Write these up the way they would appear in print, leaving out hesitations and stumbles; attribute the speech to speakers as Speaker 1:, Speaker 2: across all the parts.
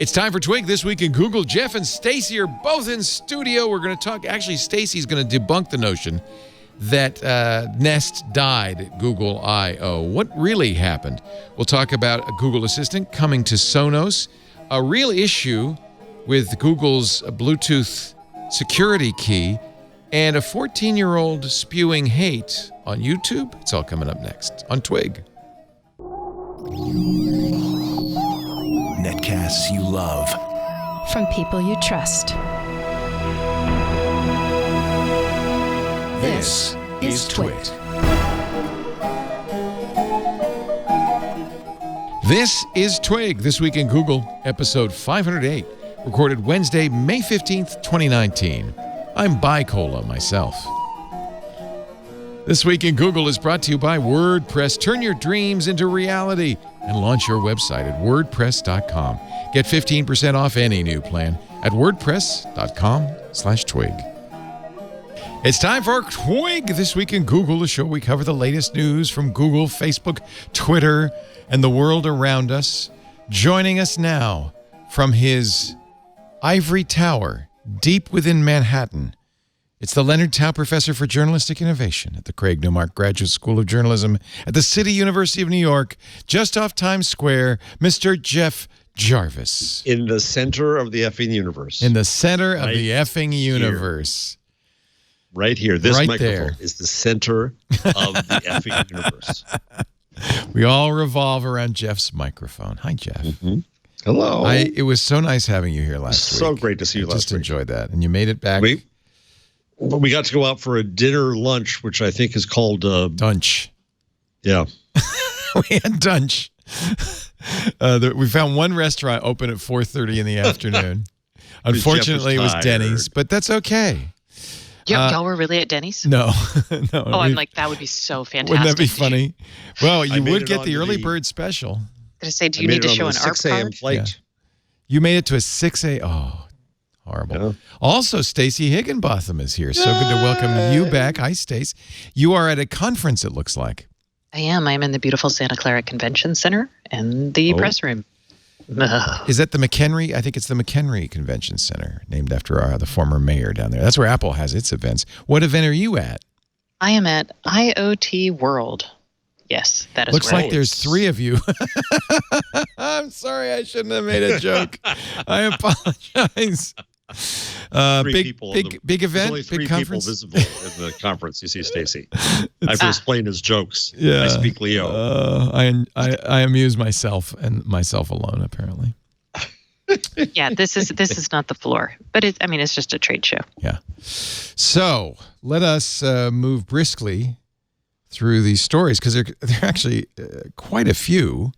Speaker 1: It's time for Twig This Week in Google. Jeff and Stacy are both in studio. We're going to talk. Actually, Stacy's going to debunk the notion that Nest died at Google I/O. What really happened? We'll talk about a Google Assistant coming to Sonos, a real issue with Google's Bluetooth security key, and a 14-year-old spewing hate on YouTube. It's all coming up next on Twig.
Speaker 2: Netcasts you love.
Speaker 3: From people you trust.
Speaker 2: This is Twig.
Speaker 1: This is Twig, This Week in Google, episode 508, recorded Wednesday, May 15th, 2019. I'm Bicola myself. This Week in Google is brought to you by Wordpress. Turn your dreams into reality and launch your website at wordpress.com. Get 15% off any new plan at wordpress.com/twig. It's time for Twig This Week in Google, the show we cover the latest news from Google, Facebook, Twitter, and the world around us. Joining us now from his ivory tower deep within Manhattan, it's the Leonard Tao Professor for Journalistic Innovation at the Craig Newmark Graduate School of Journalism at the City University of New York, just off Times Square, Mr. Jeff Jarvis.
Speaker 4: In the center of the effing universe.
Speaker 1: In the center of the effing universe.
Speaker 4: Right here. This
Speaker 1: right
Speaker 4: microphone
Speaker 1: there
Speaker 4: is the center of the effing universe.
Speaker 1: We all revolve around Jeff's microphone. Hi, Jeff.
Speaker 4: Mm-hmm. Hello.
Speaker 1: It was so nice having you here last week.
Speaker 4: So great to see you last week.
Speaker 1: Just enjoyed that. And you made it back.
Speaker 4: We got to go out for a dinner lunch, which I think is called...
Speaker 1: Dunch.
Speaker 4: Yeah.
Speaker 1: We had Dunch. We found one restaurant open at 4:30 in the afternoon. Unfortunately, it was Denny's, but that's okay.
Speaker 5: Y'all were really at Denny's?
Speaker 1: No. No.
Speaker 5: Oh, I'm like, that would be so fantastic.
Speaker 1: Wouldn't that be funny? Well, you would get the early
Speaker 4: the
Speaker 1: bird special.
Speaker 5: I was going to say, do you need to show an ARP
Speaker 4: 6 a.m.
Speaker 5: card?
Speaker 4: flight.
Speaker 1: Yeah. You made it to a 6 a.m. Oh, horrible.
Speaker 4: Yeah.
Speaker 1: Also, Stacy Higginbotham is here. So good to welcome you back. Hi, Stace. You are at a conference, it looks like.
Speaker 5: I am. I'm in the beautiful Santa Clara Convention Center and the press room.
Speaker 1: Is that the McHenry? I think it's the McHenry Convention Center, named after the former mayor down there. That's where Apple has its events. What event are you at?
Speaker 5: I am at IoT World. Yes, that is
Speaker 1: Looks
Speaker 5: right.
Speaker 1: like there's three of you. I'm sorry, I shouldn't have made a joke. I apologize. Big event,
Speaker 4: There's only
Speaker 1: big conference.
Speaker 4: three people visible in the conference. You see, Stacy. I have to explain his jokes.
Speaker 1: Yeah.
Speaker 4: I speak Leo.
Speaker 1: I amuse myself and myself alone, apparently.
Speaker 5: Yeah, this is not the floor, but it's just a trade show.
Speaker 1: Yeah. So let us move briskly through these stories because there are actually quite a few.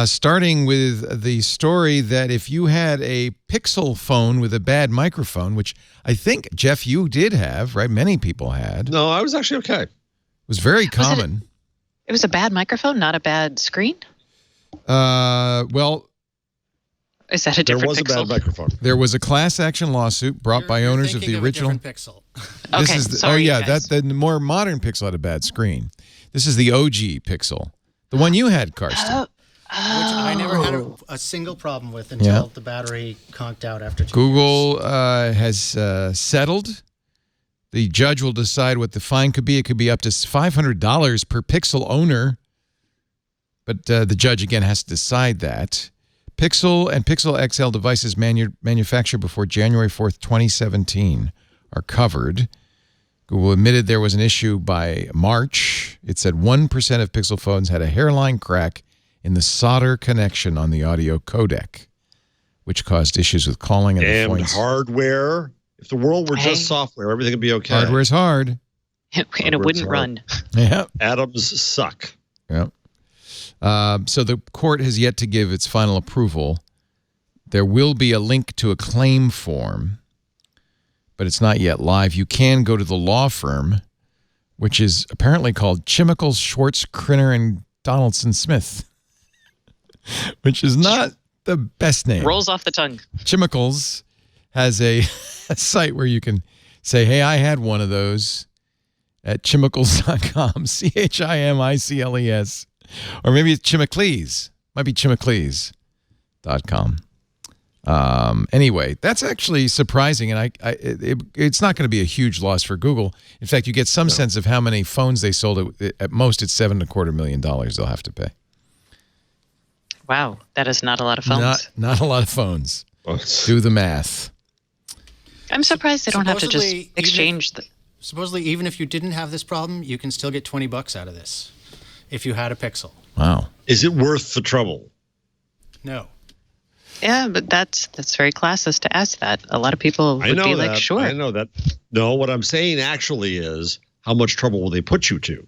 Speaker 1: Starting with the story that if you had a Pixel phone with a bad microphone, which I think, Jeff, you did have, right? Many people had.
Speaker 4: No, I was actually okay.
Speaker 1: It was very common.
Speaker 5: It was a bad microphone, not a bad screen?
Speaker 1: Well,
Speaker 5: is that a different
Speaker 4: There was
Speaker 5: Pixel?
Speaker 4: a bad microphone.
Speaker 1: there was a class action lawsuit brought by owners of the original
Speaker 6: Pixel.
Speaker 5: Okay, sorry, guys.
Speaker 1: the more modern Pixel had a bad screen. This is the OG Pixel, the one you had, Karsten.
Speaker 6: Which I never had a single problem with until the battery conked out after 2
Speaker 1: Google
Speaker 6: years.
Speaker 1: has settled. The judge will decide what the fine could be. It could be up to $500 per Pixel owner. But the judge, again, has to decide that. Pixel and Pixel XL devices manufactured before January 4th, 2017 are covered. Google admitted there was an issue by March. It said 1% of Pixel phones had a hairline crack in the solder connection on the audio codec, which caused issues with calling.
Speaker 4: And hardware. If the world were just software, everything would be okay.
Speaker 1: Hardware's hard.
Speaker 5: And it wouldn't run.
Speaker 1: Yeah.
Speaker 4: Atoms suck.
Speaker 1: Yeah. So the court has yet to give its final approval. There will be a link to a claim form, but it's not yet live. You can go to the law firm, which is apparently called Chemicals, Schwartz, Krinner, and Donaldson Smith, which is not the best name.
Speaker 5: Rolls off the tongue.
Speaker 1: Chemicals has a site where you can say, hey, I had one of those at chimicles.com, CHIMICLES. Or maybe it's Chimicles. Might be chimicles.com. Anyway, that's actually surprising, and it's not going to be a huge loss for Google. In fact, you get some sense of how many phones they sold. At most, it's $7.25 million they'll have to pay.
Speaker 5: Wow, that is not a lot of phones.
Speaker 1: Not a lot of phones. Do the math.
Speaker 5: I'm surprised they don't have to just
Speaker 6: Supposedly,
Speaker 5: exchange the.
Speaker 6: Supposedly, even if you didn't have this problem, you can still get $20 out of this if you had a Pixel.
Speaker 1: Wow.
Speaker 4: Is it worth the trouble?
Speaker 6: No.
Speaker 5: Yeah, but that's very classist to ask that. A lot of people would be like, sure.
Speaker 4: I know that. No, what I'm saying actually is, how much trouble will they put you to?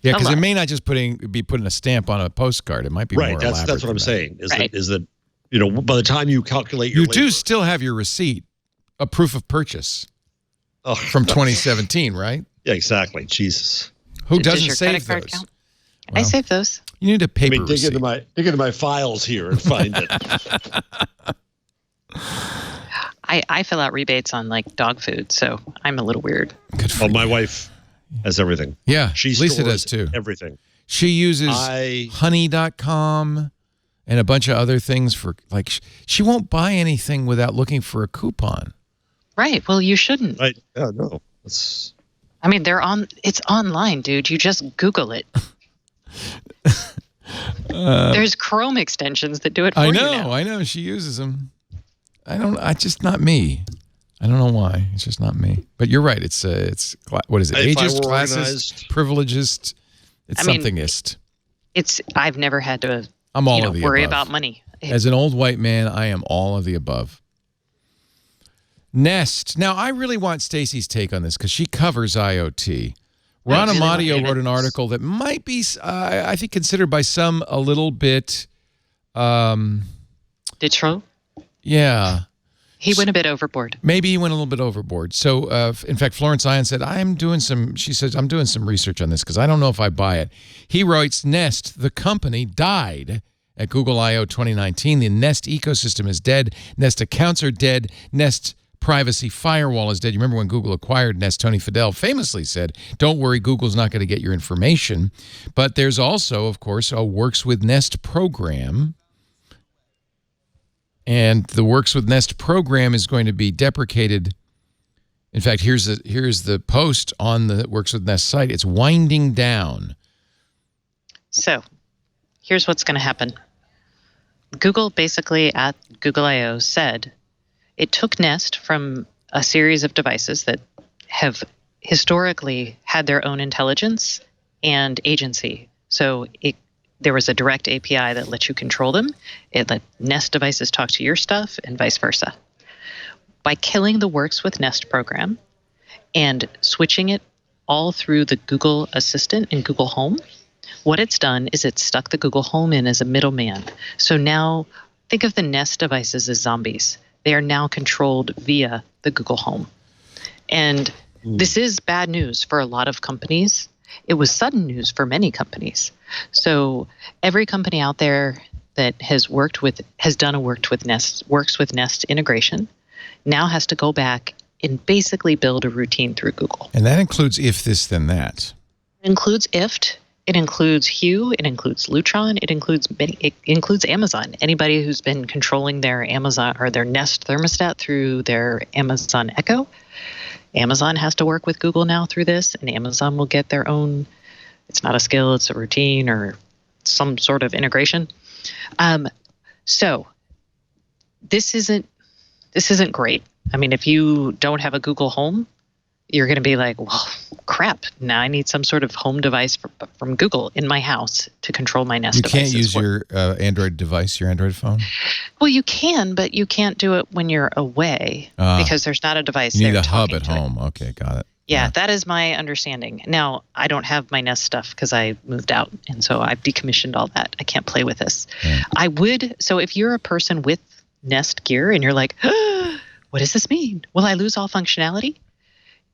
Speaker 1: Yeah, because it may not just be putting a stamp on a postcard. It might be more elaborate.
Speaker 4: That's what I'm saying.
Speaker 5: Right.
Speaker 4: Is that by the time you calculate your
Speaker 1: you do still have your receipt, a proof of purchase from 2017, right?
Speaker 4: Yeah, exactly. Jesus.
Speaker 1: Who
Speaker 5: Does
Speaker 1: doesn't
Speaker 5: your
Speaker 1: save
Speaker 5: credit card
Speaker 1: those?
Speaker 5: count? I save those.
Speaker 1: You need a paper
Speaker 4: dig
Speaker 1: receipt.
Speaker 4: into my files here and find it.
Speaker 5: I fill out rebates on like dog food, so I'm a little weird.
Speaker 1: Good for
Speaker 4: My
Speaker 1: you.
Speaker 4: wife has everything.
Speaker 1: Yeah, Lisa
Speaker 4: stores
Speaker 1: does too.
Speaker 4: Everything.
Speaker 1: She uses honey.com and a bunch of other things for she won't buy anything without looking for a coupon.
Speaker 5: Right. Well, you shouldn't.
Speaker 4: Right. Yeah, no. It's
Speaker 5: It's online, dude. You just Google it. There's Chrome extensions that do it for you now.
Speaker 1: I know. She uses them. Just not me. I don't know why. It's just not me. But you're right. It's what is it?
Speaker 4: If I
Speaker 1: Ageist,
Speaker 4: were
Speaker 1: classist,
Speaker 4: organized-
Speaker 1: privilegist. It's somethingist.
Speaker 5: I've never had to
Speaker 1: I'm all of the
Speaker 5: worry
Speaker 1: above.
Speaker 5: about money.
Speaker 1: As an old white man, I am all of the above. Nest. Now, I really want Stacy's take on this because she covers IoT. Ron Amadio wrote an article that might be, I think, considered by some a little bit.
Speaker 5: Ditro?
Speaker 1: Yeah.
Speaker 5: He went a bit overboard.
Speaker 1: Maybe he went a little bit overboard. So, in fact, Florence Ion said, I'm doing some research on this because I don't know if I buy it. He writes, Nest, the company, died at Google I/O 2019. The Nest ecosystem is dead. Nest accounts are dead. Nest privacy firewall is dead. You remember when Google acquired Nest, Tony Fadell famously said, don't worry, Google's not going to get your information. But there's also, of course, a Works with Nest program. And the Works with Nest program is going to be deprecated. In fact, here's the post on the Works with Nest site. It's winding down.
Speaker 5: So here's what's going to happen. Google basically at Google I/O said it took Nest from a series of devices that have historically had their own intelligence and agency. So there was a direct API that lets you control them. It let Nest devices talk to your stuff and vice versa. By killing the Works with Nest program and switching it all through the Google Assistant and Google Home, what it's done is it's stuck the Google Home in as a middleman. So now think of the Nest devices as zombies. They are now controlled via the Google Home. And this is bad news for a lot of companies. It was sudden news for many companies. So every company out there that has done a Works with Nest integration now has to go back and basically build a routine through Google.
Speaker 1: And that includes if this, then that.
Speaker 5: It includes IFT. It includes Hue. It includes Lutron. It includes Amazon. Anybody who's been controlling their Amazon or their Nest thermostat through their Amazon Echo, Amazon has to work with Google now through this, and Amazon will get their own. It's not a skill; it's a routine or some sort of integration. So this isn't great. I mean, if you don't have a Google Home, you're going to be like, well, crap. Now I need some sort of home device from Google in my house to control my Nest devices.
Speaker 1: You can't use your Android device, your Android phone?
Speaker 5: Well, you can, but you can't do it when you're away because there's not a device there.
Speaker 1: You need a hub
Speaker 5: talking
Speaker 1: at
Speaker 5: to it.
Speaker 1: home. Okay, got it.
Speaker 5: Yeah, that is my understanding. Now, I don't have my Nest stuff because I moved out, and so I've decommissioned all that. I can't play with this.
Speaker 1: Yeah.
Speaker 5: So if you're a person with Nest gear and you're like, what does this mean? Will I lose all functionality?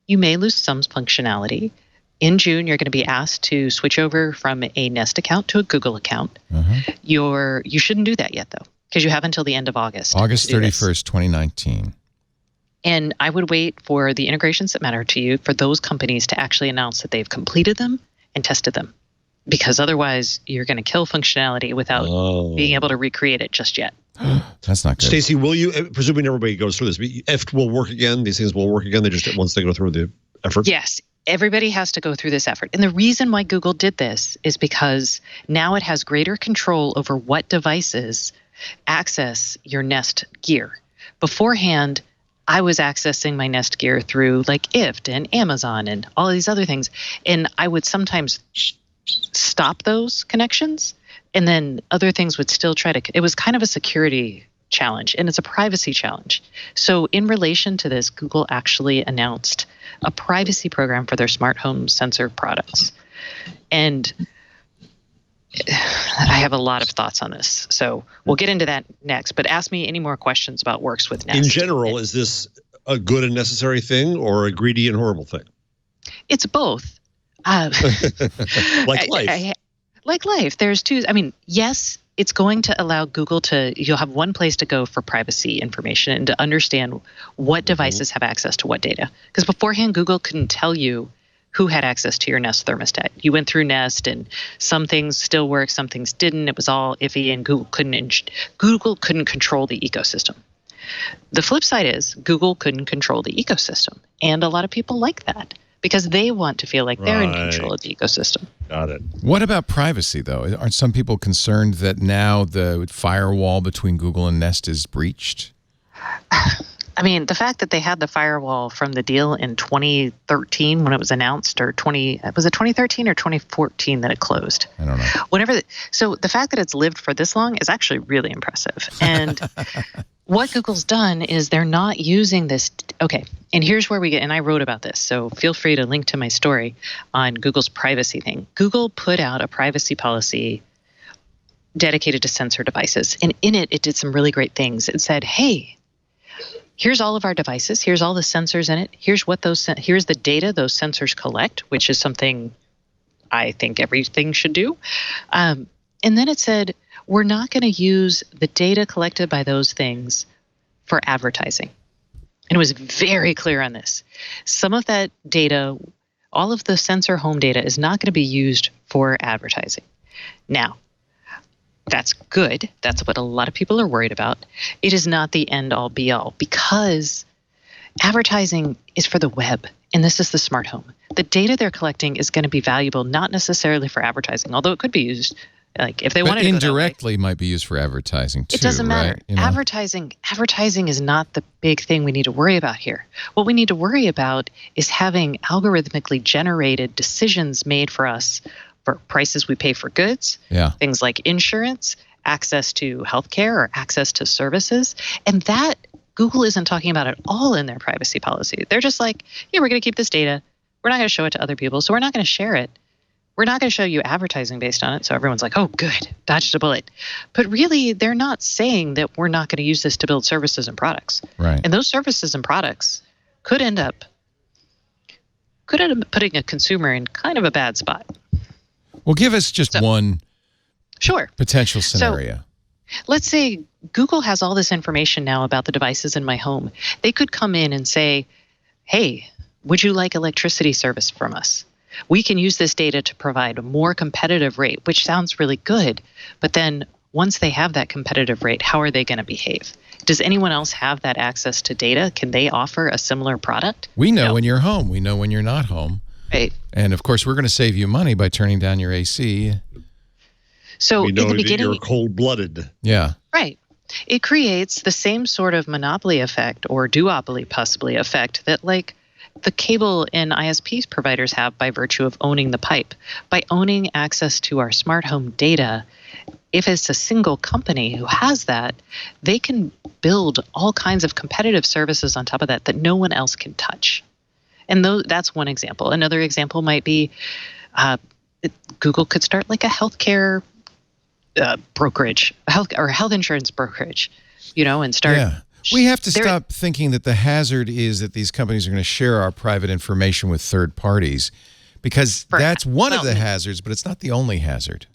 Speaker 5: You may lose some functionality. In June, you're going to be asked to switch over from a Nest account to a Google account. You shouldn't do that yet, though, because you have until the end of August.
Speaker 1: August 31st, 2019.
Speaker 5: And I would wait for the integrations that matter to you for those companies to actually announce that they've completed them and tested them. Because otherwise, you're going to kill functionality without being able to recreate it just yet.
Speaker 1: That's not good.
Speaker 4: Stacey, will you, presuming everybody goes through this, if will work again, these things will work again, they just, once they go through the effort?
Speaker 5: Yes. Everybody has to go through this effort. And the reason why Google did this is because now it has greater control over what devices access your Nest gear. Beforehand, I was accessing my Nest gear through like IFT and Amazon and all of these other things. And I would sometimes stop those connections, and then other things would still try to, it was kind of a security challenge, and it's a privacy challenge. So in relation to this, Google actually announced a privacy program for their smart home sensor products. And I have a lot of thoughts on this. So we'll get into that next, but ask me any more questions about Works with Nest.
Speaker 4: In general, is this a good and necessary thing or a greedy and horrible thing?
Speaker 5: It's both.
Speaker 4: Like life.
Speaker 5: Like life. There's two. I mean, yes, it's going to allow Google to, you'll have one place to go for privacy information and to understand what devices have access to what data. Because beforehand, Google couldn't tell you who had access to your Nest thermostat. You went through Nest and some things still worked, some things didn't. It was all iffy, and Google couldn't control the ecosystem. The flip side is Google couldn't control the ecosystem. And a lot of people like that because they want to feel like they're in control of the ecosystem.
Speaker 4: Got it.
Speaker 1: What about privacy, though? Aren't some people concerned that now the firewall between Google and Nest is breached?
Speaker 5: I mean, the fact that they had the firewall from the deal in 2013 when it was announced, or was it 2013 or 2014 that it closed?
Speaker 1: I don't know.
Speaker 5: So the fact that it's lived for this long is actually really impressive. And what Google's done is they're not using this. Okay, and here's where we get, and I wrote about this, so feel free to link to my story on Google's privacy thing. Google put out a privacy policy dedicated to sensor devices, and in it did some really great things. It said, hey, here's all of our devices. Here's all the sensors in it. Here's the data those sensors collect, which is something I think everything should do. And then it said, we're not going to use the data collected by those things for advertising. And it was very clear on this. Some of that data, all of the sensor home data, is not going to be used for advertising. Now, that's good. That's what a lot of people are worried about. It is not the end-all, be-all, because advertising is for the web, and this is the smart home. The data they're collecting is going to be valuable, not necessarily for advertising, although it could be used, like if they wanted to go that way.
Speaker 1: Indirectly might be used for advertising too.
Speaker 5: It doesn't matter.
Speaker 1: Right? You know?
Speaker 5: Advertising is not the big thing we need to worry about here. What we need to worry about is having algorithmically generated decisions made for us for prices we pay for goods, things like insurance, access to healthcare, or access to services. And that Google isn't talking about at all in their privacy policy. They're just like, yeah, we're going to keep this data. We're not going to show it to other people, so we're not going to share it. We're not going to show you advertising based on it. So everyone's like, oh, good, dodged a bullet. But really, they're not saying that we're not going to use this to build services and products.
Speaker 1: Right.
Speaker 5: And those services and products could end up putting a consumer in kind of a bad spot.
Speaker 1: Well, give us just one potential scenario.
Speaker 5: So, let's say Google has all this information now about the devices in my home. They could come in and say, hey, would you like electricity service from us? We can use this data to provide a more competitive rate, which sounds really good. But then once they have that competitive rate, how are they going to behave? Does anyone else have that access to data? Can they offer a similar product?
Speaker 1: We know when you're home. We know when you're not home.
Speaker 5: Right.
Speaker 1: And of course, we're going to save you money by turning down your AC.
Speaker 5: So
Speaker 4: we know
Speaker 5: in the beginning,
Speaker 4: you're cold-blooded.
Speaker 1: Yeah.
Speaker 5: Right. It creates the same sort of monopoly effect or duopoly possibly effect that like the cable and ISP providers have by virtue of owning the pipe. By owning access to our smart home data, if it's a single company who has that, they can build all kinds of competitive services on top of that no one else can touch. And that's one example. Another example might be Google could start like a healthcare brokerage, health insurance brokerage, and start.
Speaker 1: Yeah. We have to stop thinking that the hazard is that these companies are going to share our private information with third parties, because that's one of the hazards, but it's not the only hazard.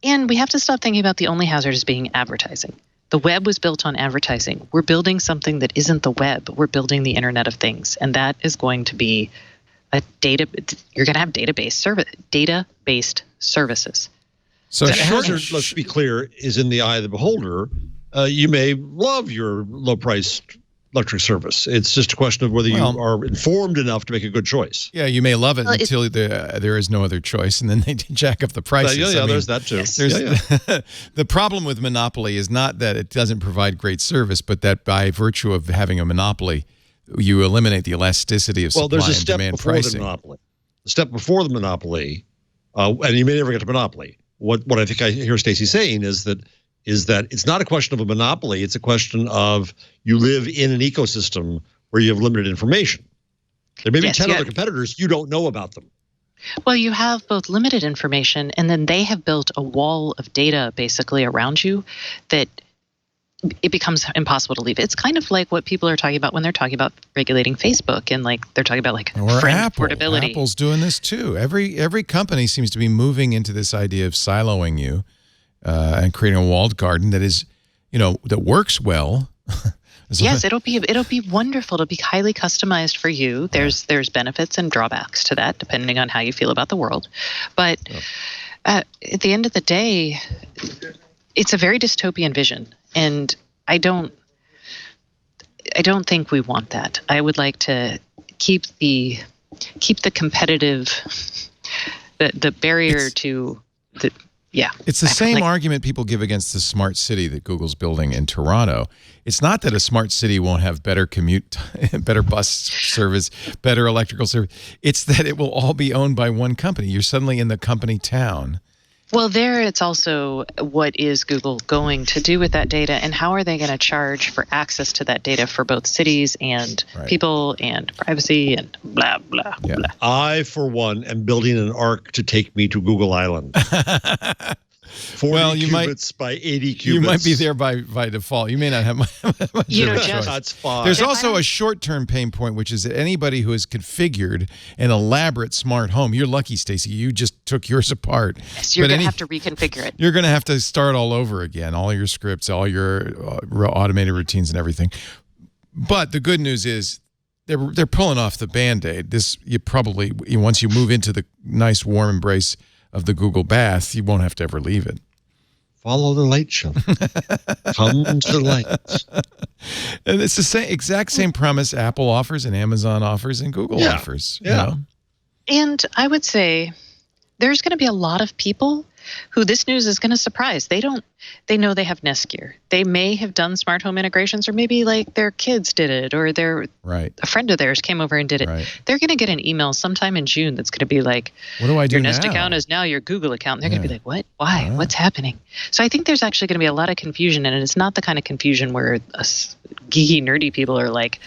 Speaker 5: And we have to stop thinking about the only hazard as being advertising. The web was built on advertising. We're building something that isn't the web. We're building the Internet of Things, and that is going to be you're going to have data-based services.
Speaker 1: So
Speaker 4: the hazard, let's be clear, is in the eye of the beholder. you may love your low-priced electric service. It's just a question of whether you are informed enough to make a good choice.
Speaker 1: Yeah, you may love it until there is no other choice, and then they jack up the prices.
Speaker 4: Yeah, I mean, there's that too.
Speaker 5: Yes.
Speaker 1: The problem with monopoly is not that it doesn't provide great service, but that by virtue of having a monopoly, you eliminate the elasticity of supply
Speaker 4: there's a
Speaker 1: and
Speaker 4: step
Speaker 1: demand
Speaker 4: before
Speaker 1: pricing.
Speaker 4: the monopoly. The step before the monopoly, and you may never get to monopoly. What I think I hear Stacey saying is that it's not a question of a monopoly. It's a question of you live in an ecosystem where you have limited information. There may be 10 other competitors. You don't know about them.
Speaker 5: Well, you have both limited information, and then they have built a wall of data basically around you that it becomes impossible to leave. It's kind of like what people are talking about when they're talking about regulating Facebook, and like they're talking about like
Speaker 1: or
Speaker 5: friend portability.
Speaker 1: Apple's doing this too. Every company seems to be moving into this idea of siloing you. And creating a walled garden that is, that works well.
Speaker 5: Yes, it'll be wonderful. It'll be highly customized for you. There's benefits and drawbacks to that, depending on how you feel about the world. But at the end of the day, it's a very dystopian vision, and I don't think we want that. I would like to keep the competitive, the barrier to the. Yeah.
Speaker 1: It's the same argument people give against the smart city that Google's building in Toronto. It's not that a smart city won't have better commute, better bus service, better electrical service. It's that it will all be owned by one company. You're suddenly in the company town.
Speaker 5: Well, it's also what is Google going to do with that data, and how are they going to charge for access to that data for both cities and people and privacy and blah, blah, blah.
Speaker 4: I, for one, am building an arc to take me to Google Island. 40 cubits by 80 cubits.
Speaker 1: You might be there by default. You may not have much choice.
Speaker 4: That's fine.
Speaker 1: There's also a short-term pain point, which is that anybody who has configured an elaborate smart home, you're lucky, Stacey, you just took yours apart.
Speaker 5: So you're going to have to reconfigure it.
Speaker 1: You're going to have to start all over again, all your scripts, all your automated routines and everything. But the good news is they're pulling off the Band-Aid. Once you move into the nice warm embrace of the Google bath, you won't have to ever leave it.
Speaker 4: Follow the light, children. Come to the light.
Speaker 1: And it's the exact same premise Apple offers and Amazon offers and Google offers.
Speaker 4: Yeah.
Speaker 5: And I would say there's going to be a lot of people who this news is going to surprise. They know they have Nest Gear. They may have done smart home integrations, or maybe like their kids did it, or a friend of theirs came over and did it.
Speaker 1: Right.
Speaker 5: They're going to get an email sometime in June that's going to be like,
Speaker 1: what do I do
Speaker 5: your Nest
Speaker 1: now?
Speaker 5: account is now your Google account. And they're going to be like, what? Why? What's happening? So I think there's actually going to be a lot of confusion, and it's not the kind of confusion where us geeky, nerdy people are like,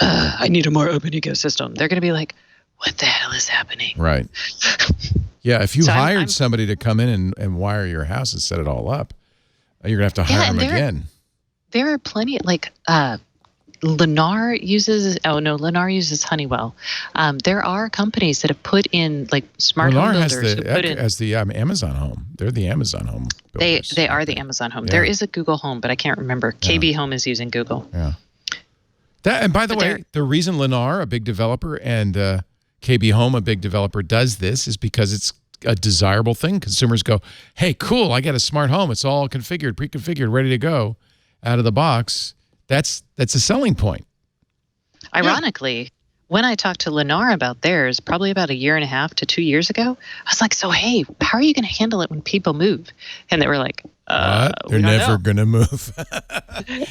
Speaker 5: I need a more open ecosystem. They're going to be like, what the hell is happening?
Speaker 1: Right. Yeah, if you hired somebody to come in and wire your house and set it all up, you're going to have to hire them again.
Speaker 5: There are plenty, Lennar uses Honeywell. There are companies that have put in smart home builders.
Speaker 1: As the Amazon Home. They're the Amazon Home builders.
Speaker 5: They are the Amazon Home.
Speaker 1: Yeah.
Speaker 5: There is a Google Home, but I can't remember. KB Home is using Google.
Speaker 1: Yeah. And by the way, the reason Lennar, a big developer, and KB Home, a big developer, does this is because it's a desirable thing. Consumers go, hey, cool, I got a smart home. It's all configured, pre-configured, ready to go out of the box. That's a selling point.
Speaker 5: Ironically, when I talked to Lennar about theirs, probably about 1.5 to 2 years ago, I was like, so, hey, how are you going to handle it when people move? And they were like,
Speaker 1: what? They're never going to move.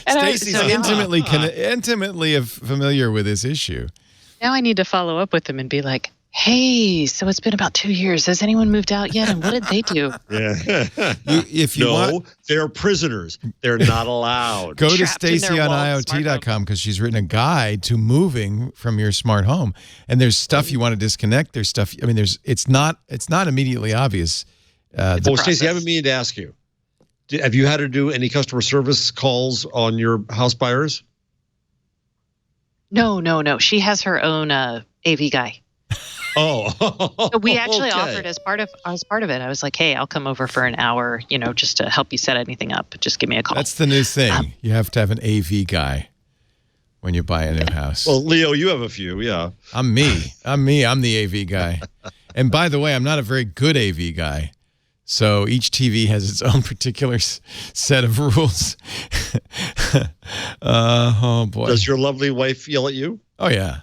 Speaker 1: Stacey's intimately familiar with this issue.
Speaker 5: Now I need to follow up with them and be like, hey, so it's been about 2 years. Has anyone moved out yet? And what did they do?
Speaker 4: They're prisoners. They're not allowed.
Speaker 1: Go to Stacey on IoT.com because she's written a guide to moving from your smart home. And there's stuff you want to disconnect. There's stuff. I mean, it's not immediately obvious.
Speaker 4: Stacey, I haven't meaning to ask you. Have you had to do any customer service calls on your house buyers?
Speaker 5: No. She has her own AV guy.
Speaker 4: Oh,
Speaker 5: so we actually offered as part of it. I was like, hey, I'll come over for an hour, just to help you set anything up. Just give me a call.
Speaker 1: That's the new thing. You have to have an AV guy when you buy a new house.
Speaker 4: Well, Leo, you have a few, yeah.
Speaker 1: I'm me. I'm the AV guy. And by the way, I'm not a very good AV guy. So each TV has its own particular set of rules. Oh, boy.
Speaker 4: Does your lovely wife yell at you?
Speaker 1: Oh, yeah.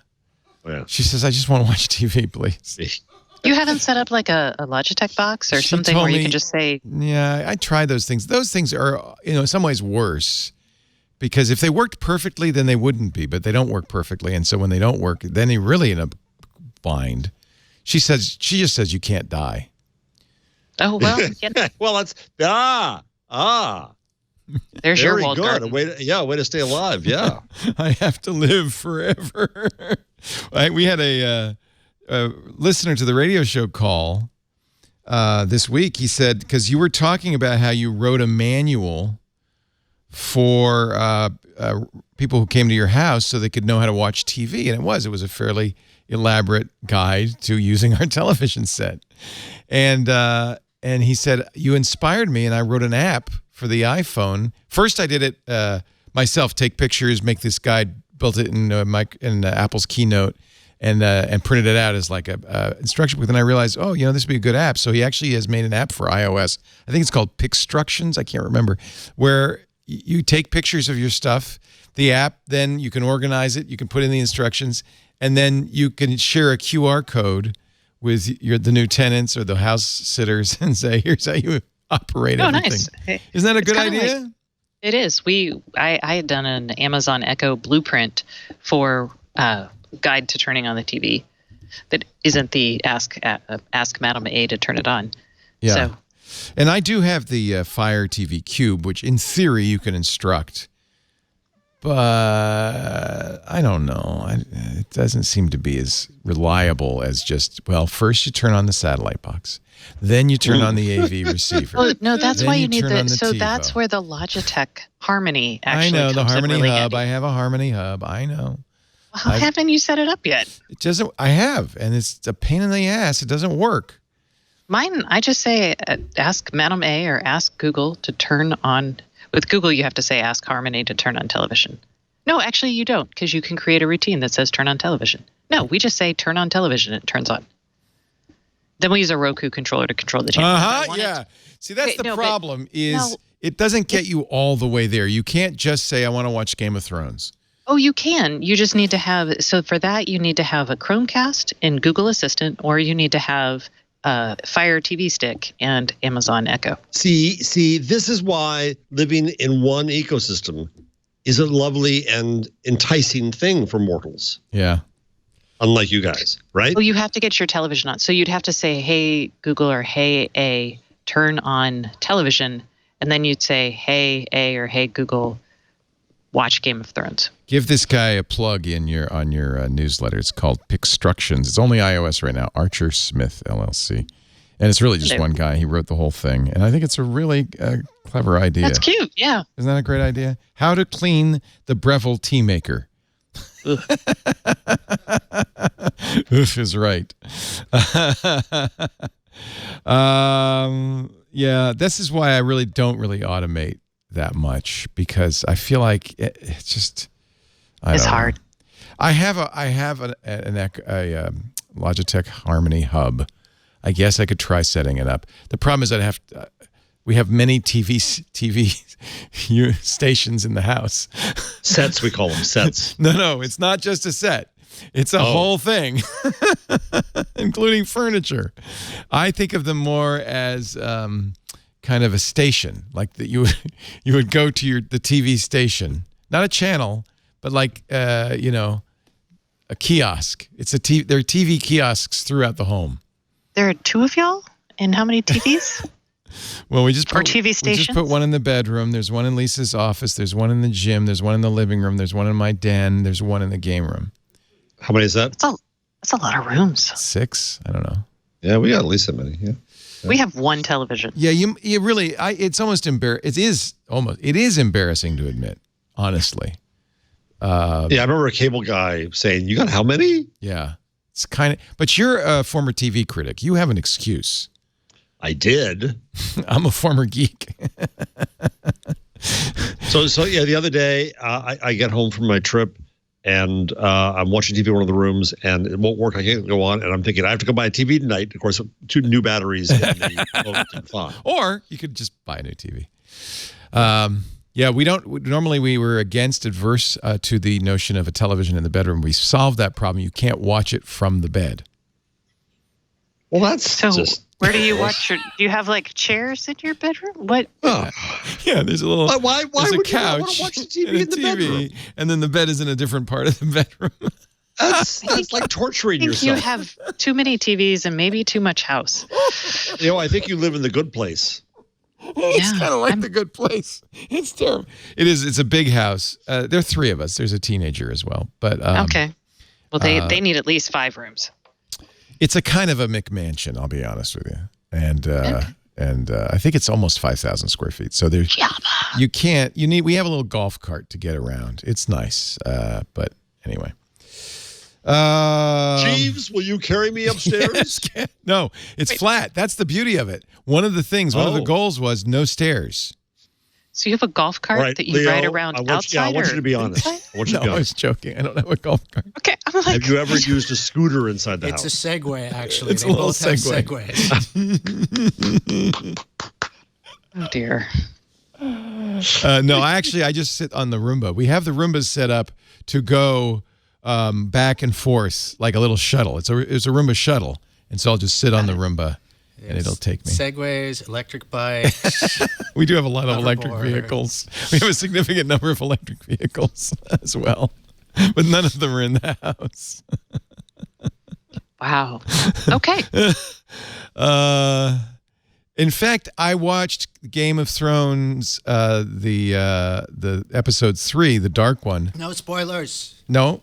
Speaker 4: Yeah.
Speaker 1: She says, I just want to watch TV, please.
Speaker 5: You haven't set up like a Logitech box or
Speaker 1: She
Speaker 5: something
Speaker 1: told
Speaker 5: where you
Speaker 1: me-
Speaker 5: can just say,
Speaker 1: Yeah, I tried those things. Those things are, in some ways worse. Because if they worked perfectly, then they wouldn't be. But they don't work perfectly. And so when they don't work, then you really in a bind. She just says you can't die.
Speaker 5: oh, well,
Speaker 4: Well, that's
Speaker 5: there's your
Speaker 4: very
Speaker 5: walled
Speaker 4: good.
Speaker 5: garden.
Speaker 4: A way to stay alive. Yeah.
Speaker 1: I have to live forever. We had a listener to the radio show call this week. He said, because you were talking about how you wrote a manual for people who came to your house so they could know how to watch TV. And it was a fairly elaborate guide to using our television set. And he said, you inspired me, and I wrote an app for the iPhone. First, I did it myself, take pictures, make this guide, built it in Apple's Keynote, and printed it out as like a instruction book. Then I realized, this would be a good app. So he actually has made an app for iOS. I think it's called Picstructions. I can't remember, where you take pictures of your stuff. The app, then you can organize it. You can put in the instructions, and then you can share a QR code with the new tenants or the house sitters and say, here's how you operate everything.
Speaker 5: Nice.
Speaker 1: Isn't that a
Speaker 5: It's
Speaker 1: good
Speaker 5: kinda
Speaker 1: idea?
Speaker 5: like- it is. I had done an Amazon Echo blueprint for guide to turning on the TV that isn't the ask Madam A to turn it on.
Speaker 1: Yeah.
Speaker 5: So,
Speaker 1: And I do have the Fire TV Cube, which in theory you can instruct. But I don't know. It doesn't seem to be as reliable as just, first you turn on the satellite box. Then you turn on the AV receiver.
Speaker 5: oh, no, that's
Speaker 1: Then
Speaker 5: why
Speaker 1: you
Speaker 5: you need
Speaker 1: turn on the
Speaker 5: so
Speaker 1: TiVo.
Speaker 5: that's where the Logitech Harmony
Speaker 1: I
Speaker 5: actually
Speaker 1: know, the
Speaker 5: comes in
Speaker 1: Harmony
Speaker 5: really
Speaker 1: Hub.
Speaker 5: handy.
Speaker 1: I have a Harmony Hub. I know.
Speaker 5: How haven't you set it up yet?
Speaker 1: It doesn't. I have, and it's a pain in the ass. It doesn't work.
Speaker 5: Mine, I just say ask Madam A or ask Google to turn on. With Google, you have to say ask Harmony to turn on television. No, actually, you don't, because you can create a routine that says turn on television. No, we just say turn on television and it turns on. Then we use a Roku controller to control the channel.
Speaker 1: Yeah. See, that's
Speaker 5: Okay,
Speaker 1: the
Speaker 5: no, but-
Speaker 1: problem.
Speaker 5: no.
Speaker 1: It doesn't get you all the way there. You can't just say I want to watch Game of Thrones.
Speaker 5: Oh, you can. You just need to have, so for that, you need to have a Chromecast and Google Assistant, or you need to have a Fire TV Stick and Amazon Echo.
Speaker 4: See, this is why living in one ecosystem is a lovely and enticing thing for mortals,
Speaker 1: Yeah.
Speaker 4: unlike you guys, right?
Speaker 5: Oh, you have to get your television on. So you'd have to say, hey, Google, or hey, A, turn on television. And then you'd say, hey, A, or hey, Google, watch Game of Thrones.
Speaker 1: Give this guy a plug on your newsletter. It's called Picstructions. It's only iOS right now. Archer Smith LLC, and it's really just
Speaker 5: Hello.
Speaker 1: one guy. He wrote the whole thing, and I think it's a really clever idea.
Speaker 5: That's cute. Yeah.
Speaker 1: Isn't that a great idea? How to clean the Breville tea maker. Oof is right. Yeah, this is why I really don't automate that much, because I feel like it's just
Speaker 5: It's hard.
Speaker 1: I have a Logitech Harmony Hub. I guess I could try setting it up. The problem is we have many TV stations in the house.
Speaker 4: Sets, we call them sets.
Speaker 1: No, it's not just a set. It's a whole thing, including furniture. I think of them more as kind of a station, like that you would go to the TV station, not a channel, but like a kiosk. There are TV kiosks throughout the home.
Speaker 5: There are two of y'all? And how many TVs?
Speaker 1: Well, we just
Speaker 5: Or TV
Speaker 1: We just
Speaker 5: stations?
Speaker 1: put one in the bedroom. There's one in Lisa's office. There's one in the gym. There's one in the living room. There's one in my den. There's one in the game room.
Speaker 4: How many is that?
Speaker 5: That's a lot of rooms.
Speaker 1: 6? I don't know.
Speaker 4: Yeah, we got at least that many. Yeah.
Speaker 5: We have one television.
Speaker 1: Yeah, you really. It's almost embarrassing. It is embarrassing to admit, honestly.
Speaker 4: Yeah, I remember a cable guy saying, "You got how many?"
Speaker 1: Yeah, it's kind of. But you're a former TV critic. You have an excuse.
Speaker 4: I did.
Speaker 1: I'm a former geek.
Speaker 4: So yeah, the other day I get home from my trip, and I'm watching TV in one of the rooms, and it won't work. I can't go on, and I'm thinking I have to go buy a TV tonight. Of course, 2 new batteries in the phone.
Speaker 1: Or you could just buy a new TV. Yeah, we don't. Normally, we were adverse to the notion of a television in the bedroom. We solved that problem. You can't watch it from the bed.
Speaker 4: Well, that's
Speaker 5: So
Speaker 4: just.
Speaker 5: where do you watch your? Do you have like chairs in your bedroom? What?
Speaker 4: Oh.
Speaker 1: Yeah, there's a little.
Speaker 4: Why
Speaker 1: there's a
Speaker 4: would you not
Speaker 1: couch
Speaker 4: want to watch the TV
Speaker 1: and a
Speaker 4: in the bedroom?
Speaker 1: and then the bed is in a different part of the bedroom.
Speaker 4: That's like torturing
Speaker 5: I think you
Speaker 4: yourself.
Speaker 5: have too many TVs and maybe too much house.
Speaker 4: I think you live in the good place.
Speaker 1: It's
Speaker 5: Yeah,
Speaker 1: kind of like
Speaker 5: I'm-
Speaker 1: the good place. It's terrible. It is. It's a big house. There are 3 of us. There's a teenager as well. But
Speaker 5: Okay. Well, they need at least 5 rooms.
Speaker 1: it's a kind of a McMansion. I'll be honest with you. And I think it's almost 5,000 square feet. So there's you can't. We have a little golf cart to get around. It's nice. But anyway.
Speaker 4: Jeeves, will you carry me upstairs?
Speaker 1: Yes, no, it's flat. That's the beauty of it. One of the things, one of the goals was no stairs.
Speaker 5: So you have a golf cart
Speaker 4: All right,
Speaker 5: that you
Speaker 4: Leo,
Speaker 5: ride around outside?
Speaker 4: I want
Speaker 5: or
Speaker 4: you to be honest.
Speaker 5: inside?
Speaker 4: I want you to be
Speaker 1: No, I was
Speaker 4: honest.
Speaker 1: joking. I don't have a golf cart.
Speaker 5: Okay, I'm like,
Speaker 4: Have you ever used a scooter inside the
Speaker 6: It's a
Speaker 4: house?
Speaker 6: Segway, actually.
Speaker 1: It's
Speaker 6: They
Speaker 1: a little
Speaker 6: both have
Speaker 1: Segway.
Speaker 6: Segways.
Speaker 5: oh dear.
Speaker 1: No, I just sit on the Roomba. We have the Roombas set up to go back and forth like a little shuttle. It's a Roomba shuttle, and so I'll just sit on the Roomba, and it'll take me.
Speaker 6: Segways, electric bikes.
Speaker 1: We do have a lot of electric
Speaker 6: Hoverboard.
Speaker 1: vehicles. We have a significant number of electric vehicles as well, but none of them are in the house.
Speaker 5: Wow. Okay.
Speaker 1: In fact, I watched Game of Thrones, the episode 3, the dark one.
Speaker 6: No spoilers.
Speaker 1: No,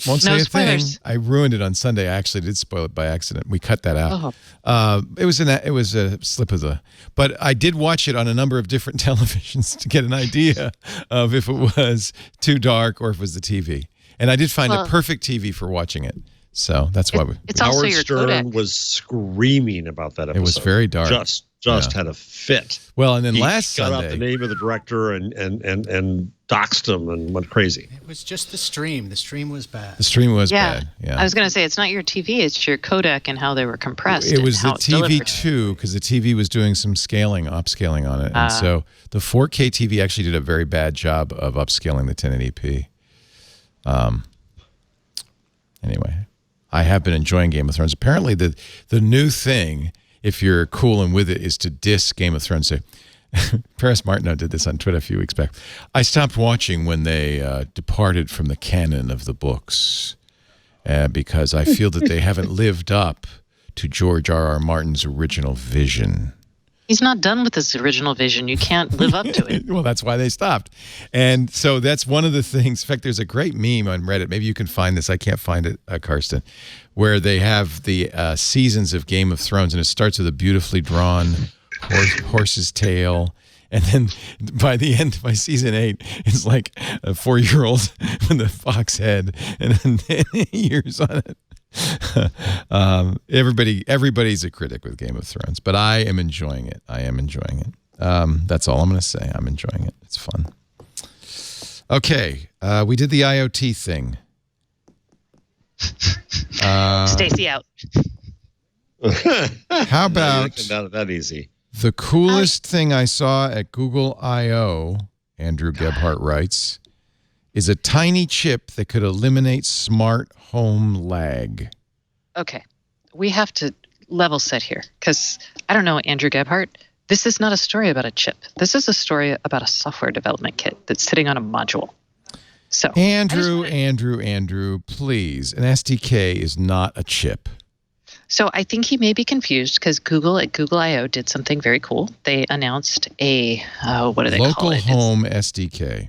Speaker 1: won't say
Speaker 5: No
Speaker 1: a
Speaker 5: spoilers.
Speaker 1: thing. I ruined it on Sunday. I actually did spoil it by accident. We cut that out. It was a slip of the. But I did watch it on a number of different televisions to get an idea of if it was too dark or if it was the TV. And I did find a perfect TV for watching it. So that's why
Speaker 5: It's also
Speaker 4: Howard
Speaker 5: your
Speaker 4: Stern
Speaker 5: codec.
Speaker 4: was screaming about that episode.
Speaker 1: It was very dark.
Speaker 4: Just had a fit.
Speaker 1: Well, and then
Speaker 4: He
Speaker 1: last
Speaker 4: got out
Speaker 1: Sunday,
Speaker 4: the name of the director and doxed him and went crazy.
Speaker 6: It was just the stream. The stream was bad.
Speaker 1: the stream was
Speaker 5: Yeah.
Speaker 1: bad. Yeah.
Speaker 5: I was going to say, it's not your TV, it's your codec and how they were compressed.
Speaker 1: It
Speaker 5: and
Speaker 1: was the
Speaker 5: how it's
Speaker 1: TV
Speaker 5: delivered.
Speaker 1: too, because the TV was doing some upscaling on it, and so the 4K TV actually did a very bad job of upscaling the 1080p. Anyway, I have been enjoying Game of Thrones. Apparently, the new thing, if you're cool and with it, is to diss Game of Thrones. So, Paris Martineau did this on Twitter a few weeks back. I stopped watching when they departed from the canon of the books because I feel that they haven't lived up to George R.R. Martin's original vision.
Speaker 5: He's not done with his original vision. You can't live up to it.
Speaker 1: Well, that's why they stopped. And so that's one of the things. In fact, there's a great meme on Reddit. Maybe you can find this. I can't find it, Karsten, where they have the seasons of Game of Thrones, and it starts with a beautifully drawn horse's tail. And then by the end, by season 8, it's like a 4-year-old with a fox head and then years on it. Everybody's a critic with Game of Thrones, but I am enjoying it. That's all I'm going to say. I'm enjoying it. It's fun. Okay, we did the IoT thing.
Speaker 5: Stacy out.
Speaker 1: How about
Speaker 4: Not that easy.
Speaker 1: the coolest thing I saw at Google I/O, Andrew Gebhardt writes, is a tiny chip that could eliminate smart home lag.
Speaker 5: Okay. We have to level set here because I don't know, Andrew Gebhardt. This is not a story about a chip. This is a story about a software development kit that's sitting on a module. So,
Speaker 1: Andrew, please. An SDK is not a chip.
Speaker 5: So I think he may be confused because Google at Google I/O did something very cool. They announced a, what do they
Speaker 1: Local
Speaker 5: call it?
Speaker 1: home SDK.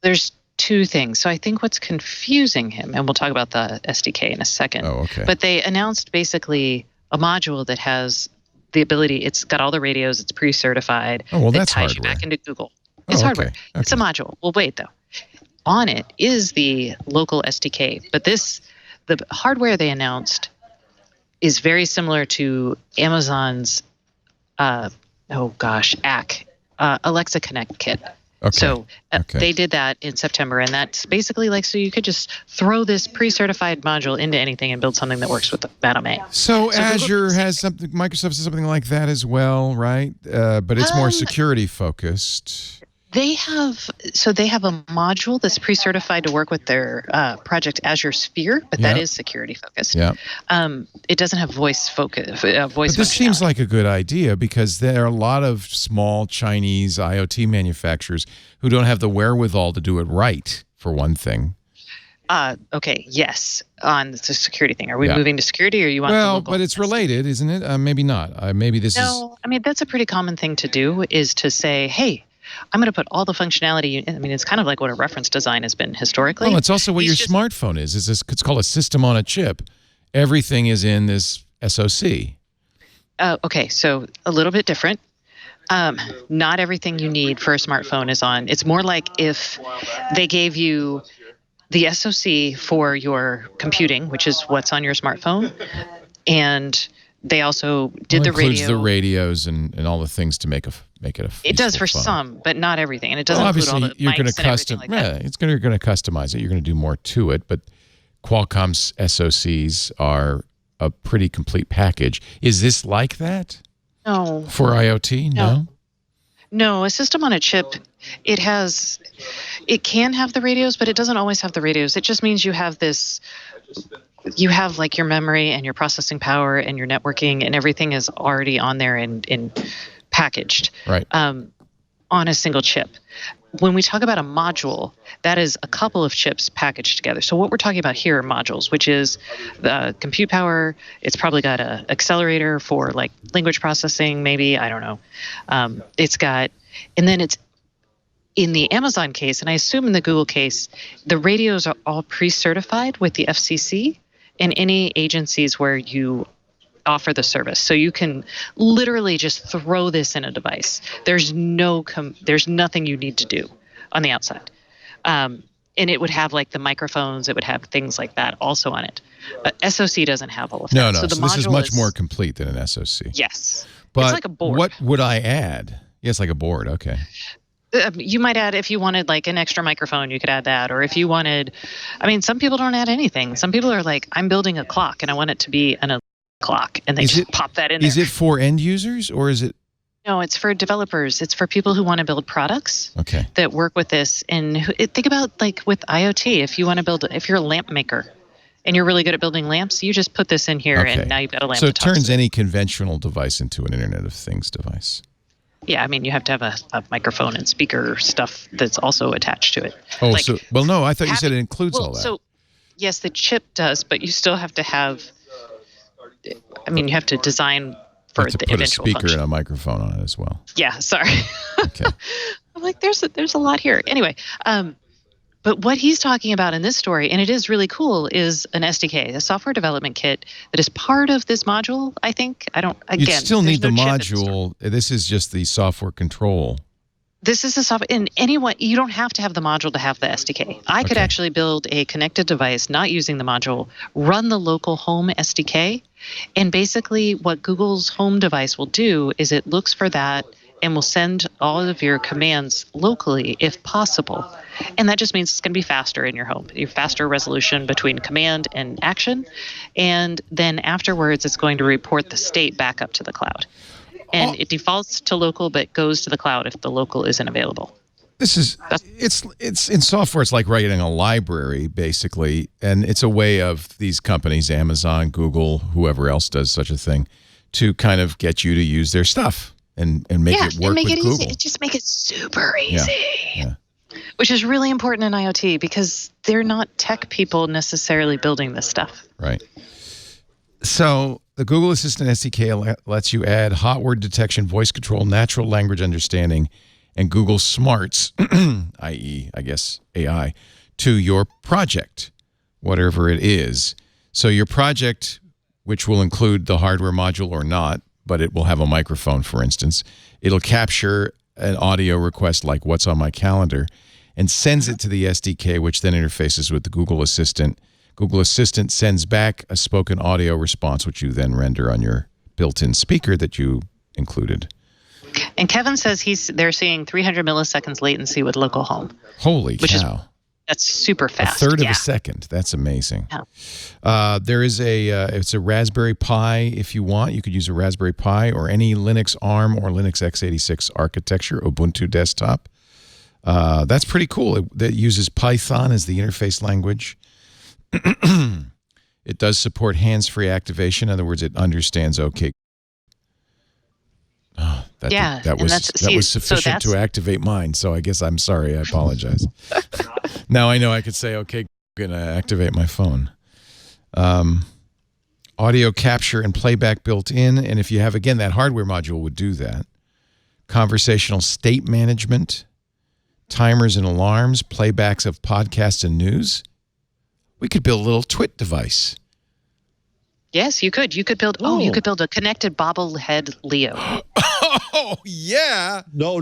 Speaker 5: There's 2 things. So I think what's confusing him, and we'll talk about the SDK in a second.
Speaker 1: Oh, okay.
Speaker 5: But they announced basically a module that has the ability, it's got all the radios, it's pre-certified.
Speaker 1: Oh, well,
Speaker 5: that
Speaker 1: that's
Speaker 5: ties
Speaker 1: hardware.
Speaker 5: you back into Google. It's
Speaker 1: Oh,
Speaker 5: hardware.
Speaker 1: okay.
Speaker 5: It's a module. Well, wait, though. On it is the local SDK. But the hardware they announced is very similar to Amazon's, ACK, Alexa Connect kit.
Speaker 1: Okay.
Speaker 5: So
Speaker 1: Okay.
Speaker 5: they did that in September, and that's basically like, so you could just throw this pre-certified module into anything and build something that works with that domain.
Speaker 1: So
Speaker 5: Google
Speaker 1: Azure has something, Microsoft has something like that as well, right? But it's more security focused.
Speaker 5: They have a module that's pre-certified to work with their project Azure Sphere, but that is security focused.
Speaker 1: Yeah.
Speaker 5: It doesn't have voice focus. Voice.
Speaker 1: But this seems like a good idea because there are a lot of small Chinese IoT manufacturers who don't have the wherewithal to do it right, for one thing.
Speaker 5: Okay. Yes. On the security thing, are we moving to security, or you want?
Speaker 1: Well, but it's related, isn't it? Maybe not. Maybe this is.
Speaker 5: No, I mean that's a pretty common thing to do. Is to say, hey, I'm going to put all the functionality. I mean, it's kind of like what a reference design has been historically.
Speaker 1: Well, it's also what your smartphone is. It's called a system on a chip. Everything is in this SoC.
Speaker 5: Okay, so a little bit different. Not everything you need for a smartphone is on. It's more like if they gave you the SoC for your computing, which is what's on your smartphone, and they also did the radio.
Speaker 1: Includes the radios and all the things to make it a.
Speaker 5: It does for
Speaker 1: phone.
Speaker 5: some, but not everything, and it doesn't
Speaker 1: obviously
Speaker 5: include all the
Speaker 1: you're
Speaker 5: mics
Speaker 1: going to
Speaker 5: and everything like that.
Speaker 1: you're going to customize it. You're going to do more to it, but Qualcomm's SoCs are a pretty complete package. Is this like that?
Speaker 5: No.
Speaker 1: For IoT? No.
Speaker 5: No, a system on a chip, it can have the radios, but it doesn't always have the radios. It just means you have like your memory and your processing power and your networking, and everything is already on there and packaged on a single chip. When we talk about a module, that is a couple of chips packaged together. So what we're talking about here are modules, which is the compute power. It's probably got an accelerator for like language processing, maybe, I don't know. It's got, and then it's in the Amazon case, and I assume in the Google case, the radios are all pre-certified with the FCC and any agencies where you offer the service. So you can literally just throw this in a device. There's nothing you need to do on the outside. And it would have like the microphones, it would have things like that also on it. But SoC doesn't have all of that.
Speaker 1: No.
Speaker 5: So
Speaker 1: So this is much more complete than an SoC.
Speaker 5: Yes.
Speaker 1: But
Speaker 5: it's like a board.
Speaker 1: What would I add? Yes, like a board. Okay.
Speaker 5: You might add, if you wanted like an extra microphone, you could add that. Or if you wanted, I mean, some people don't add anything. Some people are like, I'm building a clock and I want it to be an clock, and they just pop that in there.
Speaker 1: Is it for end users or is it?
Speaker 5: No, it's for developers. It's for people who want to build products that work with this. And think about like with IoT, if you want to if you're a lamp maker and you're really good at building lamps, you just put this in here and now you've got a lamp.
Speaker 1: So it turns any conventional device into an Internet of Things device.
Speaker 5: Yeah, I mean, you have to have a microphone and speaker stuff that's also attached to it.
Speaker 1: Oh, like, no, I thought you said it includes all that.
Speaker 5: So, yes, the chip does, but you still have to have, I mean, you have to design for the eventual function.
Speaker 1: Put a speaker and a microphone on it as well.
Speaker 5: Yeah, sorry.
Speaker 1: Okay.
Speaker 5: I'm like, there's a lot here. Anyway, but what he's talking about in this story, and it is really cool, is an SDK, a software development kit that is part of this module, I think.
Speaker 1: You still need the module. This is just the software control.
Speaker 5: This is the software. And anyone, you don't have to have the module to have the SDK. I could actually build a connected device not using the module, run the local home SDK, and basically what Google's home device will do is it looks for that and will send all of your commands locally if possible. And that just means it's going to be faster in your home, your faster resolution between command and action. And then afterwards, it's going to report the state back up to the cloud. And it defaults to local, but goes to the cloud if the local isn't available.
Speaker 1: It's in software. It's like writing a library, basically. And it's a way of these companies, Amazon, Google, whoever else does such a thing, to kind of get you to use their stuff and make it work with Google.
Speaker 5: Easy. Just make it super easy.
Speaker 1: Yeah.
Speaker 5: Which is really important in IoT because they're not tech people necessarily building this stuff.
Speaker 1: Right. So the Google Assistant SDK lets you add hot word detection, voice control, natural language understanding, and Google Smarts, i.e., I guess, AI, to your project, whatever it is. So your project, which will include the hardware module or not, but it will have a microphone, for instance, it'll capture an audio request like what's on my calendar and sends it to the SDK, which then interfaces with the Google Assistant. Google Assistant sends back a spoken audio response, which you then render on your built-in speaker that you included.
Speaker 5: And Kevin says they're seeing 300 milliseconds latency with local home.
Speaker 1: Holy
Speaker 5: which
Speaker 1: cow.
Speaker 5: That's super fast.
Speaker 1: A third of a second. That's amazing.
Speaker 5: Yeah.
Speaker 1: There is it's a Raspberry Pi if you want. You could use a Raspberry Pi or any Linux ARM or Linux x86 architecture, Ubuntu desktop. That's pretty cool. It uses Python as the interface language. It does support hands-free activation. In other words, it understands OK. Oh, that was sufficient to activate mine. So I guess I'm sorry. I apologize. Now I know I could say, okay, I'm going to activate my phone. Audio capture and playback built in. And if you have, again, that hardware module would do that. Conversational state management, timers and alarms, playbacks of podcasts and news. We could build a little Twit device.
Speaker 5: Yes, you could. You could build. Oh, you could build a connected bobblehead Leo.
Speaker 1: Oh yeah.
Speaker 4: No.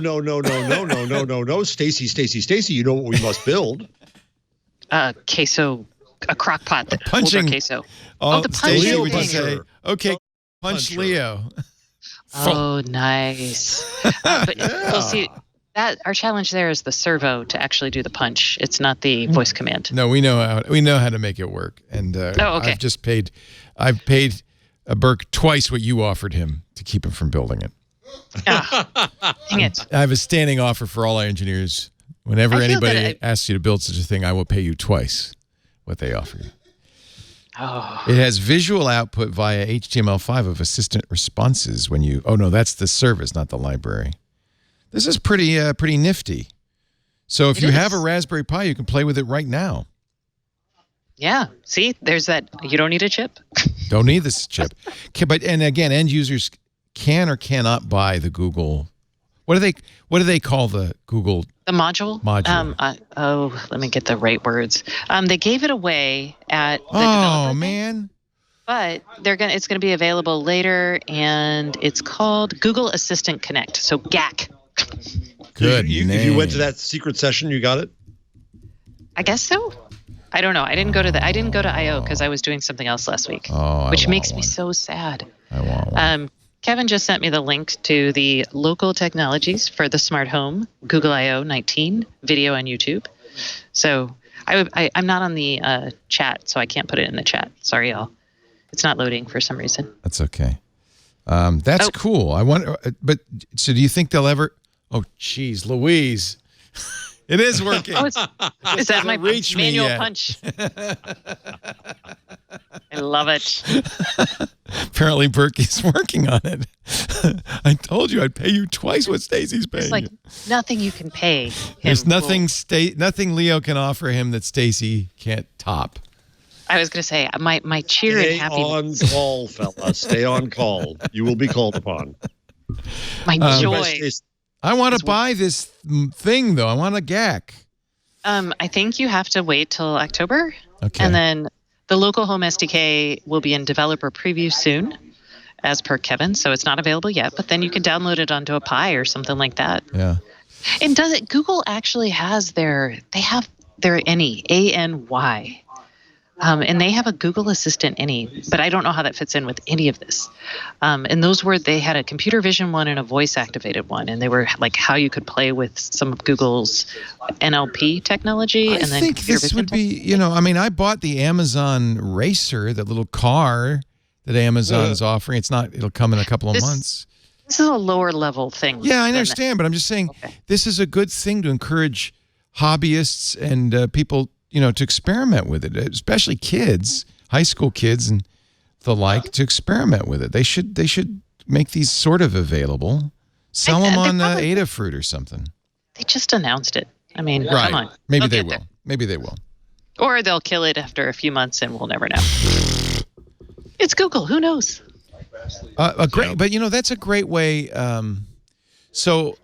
Speaker 4: Stacy. You know what we must build?
Speaker 5: Queso, a crock pot that holds our queso.
Speaker 1: Oh,
Speaker 5: the punch
Speaker 1: Leo would
Speaker 5: thing.
Speaker 1: say, okay, punch Leo.
Speaker 5: Oh, nice. But we'll see. That our challenge there is the servo to actually do the punch. It's not the voice command.
Speaker 1: No, we know how to make it work. And
Speaker 5: okay.
Speaker 1: I've paid Burke twice what you offered him to keep him from building it.
Speaker 5: Dang it.
Speaker 1: I have a standing offer for all our engineers. Whenever anybody asks you to build such a thing, I will pay you twice what they offer you.
Speaker 5: Oh.
Speaker 1: It has visual output via HTML5 of assistant responses when you. Oh no, that's the service, not the library. This is pretty nifty. So if you have a Raspberry Pi, you can play with it right now.
Speaker 5: Yeah. See, there's that. You don't need a chip.
Speaker 1: Don't need this chip. And again, end users can or cannot buy the Google. What do they call the Google?
Speaker 5: The module?
Speaker 1: Module.
Speaker 5: Let me get the right words. They gave it away at the
Speaker 1: developer man.
Speaker 5: But it's gonna be available later, and it's called Google Assistant Connect. So GAC.
Speaker 1: Good.
Speaker 4: If you went to that secret session, you got it?
Speaker 5: I guess so. I don't know. I didn't go to I/O because I was doing something else last week, which makes me so sad.
Speaker 1: I want one.
Speaker 5: Kevin just sent me the link to the local technologies for the smart home, Google I/O 19 video on YouTube. So I'm not on the chat, so I can't put it in the chat. Sorry, y'all. It's not loading for some reason.
Speaker 1: That's okay. That's cool. I wonder, but so do you think they'll ever? Oh, geez, Louise. It is working.
Speaker 5: Is that my manual punch? I love it.
Speaker 1: Apparently, Burke is working on it. I told you I'd pay you twice what Stacy's paying.
Speaker 5: There's like nothing you can pay him.
Speaker 1: There's nothing Leo can offer him that Stacy can't top.
Speaker 5: I was going to say, my cheer and happiness.
Speaker 4: Stay on call, fella. Stay on call. You will be called upon.
Speaker 5: My joy.
Speaker 1: I want to buy this thing, though. I want a GAC.
Speaker 5: I think you have to wait till October.
Speaker 1: Okay.
Speaker 5: And then the local home SDK will be in developer preview soon, as per Kevin. So it's not available yet, but then you can download it onto a Pi or something like that.
Speaker 1: Yeah.
Speaker 5: And Google actually has their ANY, ANY. And they have a Google Assistant ANY, but I don't know how that fits in with any of this. And they had a computer vision one and a voice activated one, and they were like how you could play with some of Google's NLP technology.
Speaker 1: I think this would be, I bought the Amazon Racer, that little car that Amazon is offering. It'll come in a couple of months.
Speaker 5: This is a lower level thing.
Speaker 1: Yeah, I understand, but I'm just saying this is a good thing to encourage hobbyists and people to experiment with it, especially kids, high school kids and the like, to experiment with it. They should make these sort of available. Sell them on Adafruit or something.
Speaker 5: They just announced it. I mean, come on.
Speaker 1: Maybe they will. Maybe they will.
Speaker 5: Or they'll kill it after a few months and we'll never know. It's Google. Who knows?
Speaker 1: But that's a great way. So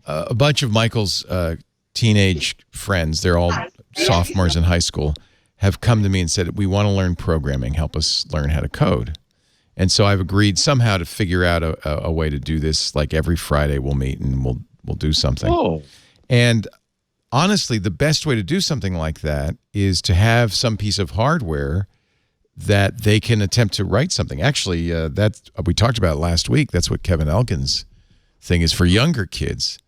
Speaker 1: a bunch of Michael's teenage friends, they're all sophomores in high school, have come to me and said, we want to learn programming, help us learn how to code. And so I've agreed somehow to figure out a way to do this. Like every Friday we'll meet and we'll do something.
Speaker 4: Oh. And
Speaker 1: honestly, the best way to do something like that is to have some piece of hardware that they can attempt to write something. Actually, we talked about last week. That's what Kevin Elkins thing is for younger kids.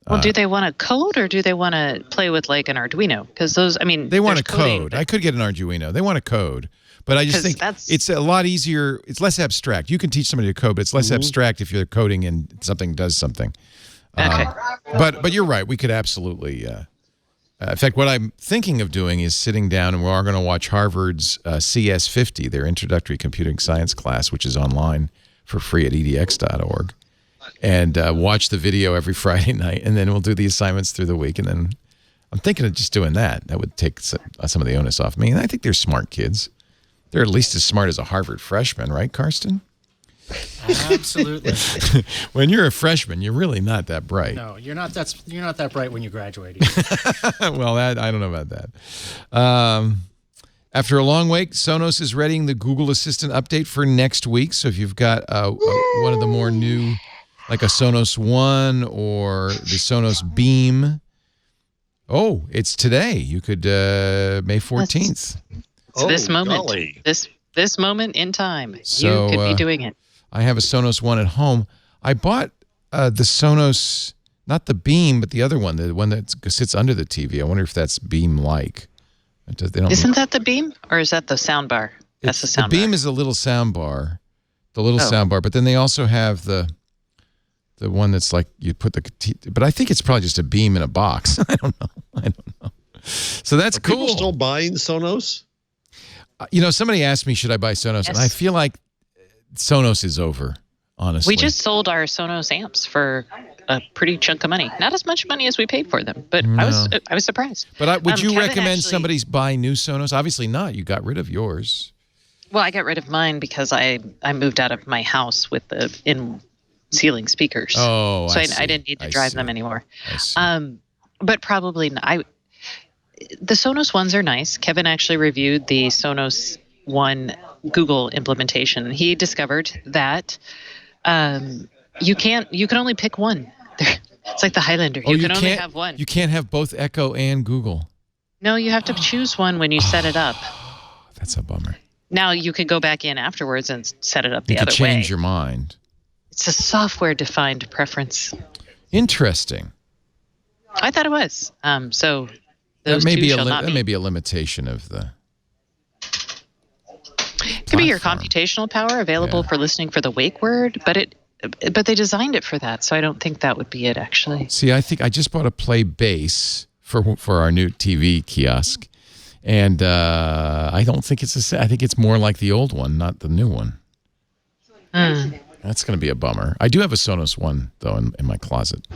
Speaker 5: Well, do they want to code or do they want to play with like an Arduino? Because those, I mean,
Speaker 1: They want to
Speaker 5: coding,
Speaker 1: code.
Speaker 5: but-
Speaker 1: I could get an Arduino. They want to code. But I just
Speaker 5: 'Cause
Speaker 1: think
Speaker 5: that's-
Speaker 1: it's a lot easier. It's less abstract. You can teach somebody to code, but it's less abstract if you're coding and something does something.
Speaker 5: Okay.
Speaker 1: But you're right. We could absolutely. In fact, what I'm thinking of doing is sitting down and we are going to watch Harvard's CS50, their introductory computing science class, which is online for free at edx.org, and watch the video every Friday night, and then we'll do the assignments through the week, and then I'm thinking of just doing that. That would take some of the onus off me. And I think they're smart kids. They're at least as smart as a Harvard freshman, right, Karsten?
Speaker 6: Absolutely.
Speaker 1: When you're a freshman, you're really not that bright.
Speaker 6: No, you're not that bright when you graduate either.
Speaker 1: Well, I don't know about that. After a long wait, Sonos is readying the Google Assistant update for next week. So if you've got one of the more new, like a Sonos One or the Sonos Beam, it's today. You could May 14th.
Speaker 5: It's this moment,
Speaker 4: golly.
Speaker 5: this moment in time,
Speaker 1: So,
Speaker 5: you could be doing it.
Speaker 1: I have a Sonos One at home. I bought the Sonos, not the Beam, but the other one, the one that sits under the TV. I wonder if that's Beam-like.
Speaker 5: Isn't that the Beam, or is that the sound bar? That's the sound
Speaker 1: The Beam
Speaker 5: bar.
Speaker 1: is a little sound bar, sound bar. But then they also have the one that's like you put but I think it's probably just a Beam in a box. I don't know. So that's
Speaker 4: Are
Speaker 1: cool.
Speaker 4: people still buying Sonos?
Speaker 1: Somebody asked me, should I buy Sonos? And I feel like Sonos is over, honestly.
Speaker 5: We just sold our Sonos amps for a pretty chunk of money. Not as much money as we paid for them, but I was surprised.
Speaker 1: But would you
Speaker 5: Kevin
Speaker 1: recommend
Speaker 5: actually-
Speaker 1: somebody buy new Sonos? Obviously not. You got rid of yours.
Speaker 5: Well, I got rid of mine because I moved out of my house with the in-ceiling speakers.
Speaker 1: Oh,
Speaker 5: so
Speaker 1: I see.
Speaker 5: I didn't need to
Speaker 1: I
Speaker 5: drive
Speaker 1: see.
Speaker 5: them anymore.
Speaker 1: I see.
Speaker 5: But probably not. The Sonos ones are nice. Kevin actually reviewed the Sonos One Google implementation. He discovered that you can only pick one. It's like the Highlander. You can only have one.
Speaker 1: You can't have both Echo and Google.
Speaker 5: No, you have to choose one when you set it up.
Speaker 1: That's a bummer.
Speaker 5: Now you could go back in afterwards and set it up the
Speaker 1: You could
Speaker 5: other way.
Speaker 1: change your mind.
Speaker 5: It's a software-defined preference.
Speaker 1: Interesting.
Speaker 5: I thought it was. So
Speaker 1: That
Speaker 5: those
Speaker 1: may
Speaker 5: two
Speaker 1: be
Speaker 5: shall not
Speaker 1: that
Speaker 5: be.
Speaker 1: may be a limitation of the.
Speaker 5: It could be your
Speaker 1: platform.
Speaker 5: computational power available
Speaker 1: Yeah.
Speaker 5: for listening for the wake word, but they designed it for that, so I don't think that would be it actually.
Speaker 1: See, I think I just bought a Play Base for our new TV kiosk, and I don't think it's I think it's more like the old one, not the new one. That's going to be a bummer. I do have a Sonos One though in my closet,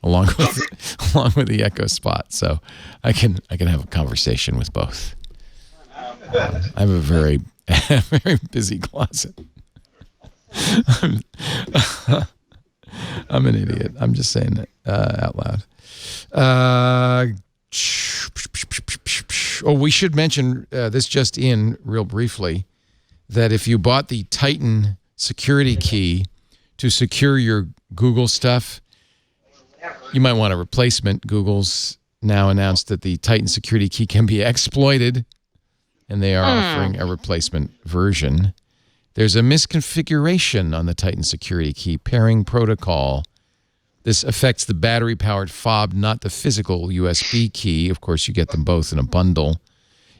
Speaker 1: along with the Echo Spot, so I can have a conversation with both. I have a very very busy closet. I'm an idiot. I'm just saying it out loud. We should mention this just in real briefly, that if you bought the Titan security key to secure your Google stuff, you might want a replacement. Google's now announced that the Titan security key can be exploited, and they are offering a replacement version. There's a misconfiguration on the Titan security key pairing protocol. This affects the battery-powered fob, not the physical USB key. Of course, you get them both in a bundle.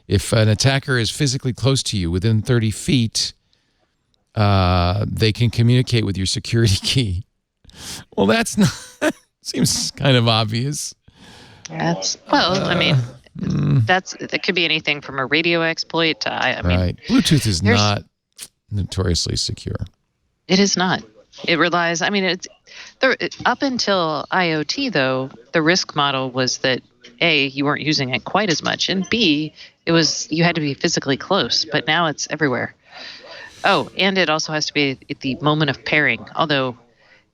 Speaker 1: If an attacker is physically close to you, within 30 feet, they can communicate with your security key. Well, that's not... seems kind of obvious.
Speaker 5: That could be anything from a radio exploit to, I mean,
Speaker 1: Right. Bluetooth is not notoriously secure.
Speaker 5: It is not. It relies, I mean, up until IoT, though, the risk model was that A, you weren't using it quite as much, and B, you had to be physically close, but now it's everywhere. Oh, and it also has to be at the moment of pairing, although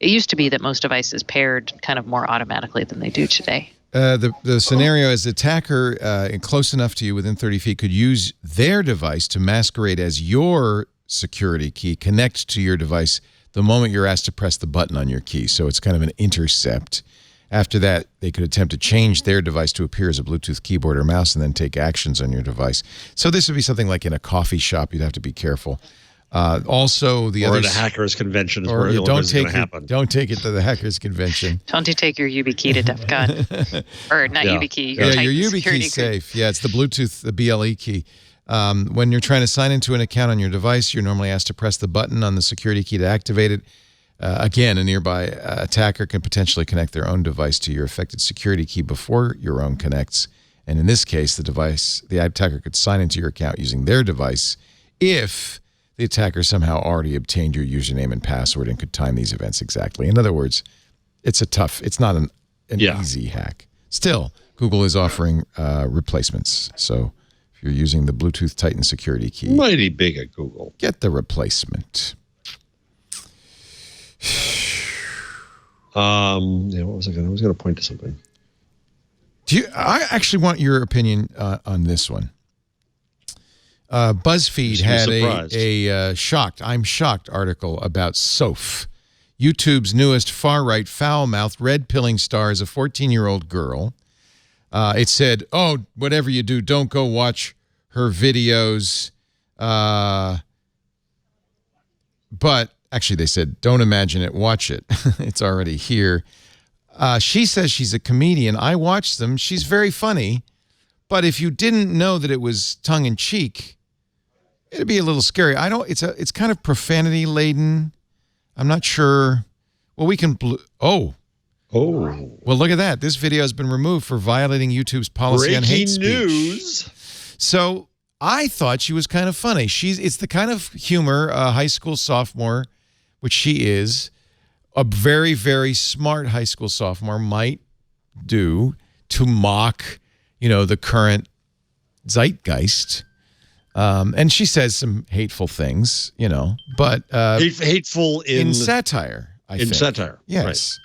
Speaker 5: it used to be that most devices paired kind of more automatically than they do today.
Speaker 1: The scenario is the attacker close enough to you within 30 feet could use their device to masquerade as your security key, connect to your device the moment you're asked to press the button on your key. So it's kind of an intercept. After that, they could attempt to change their device to appear as a Bluetooth keyboard or mouse and then take actions on your device. So this would be something like in a coffee shop. You'd have to be careful. Also, the
Speaker 4: or
Speaker 1: other
Speaker 4: at a hackers convention is
Speaker 1: or
Speaker 4: where
Speaker 1: you
Speaker 4: the
Speaker 1: don't
Speaker 4: only thing
Speaker 1: take
Speaker 4: that's going to happen.
Speaker 1: don't take it to the hackers convention.
Speaker 5: Don't you take your YubiKey to DEF CON. Or not
Speaker 4: Yeah.
Speaker 5: YubiKey,
Speaker 1: Yeah,
Speaker 5: Titan
Speaker 1: your
Speaker 5: security
Speaker 1: YubiKey safe. Yeah, it's the Bluetooth, the BLE key. When you're trying to sign into an account on your device, you're normally asked to press the button on the security key to activate it. Again, a nearby attacker can potentially connect their own device to your affected security key before your own connects. And in this case, the attacker could sign into your account using their device if the attacker somehow already obtained your username and password and could time these events exactly. In other words, it's not an easy hack. Still, Google is offering replacements. So if you're using the Bluetooth Titan security key,
Speaker 4: Mighty big at Google.
Speaker 1: get the replacement.
Speaker 4: Yeah, what was I going to point to something.
Speaker 1: I actually want your opinion on this one. BuzzFeed had a I'm shocked article about Soph, YouTube's newest far-right foul-mouthed red-pilling star is a 14-year-old girl. It said, oh, whatever you do, don't go watch her videos. But actually they said, don't imagine it, watch it. It's already here. She says she's a comedian. I watched them. She's very funny. But if you didn't know that it was tongue-in-cheek, it'd be a little scary. It's kind of profanity laden. I'm not sure. Well, we can. Oh. Well, look at that. This video has been removed for violating YouTube's policy on hate speech.
Speaker 4: Breaking news.
Speaker 1: So I thought she was kind of funny. It's the kind of humor a high school sophomore, which she is, a very, very smart high school sophomore might do to mock, the current zeitgeist. And she says some hateful things, but
Speaker 4: hateful in
Speaker 1: satire. I think.
Speaker 4: Satire,
Speaker 1: yes.
Speaker 4: Right.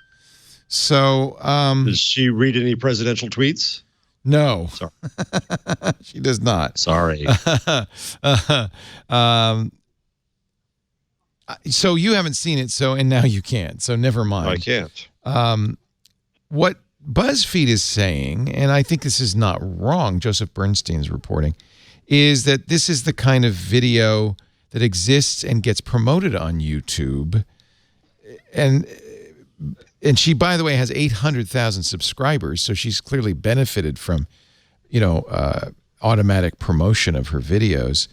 Speaker 1: So,
Speaker 4: does she read any presidential tweets?
Speaker 1: No,
Speaker 4: Sorry.
Speaker 1: she does not.
Speaker 4: Sorry.
Speaker 1: So you haven't seen it, and now you can't. So never mind.
Speaker 4: I can't.
Speaker 1: What BuzzFeed is saying, and I think this is not wrong, Joseph Bernstein's reporting, is that this is the kind of video that exists and gets promoted on YouTube. And she, by the way, has 800,000 subscribers, so she's clearly benefited from, automatic promotion of her videos.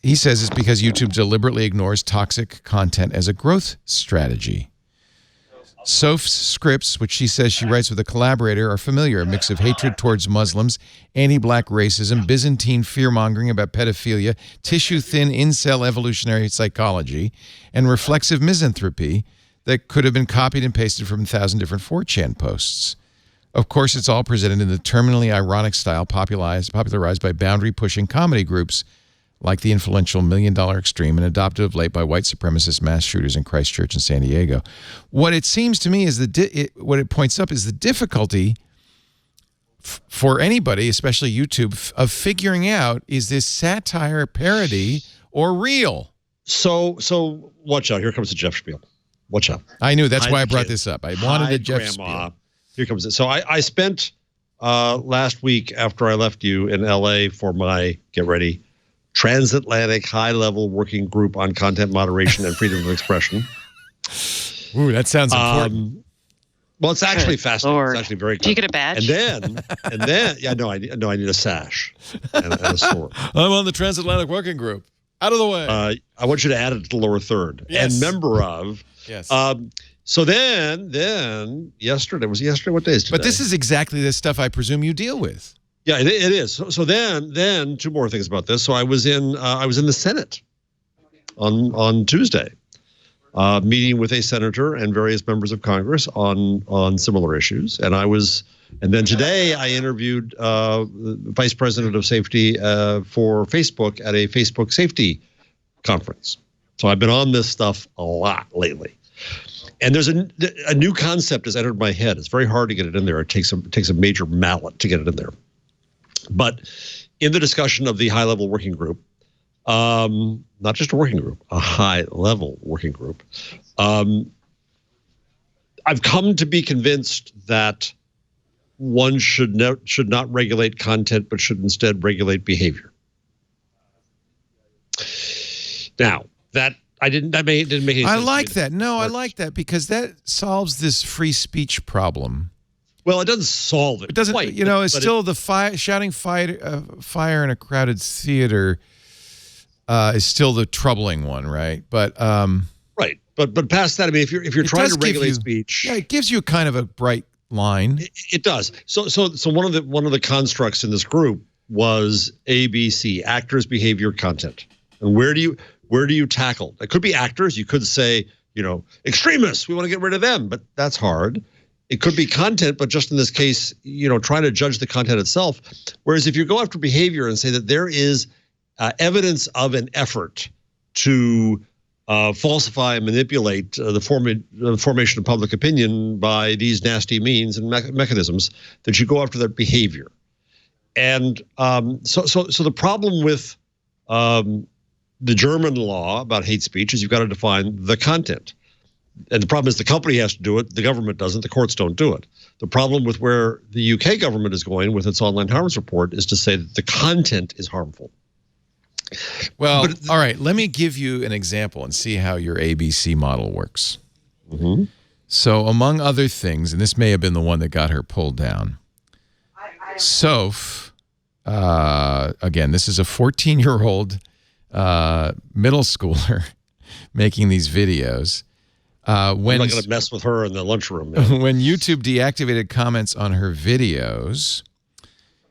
Speaker 1: He says it's because YouTube deliberately ignores toxic content as a growth strategy. Soph's scripts, which she says she writes with a collaborator, are familiar. A mix of hatred towards Muslims, anti-black racism, Byzantine fear-mongering about pedophilia, tissue-thin incel evolutionary psychology, and reflexive misanthropy that could have been copied and pasted from 1,000 different 4chan posts. Of course, it's all presented in the terminally ironic style popularized by boundary-pushing comedy groups like the influential $1 Million Extreme and adopted of late by white supremacist mass shooters in Christchurch and Sandiego. What it seems to me is what it points up is the difficulty for anybody, especially YouTube, of figuring out, is this satire, parody, or real?
Speaker 4: So watch out. Here comes the Jeff spiel. Watch out.
Speaker 1: I knew. That's why I brought this up. I wanted a Jeff spiel.
Speaker 4: Here comes it. So I spent last week after I left you in LA for my, get ready, transatlantic high-level working group on content moderation and freedom of expression.
Speaker 1: Ooh, that sounds important.
Speaker 4: Well, it's actually fascinating.
Speaker 5: Lord.
Speaker 4: It's actually very good.
Speaker 5: Do you get a badge?
Speaker 4: And then, yeah, no, I need a sash and a sword.
Speaker 1: I'm on the transatlantic working group. Out of the way.
Speaker 4: I want you to add it to the lower third.
Speaker 1: Yes.
Speaker 4: And member of.
Speaker 1: Yes.
Speaker 4: So then yesterday, what day is today?
Speaker 1: But this is exactly the stuff I presume you deal with.
Speaker 4: Yeah, it is. So then two more things about this. So I was in the Senate on Tuesday, meeting with a senator and various members of Congress on similar issues. And then today I interviewed the Vice President of Safety for Facebook at a Facebook safety conference. So I've been on this stuff a lot lately. And there's a new concept has entered my head. It's very hard to get it in there. It takes a major mallet to get it in there. But in the discussion of the high-level working group, not just a working group, a high-level working group, I've come to be convinced that one should not regulate content, but should instead regulate behavior. Now that didn't make any sense.
Speaker 1: I like that. No, I like that because that solves this free speech problem.
Speaker 4: Well, it doesn't solve it.
Speaker 1: It doesn't.
Speaker 4: Quite,
Speaker 1: it's still the shouting fire in a crowded theater is still the troubling one, right? But
Speaker 4: right. But past that, I mean, if you're trying to regulate speech,
Speaker 1: yeah, it gives you kind of a bright line.
Speaker 4: It does. So one of the constructs in this group was ABC, actors, behavior, content. And where do you tackle? It could be actors. You could say, extremists, we want to get rid of them, but that's hard. It could be content, but just in this case, trying to judge the content itself. Whereas if you go after behavior and say that there is evidence of an effort to falsify and manipulate the formation of public opinion by these nasty means and mechanisms, that you go after that behavior. And so the problem with the German law about hate speech is you've got to define the content. And the problem is the company has to do it. The government doesn't. The courts don't do it. The problem with where the UK government is going with its online harms report is to say that the content is harmful.
Speaker 1: Well, all right. Let me give you an example and see how your ABC model works. Mm-hmm. So among other things, and this may have been the one that got her pulled down, Soph, again, this is a 14-year-old middle schooler making these videos.
Speaker 4: I'm not going to mess with her in the lunchroom.
Speaker 1: When YouTube deactivated comments on her videos,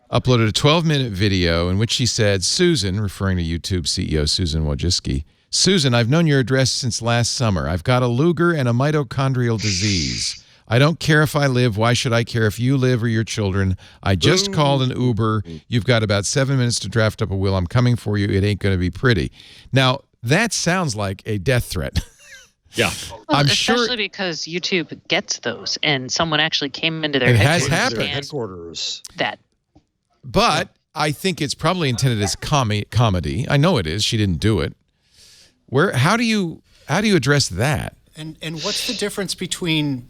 Speaker 1: uploaded a 12-minute video in which she said, Susan, referring to YouTube CEO Susan Wojcicki, Susan, I've known your address since last summer. I've got a Luger and a mitochondrial disease. I don't care if I live. Why should I care if you live or your children? I just called an Uber. You've got about 7 minutes to draft up a will. I'm coming for you. It ain't going to be pretty. Now, that sounds like a death threat.
Speaker 4: Yeah.
Speaker 5: Well, especially because YouTube gets those, and someone actually came into their
Speaker 4: headquarters.
Speaker 5: That.
Speaker 1: But I think it's probably intended as comedy. I know it is. She didn't do it. How do you address that?
Speaker 6: And what's the difference between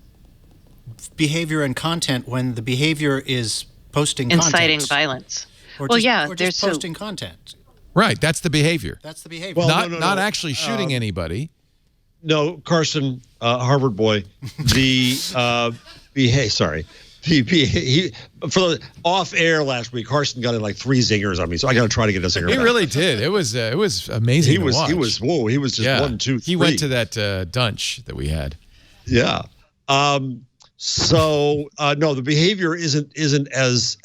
Speaker 6: behavior and content when the behavior is posting
Speaker 5: inciting
Speaker 6: content?
Speaker 5: violence?
Speaker 6: Or just posting content.
Speaker 1: Right, that's the behavior.
Speaker 6: That's the behavior.
Speaker 1: Well, not actually shooting anybody.
Speaker 4: No, Carson, Harvard boy, for the off air last week, Carson got in like 3 zingers on me, so I got to try to get a zinger.
Speaker 1: He
Speaker 4: back.
Speaker 1: really did. It was amazing. to watch.
Speaker 4: He was just 1, 2, 3.
Speaker 1: He went to that dunch that we had.
Speaker 4: Yeah. No, the behavior isn't as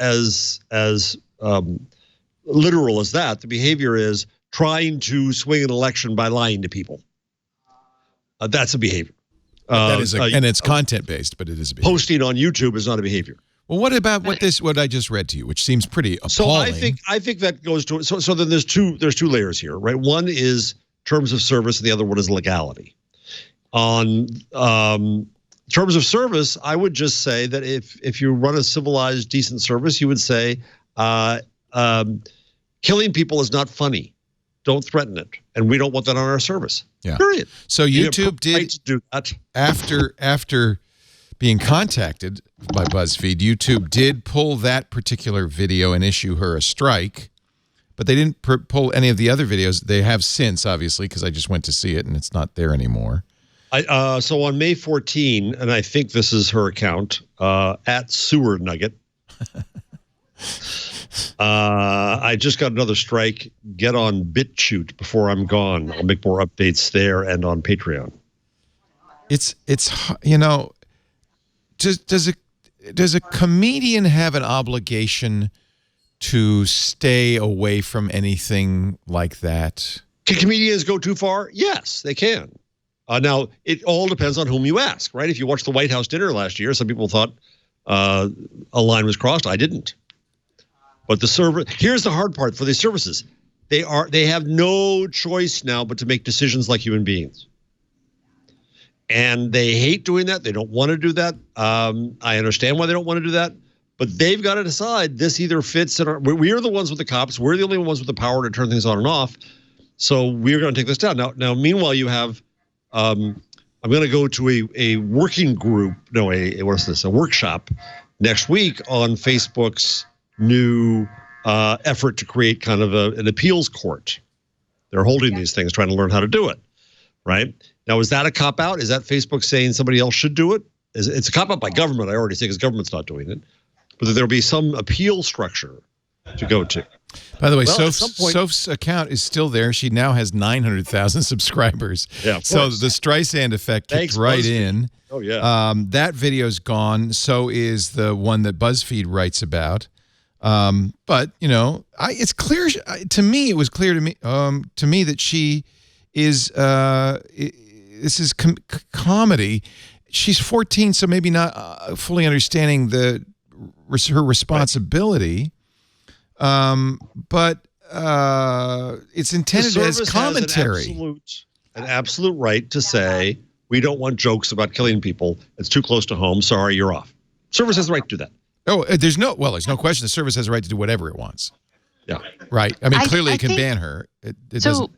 Speaker 4: literal as that. The behavior is trying to swing an election by lying to people. That's a behavior.
Speaker 1: And it's content-based, but it is a behavior.
Speaker 4: Posting on YouTube is not a behavior.
Speaker 1: Well, what about what I just read to you, which seems pretty appalling?
Speaker 4: So I think that goes to so then there's two layers here, right? One is terms of service, and the other one is legality. On terms of service, I would just say that if you run a civilized, decent service, you would say killing people is not funny. Don't threaten it, and we don't want that on our service.
Speaker 1: Yeah.
Speaker 4: Period.
Speaker 1: So YouTube did
Speaker 4: do that
Speaker 1: after being contacted by BuzzFeed. YouTube did pull that particular video and issue her a strike, but they didn't pull any of the other videos. They have since, obviously, because I just went to see it and it's not there anymore.
Speaker 4: So on May 14, and I think this is her account at Sewer Nugget. I just got another strike. Get on BitChute before I'm gone. I'll make more updates there and on Patreon.
Speaker 1: It's does a comedian have an obligation to stay away from anything like that?
Speaker 4: Can comedians go too far? Yes, they can. Now, it all depends on whom you ask, right? If you watched the White House dinner last year, some people thought a line was crossed. I didn't. But here's the hard part for these services. They have no choice now but to make decisions like human beings. And they hate doing that. They don't want to do that. I understand why they don't want to do that. But they've got to decide this either fits in we are the ones with the cops. We're the only ones with the power to turn things on and off. So we're going to take this down. Now meanwhile, you have I'm going to go to a working group. No, a workshop next week on Facebook's new effort to create kind of an appeals court. They're holding these things, trying to learn how to do it, right? Now, is that a cop-out? Is that Facebook saying somebody else should do it? It's a cop-out by government, I already say, because government's not doing it. But there'll be some appeal structure to go to.
Speaker 1: By the way, Soph's account is still there. She now has 900,000 subscribers.
Speaker 4: Yeah,
Speaker 1: so the Streisand effect kicked right in.
Speaker 4: Oh, yeah.
Speaker 1: That video's gone. So is the one that BuzzFeed writes about. But, you know, it's clear to me, it was clear to me that she is, this is comedy. She's 14, so maybe not fully understanding her responsibility. But it's intended as commentary.
Speaker 4: Has an absolute right to say, we don't want jokes about killing people. It's too close to home. Sorry, you're off. Service has the right to do that.
Speaker 1: Oh, there's no question. The service has a right to do whatever it wants.
Speaker 4: Yeah.
Speaker 1: Right. I mean, clearly it can ban her. It doesn't.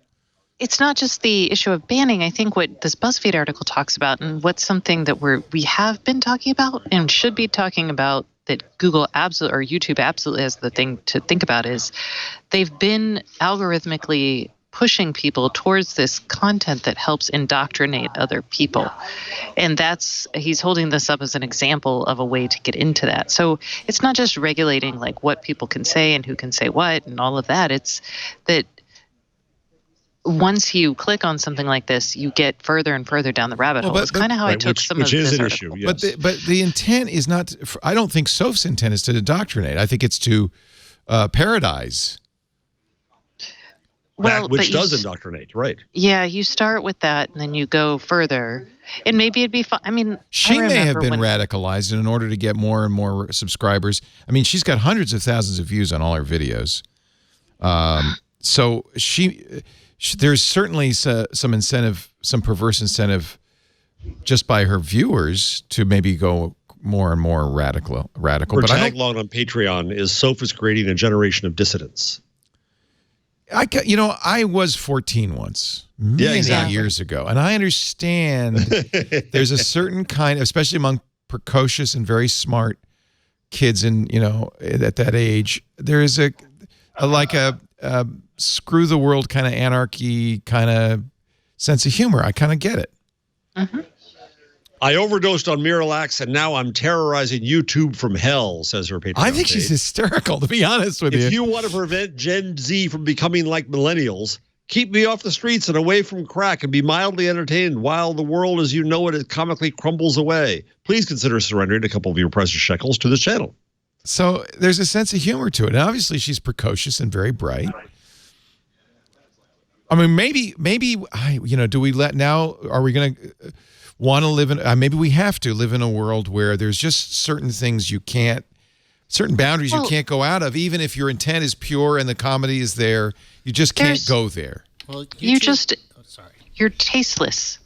Speaker 5: It's not just the issue of banning. I think what this BuzzFeed article talks about, and what's something that we have been talking about and should be talking about, that Google absolutely or YouTube absolutely has the thing to think about, is they've been algorithmically pushing people towards this content that helps indoctrinate other people. And he's holding this up as an example of a way to get into that. So it's not just regulating like what people can say and who can say what and all of that. It's that once you click on something like this, you get further and further down the rabbit hole. It's kind of how I took some of this article.
Speaker 4: Issue, yes.
Speaker 1: But the intent is not. I don't think Soph's intent is to indoctrinate. I think it's to parodize.
Speaker 5: Well,
Speaker 4: which does indoctrinate, right?
Speaker 5: Yeah, you start with that, and then you go further, and maybe it'd be fun. I mean,
Speaker 1: she may have been radicalized in order to get more and more subscribers. I mean, she's got hundreds of thousands of views on all her videos. So there's certainly some incentive, some perverse incentive, just by her viewers to maybe go more and more radical.
Speaker 4: Her tagline on Patreon is "Soph creating a generation of dissidents."
Speaker 1: I was 14 once, many years ago, and I understand there's a certain kind, especially among precocious and very smart kids, and at that age, there is a screw the world kind of anarchy kind of sense of humor. I kind of get it.
Speaker 5: Mm-hmm.
Speaker 4: I overdosed on Miralax, and now I'm terrorizing YouTube from hell, says her Patreon.
Speaker 1: I think she's hysterical, to be honest with you.
Speaker 4: If you want to prevent Gen Z from becoming like millennials, keep me off the streets and away from crack and be mildly entertained while the world as you know it comically crumbles away. Please consider surrendering a couple of your precious shekels to this channel.
Speaker 1: So there's a sense of humor to it. And obviously, she's precocious and very bright. I mean, maybe, do we are we going to want to live in, maybe we have to live in a world where there's just certain things certain boundaries you can't go out of, even if your intent is pure and the comedy is there, you just can't go there.
Speaker 6: Well,
Speaker 5: you're tasteless.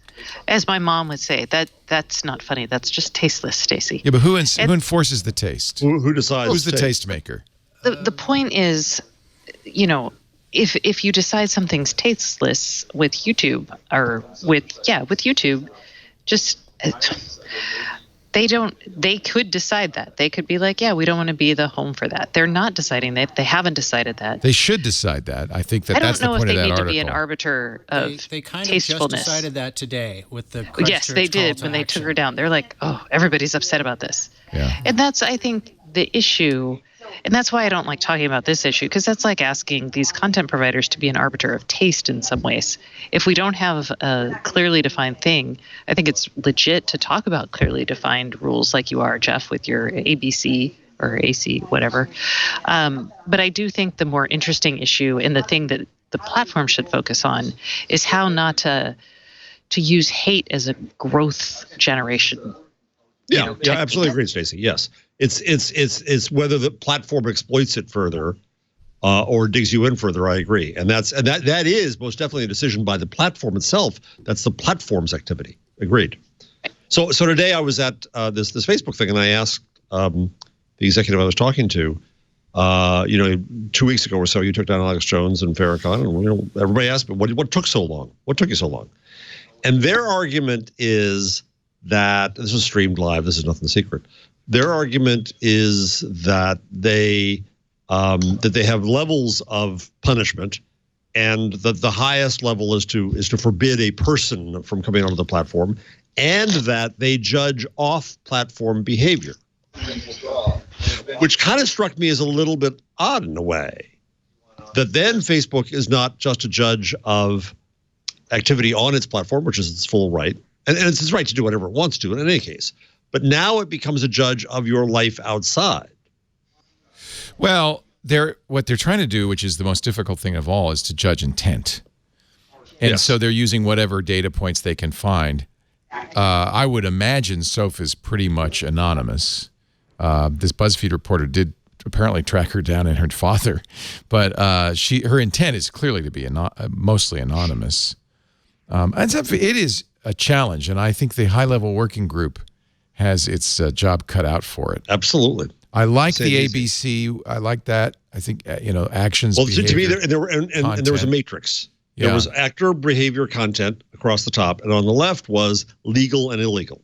Speaker 5: As my mom would say, that's not funny. That's just tasteless, Stacey.
Speaker 1: Yeah, but who enforces the taste?
Speaker 4: Who decides?
Speaker 1: Who's the taste maker?
Speaker 5: The point is, if you decide something's tasteless with YouTube or with YouTube, just they could decide that. They could be like, yeah, we don't want to be the home for that. They're not deciding that. They haven't decided that.
Speaker 1: They should decide that. I think that's the point of that article. I don't know if they need to be an
Speaker 5: arbiter of
Speaker 6: they kind
Speaker 5: tastefulness.
Speaker 6: Of just decided that today with the Christchurch
Speaker 5: Yes, they did when they took her down. They're like, oh, everybody's upset about this.
Speaker 1: Yeah.
Speaker 5: And that's, I think, the issue. And that's why I don't like talking about this issue, because that's like asking these content providers to be an arbiter of taste in some ways. If we don't have a clearly defined thing, I think it's legit to talk about clearly defined rules like you are, Jeff, with your ABC or AC, whatever. But I do think the more interesting issue and the thing that the platform should focus on is how not to use hate as a growth generation.
Speaker 4: Yeah, absolutely agree, Stacey. Yes. It's whether the platform exploits it further or digs you in further. I agree, and that is most definitely a decision by the platform itself. That's the platform's activity. Agreed. So today I was at this Facebook thing, and I asked the executive I was talking to, 2 weeks ago or so, you took down Alex Jones and Farrakhan, and everybody asked me what took so long. What took you so long? And their argument is that this was streamed live. This is nothing secret. Their argument is that they have levels of punishment and the highest level is to forbid a person from coming onto the platform, and that they judge off-platform behavior, which kind of struck me as a little bit odd in a way. That then Facebook is not just a judge of activity on its platform, which is its full right, and it's its right to do whatever it wants to in any case. But now it becomes a judge of your life outside.
Speaker 1: Well, what they're trying to do, which is the most difficult thing of all, is to judge intent. And so they're using whatever data points they can find. I would imagine Soph is pretty much anonymous. This BuzzFeed reporter did apparently track her down and her father, but her intent is clearly to be mostly anonymous. It is a challenge, and I think the high-level working group has its job cut out for it.
Speaker 4: Absolutely.
Speaker 1: I like the ABC. I like that. I think actions.
Speaker 4: Well,
Speaker 1: behavior,
Speaker 4: to me, there was a matrix.
Speaker 1: Yeah.
Speaker 4: There was actor behavior content across the top, and on the left was legal and illegal.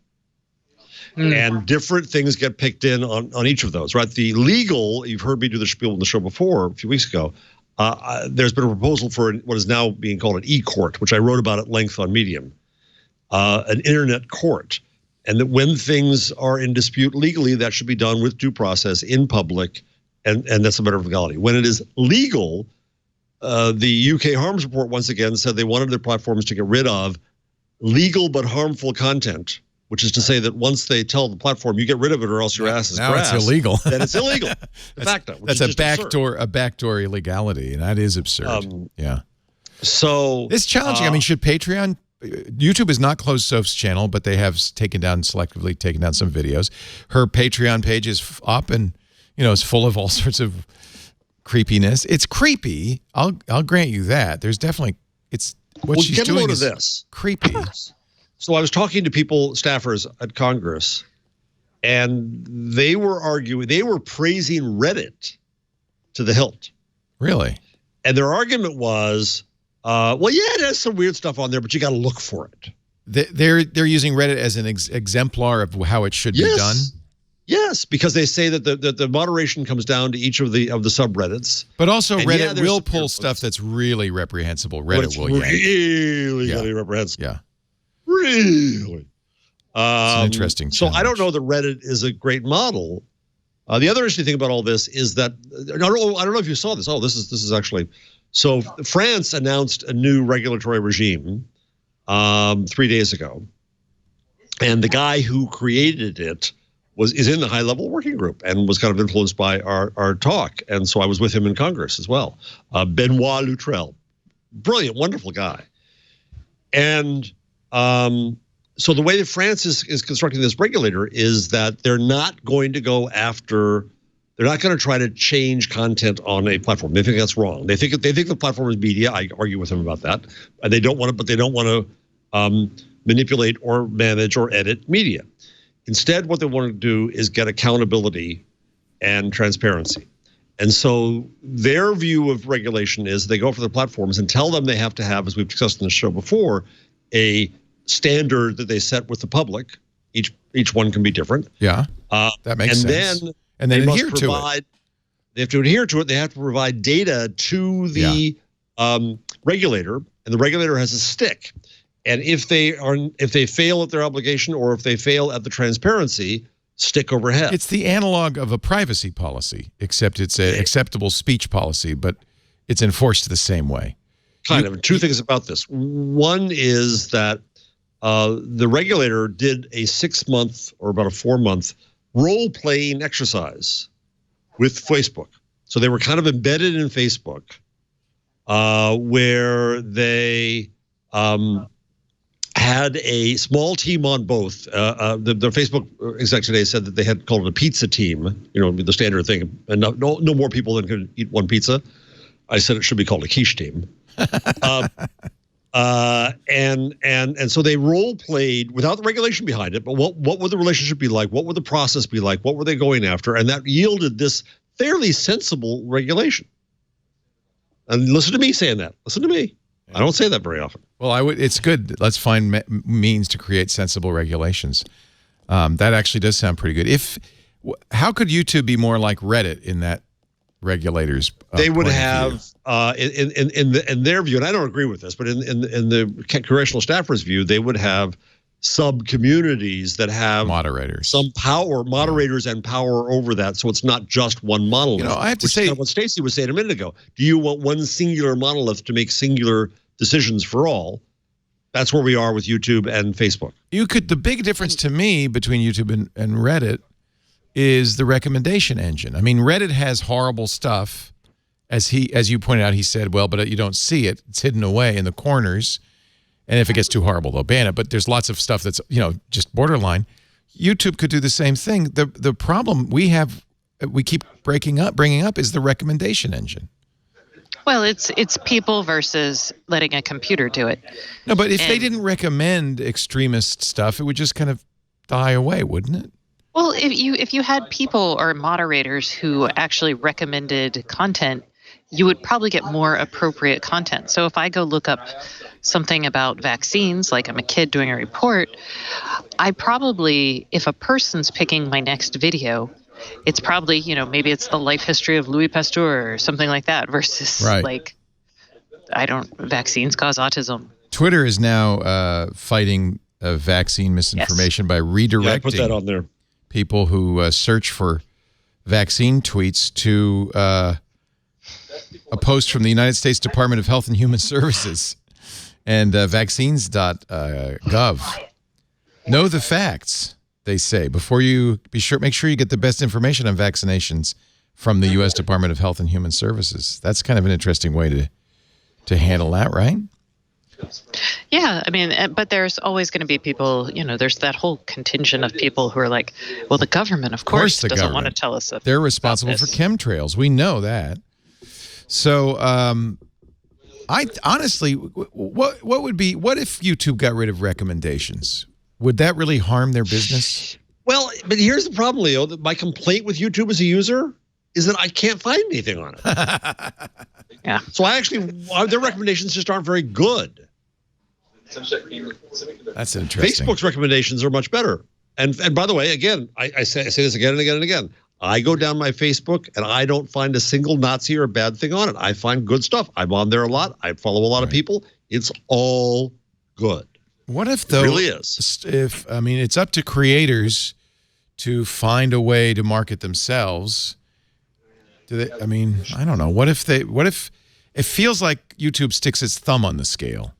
Speaker 4: And different things get picked in on each of those, right? The legal, you've heard me do the spiel in the show before a few weeks ago. There's been a proposal for what is now being called an e-court, which I wrote about at length on Medium, an internet court. And that when things are in dispute legally, that should be done with due process in public, and that's a matter of legality. When it is legal, the UK Harms Report once again said they wanted their platforms to get rid of legal but harmful content, which is to say that once they tell the platform, you get rid of it or else your ass is grass.
Speaker 1: It's illegal.
Speaker 4: Then it's illegal. De facto.
Speaker 1: That's a backdoor illegality, and that is absurd.
Speaker 4: So
Speaker 1: it's challenging. I mean, should Patreon? YouTube has not closed Soph's channel, but they have selectively taken down some videos. Her Patreon page is up, and it's full of all sorts of creepiness. It's creepy. I'll grant you that. There's definitely she's doing is creepy.
Speaker 4: So I was talking to staffers at Congress, and they were praising Reddit to the hilt.
Speaker 1: Really?
Speaker 4: And their argument was, it has some weird stuff on there, but you got to look for it.
Speaker 1: They're using Reddit as an exemplar of how it should be done.
Speaker 4: Yes, because they say that the moderation comes down to each of the subreddits.
Speaker 1: But also Reddit will pull stuff that's really reprehensible. Reddit will yank.
Speaker 4: Really reprehensible.
Speaker 1: Yeah.
Speaker 4: Really.
Speaker 1: It's an interesting challenge.
Speaker 4: So I don't know that Reddit is a great model. The other interesting thing about all this is that I don't know if you saw this. Oh, this is actually so. France announced a new regulatory regime 3 days ago, and the guy who created it is in the high-level working group and was kind of influenced by our talk. And so I was with him in Congress as well. Benoit Luttrell, brilliant, wonderful guy. And so the way that France is constructing this regulator is that they're not going to go after, they're not going to try to change content on a platform. They think that's wrong. They think the platform is media. I argue with them about that. And they don't want to manipulate or manage or edit media. Instead, what they want to do is get accountability and transparency. And so their view of regulation is they go for the platforms and tell them they have to have, as we've discussed in the show before, a standard that they set with the public. Each one can be different.
Speaker 1: Yeah, that makes sense. And then adhere to it.
Speaker 4: They have to adhere to it. They have to provide data to the regulator, and the regulator has a stick. And if they fail at their obligation or if they fail at the transparency, stick overhead.
Speaker 1: It's the analog of a privacy policy, except it's an acceptable speech policy, but it's enforced the same way.
Speaker 4: Kind of. Two things about this. One is that the regulator did a 6-month or about a 4-month role-playing exercise with Facebook. So they were kind of embedded in Facebook, where they had a small team on both. The Facebook exec today said that they had called it a pizza team, the standard thing, and no more people than could eat one pizza. I said it should be called a quiche team. And so they role played without the regulation behind it. But what would the relationship be like? What would the process be like? What were they going after? And that yielded this fairly sensible regulation. And listen to me saying that. Listen to me. I don't say that very often.
Speaker 1: Well, it's good. Let's find means to create sensible regulations. That actually does sound pretty good. How could YouTube be more like Reddit in that regulators.
Speaker 4: They would
Speaker 1: point of
Speaker 4: have,
Speaker 1: view.
Speaker 4: in their view, and I don't agree with this, but in the congressional staffers' view, they would have sub-communities that have
Speaker 1: moderators,
Speaker 4: some power, moderators and power over that, so it's not just one monolith.
Speaker 1: You know, I have to
Speaker 4: which is
Speaker 1: say,
Speaker 4: kind of what Stacey was saying a minute ago. Do you want one singular monolith to make singular decisions for all? That's where we are with YouTube and Facebook.
Speaker 1: The big difference to me between YouTube and Reddit is the recommendation engine. I mean, Reddit has horrible stuff, as you pointed out. He said, well, but you don't see it; it's hidden away in the corners. And if it gets too horrible, they'll ban it. But there's lots of stuff that's, just borderline. YouTube could do the same thing. The problem we keep bringing up is the recommendation engine.
Speaker 5: Well, it's people versus letting a computer do it.
Speaker 1: No, but if they didn't recommend extremist stuff, it would just kind of die away, wouldn't it?
Speaker 5: Well, if you had people or moderators who actually recommended content, you would probably get more appropriate content. So if I go look up something about vaccines, like I'm a kid doing a report, I probably, if a person's picking my next video, it's probably, maybe it's the life history of Louis Pasteur or something like that versus vaccines cause autism.
Speaker 1: Twitter is now fighting vaccine misinformation by redirecting
Speaker 4: put that on there.
Speaker 1: People who search for vaccine tweets to a post from the United States Department of Health and Human Services and vaccines.gov. Know the facts, they say, before you make sure you get the best information on vaccinations from the U.S. Department of Health and Human Services. That's kind of an interesting way to handle that, right?
Speaker 5: Yeah, I mean, but there's always going to be people, there's that whole contingent of people who are like, well, the government, of course doesn't want to tell us that
Speaker 1: they're responsible for chemtrails. We know that. So, I honestly, what if YouTube got rid of recommendations? Would that really harm their business?
Speaker 4: Well, but here's the problem, Leo. That my complaint with YouTube as a user is that I can't find anything on it.
Speaker 5: Yeah.
Speaker 4: So their recommendations just aren't very good.
Speaker 1: That's interesting.
Speaker 4: Facebook's recommendations are much better. And by the way, again, I say this again and again and again. I go down my Facebook and I don't find a single Nazi or bad thing on it. I find good stuff. I'm on there a lot. I follow a lot of people. It's all good.
Speaker 1: What if, though,
Speaker 4: it really is.
Speaker 1: It's up to creators to find a way to market themselves. I don't know. What if it feels like YouTube sticks its thumb on the scale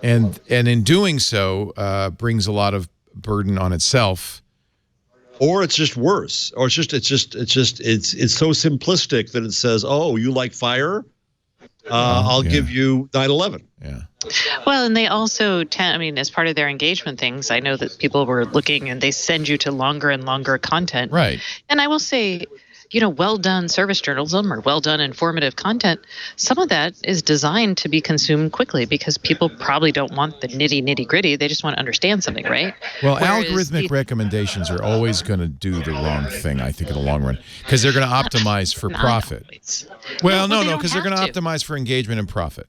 Speaker 1: and in doing so brings a lot of burden on itself?
Speaker 4: Or it's just worse. Or it's so simplistic that it says, "Oh, you like fire? I'll give you 9/11."
Speaker 1: Yeah.
Speaker 5: Well, and they also as part of their engagement things, I know that people were looking and they send you to longer and longer content.
Speaker 1: Right.
Speaker 5: And I will say, well done service journalism or well done informative content, some of that is designed to be consumed quickly because people probably don't want the nitty gritty. They just want to understand something, right?
Speaker 1: Well, algorithmic recommendations are always going to do the wrong thing, I think, in the long run, because they're going to optimize for profit. Well, no, because they're going to optimize for engagement and profit.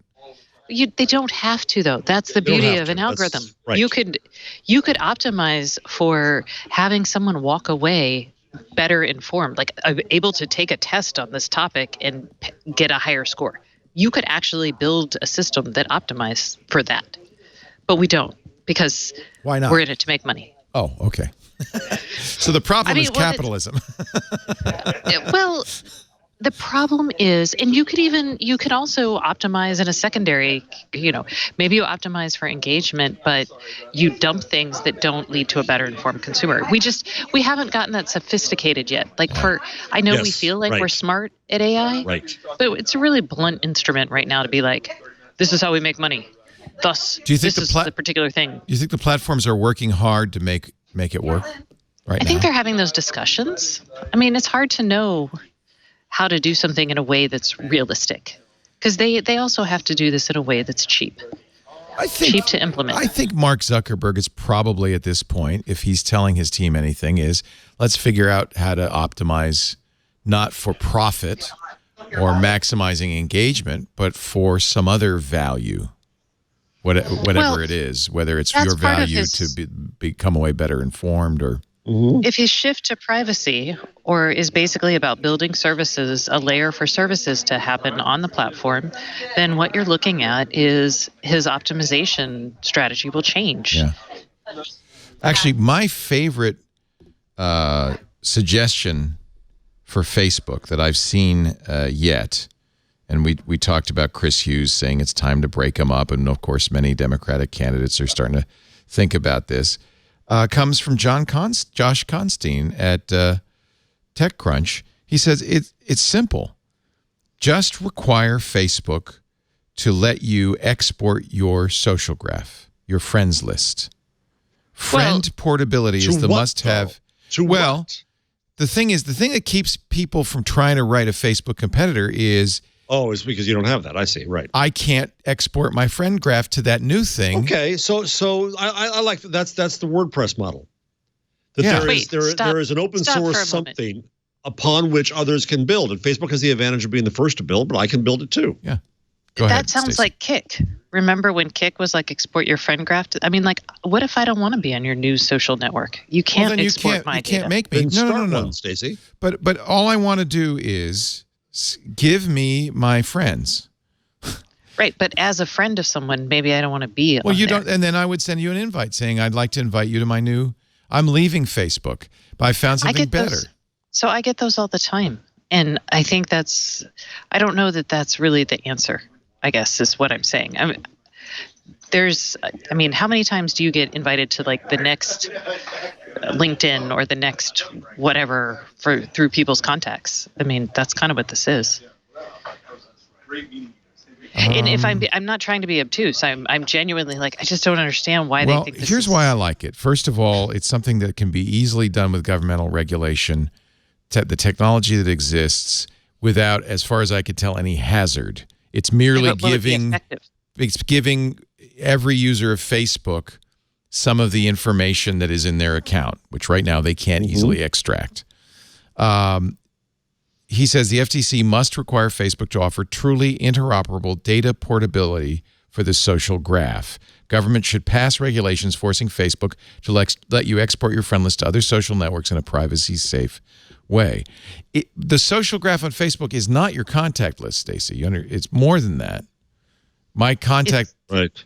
Speaker 5: They don't have to, though. That's the beauty of an algorithm.
Speaker 4: Right.
Speaker 5: You could optimize for having someone walk away better informed, like able to take a test on this topic and get a higher score. You could actually build a system that optimizes for that, but we don't because
Speaker 1: why not?
Speaker 5: We're in it to make money.
Speaker 1: Oh, okay. So the problem is capitalism.
Speaker 5: Well, the problem is, and you could also optimize in a secondary, maybe you optimize for engagement, but you dump things that don't lead to a better informed consumer. We haven't gotten that sophisticated yet. Like I know we feel like we're smart at AI,
Speaker 4: right?
Speaker 5: But it's a really blunt instrument right now to be like, this is how we make money. Thus,
Speaker 1: do you think
Speaker 5: this is the particular thing.
Speaker 1: Do you think the platforms are working hard to make it work right now?
Speaker 5: I think they're having those discussions. It's hard to know how to do something in a way that's realistic, because they also have to do this in a way that's cheap. Cheap to implement.
Speaker 1: I think Mark Zuckerberg is probably at this point, if he's telling his team anything, is let's figure out how to optimize not for profit or maximizing engagement, but for some other value, whatever it is, whether it's your value to become away better informed or.
Speaker 5: If his shift to privacy or is basically about building services, a layer for services to happen on the platform, then what you're looking at is his optimization strategy will change.
Speaker 1: Yeah. Actually, my favorite suggestion for Facebook that I've seen yet, and we talked about Chris Hughes saying it's time to break them up, and of course many Democratic candidates are starting to think about this, comes from Josh Constein at TechCrunch. He says it's simple. Just require Facebook to let you export your social graph, your friends list. Friend portability is the must-have.
Speaker 4: What?
Speaker 1: The thing that keeps people from trying to write a Facebook competitor is...
Speaker 4: Oh, it's because you don't have that. I see. Right.
Speaker 1: I can't export my friend graph to that new thing.
Speaker 4: Okay, so I like that's the WordPress model. That there is an open source something upon which others can build, and Facebook has the advantage of being the first to build, but I can build it too.
Speaker 1: Yeah. Go ahead,
Speaker 5: that sounds
Speaker 1: Stacey.
Speaker 5: like Kik. Remember when Kik was like export your friend graph? I mean, like, what if I don't want to be on your new social network? You can't export my data.
Speaker 1: You can't make me.
Speaker 4: No, Stacey.
Speaker 1: But all I want to do is give me my friends.
Speaker 5: Right, but as a friend of someone, maybe I don't want to be on there.
Speaker 1: And then I would send you an invite saying I'd like to invite you to my new. I'm leaving Facebook, but I found something better.
Speaker 5: So I get those all the time, and I think I don't know that that's really the answer, I guess is what I'm saying. I mean, how many times do you get invited to like the next LinkedIn or the next whatever through people's contacts? I mean, that's kind of what this is. And if I'm not trying to be obtuse, I'm genuinely like, I just don't understand why they think this
Speaker 1: here's why I like it. First of all, it's something that can be easily done with governmental regulation, the technology that exists without, as far as I could tell, any hazard. It's merely giving every user of Facebook some of the information that is in their account, which right now they can't easily extract. He says the FTC must require Facebook to offer truly interoperable data portability for the social graph. Government should pass regulations forcing Facebook to let you export your friend list to other social networks in a privacy-safe way. The social graph on Facebook is not your contact list, Stacey. It's more than that. My contact,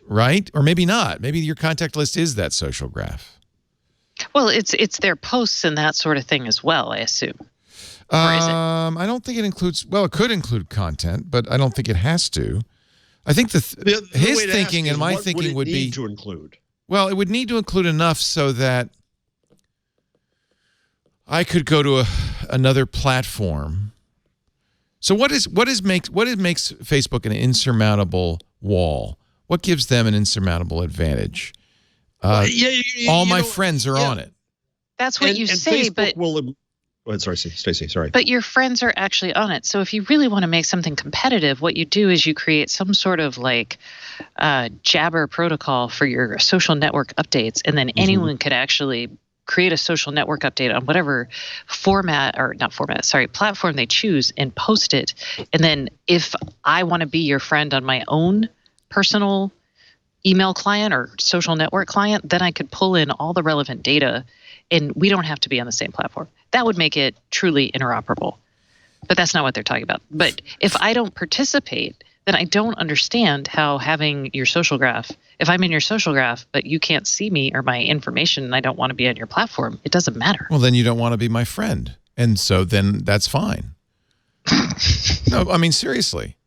Speaker 1: right? Or maybe not. Maybe your contact list is that social graph.
Speaker 5: Well, it's their posts and that sort of thing as well, I assume. Or is it?
Speaker 1: I don't think it includes. Well, it could include content, but I don't think it has to. I think his thinking and my thinking would be
Speaker 4: to include.
Speaker 1: Well, it would need to include enough so that I could go to another platform. So what makes Facebook an insurmountable wall? What gives them an insurmountable advantage? All my friends are on it.
Speaker 5: That's what you say,
Speaker 4: Facebook
Speaker 5: but
Speaker 4: will. Go ahead, sorry, Stacey. Sorry.
Speaker 5: But your friends are actually on it. So if you really want to make something competitive, what you do is you create some sort of like Jabber protocol for your social network updates, and then anyone could actually create a social network update on whatever platform they choose and post it. And then if I want to be your friend on my own personal email client or social network client, then I could pull in all the relevant data, and we don't have to be on the same platform. That would make it truly interoperable. But that's not what they're talking about. But if I don't participate, then I don't understand how having your social graph, if I'm in your social graph, but you can't see me or my information and I don't want to be on your platform, it doesn't matter.
Speaker 1: Well, then you don't want to be my friend. And so then that's fine. No, I mean, seriously.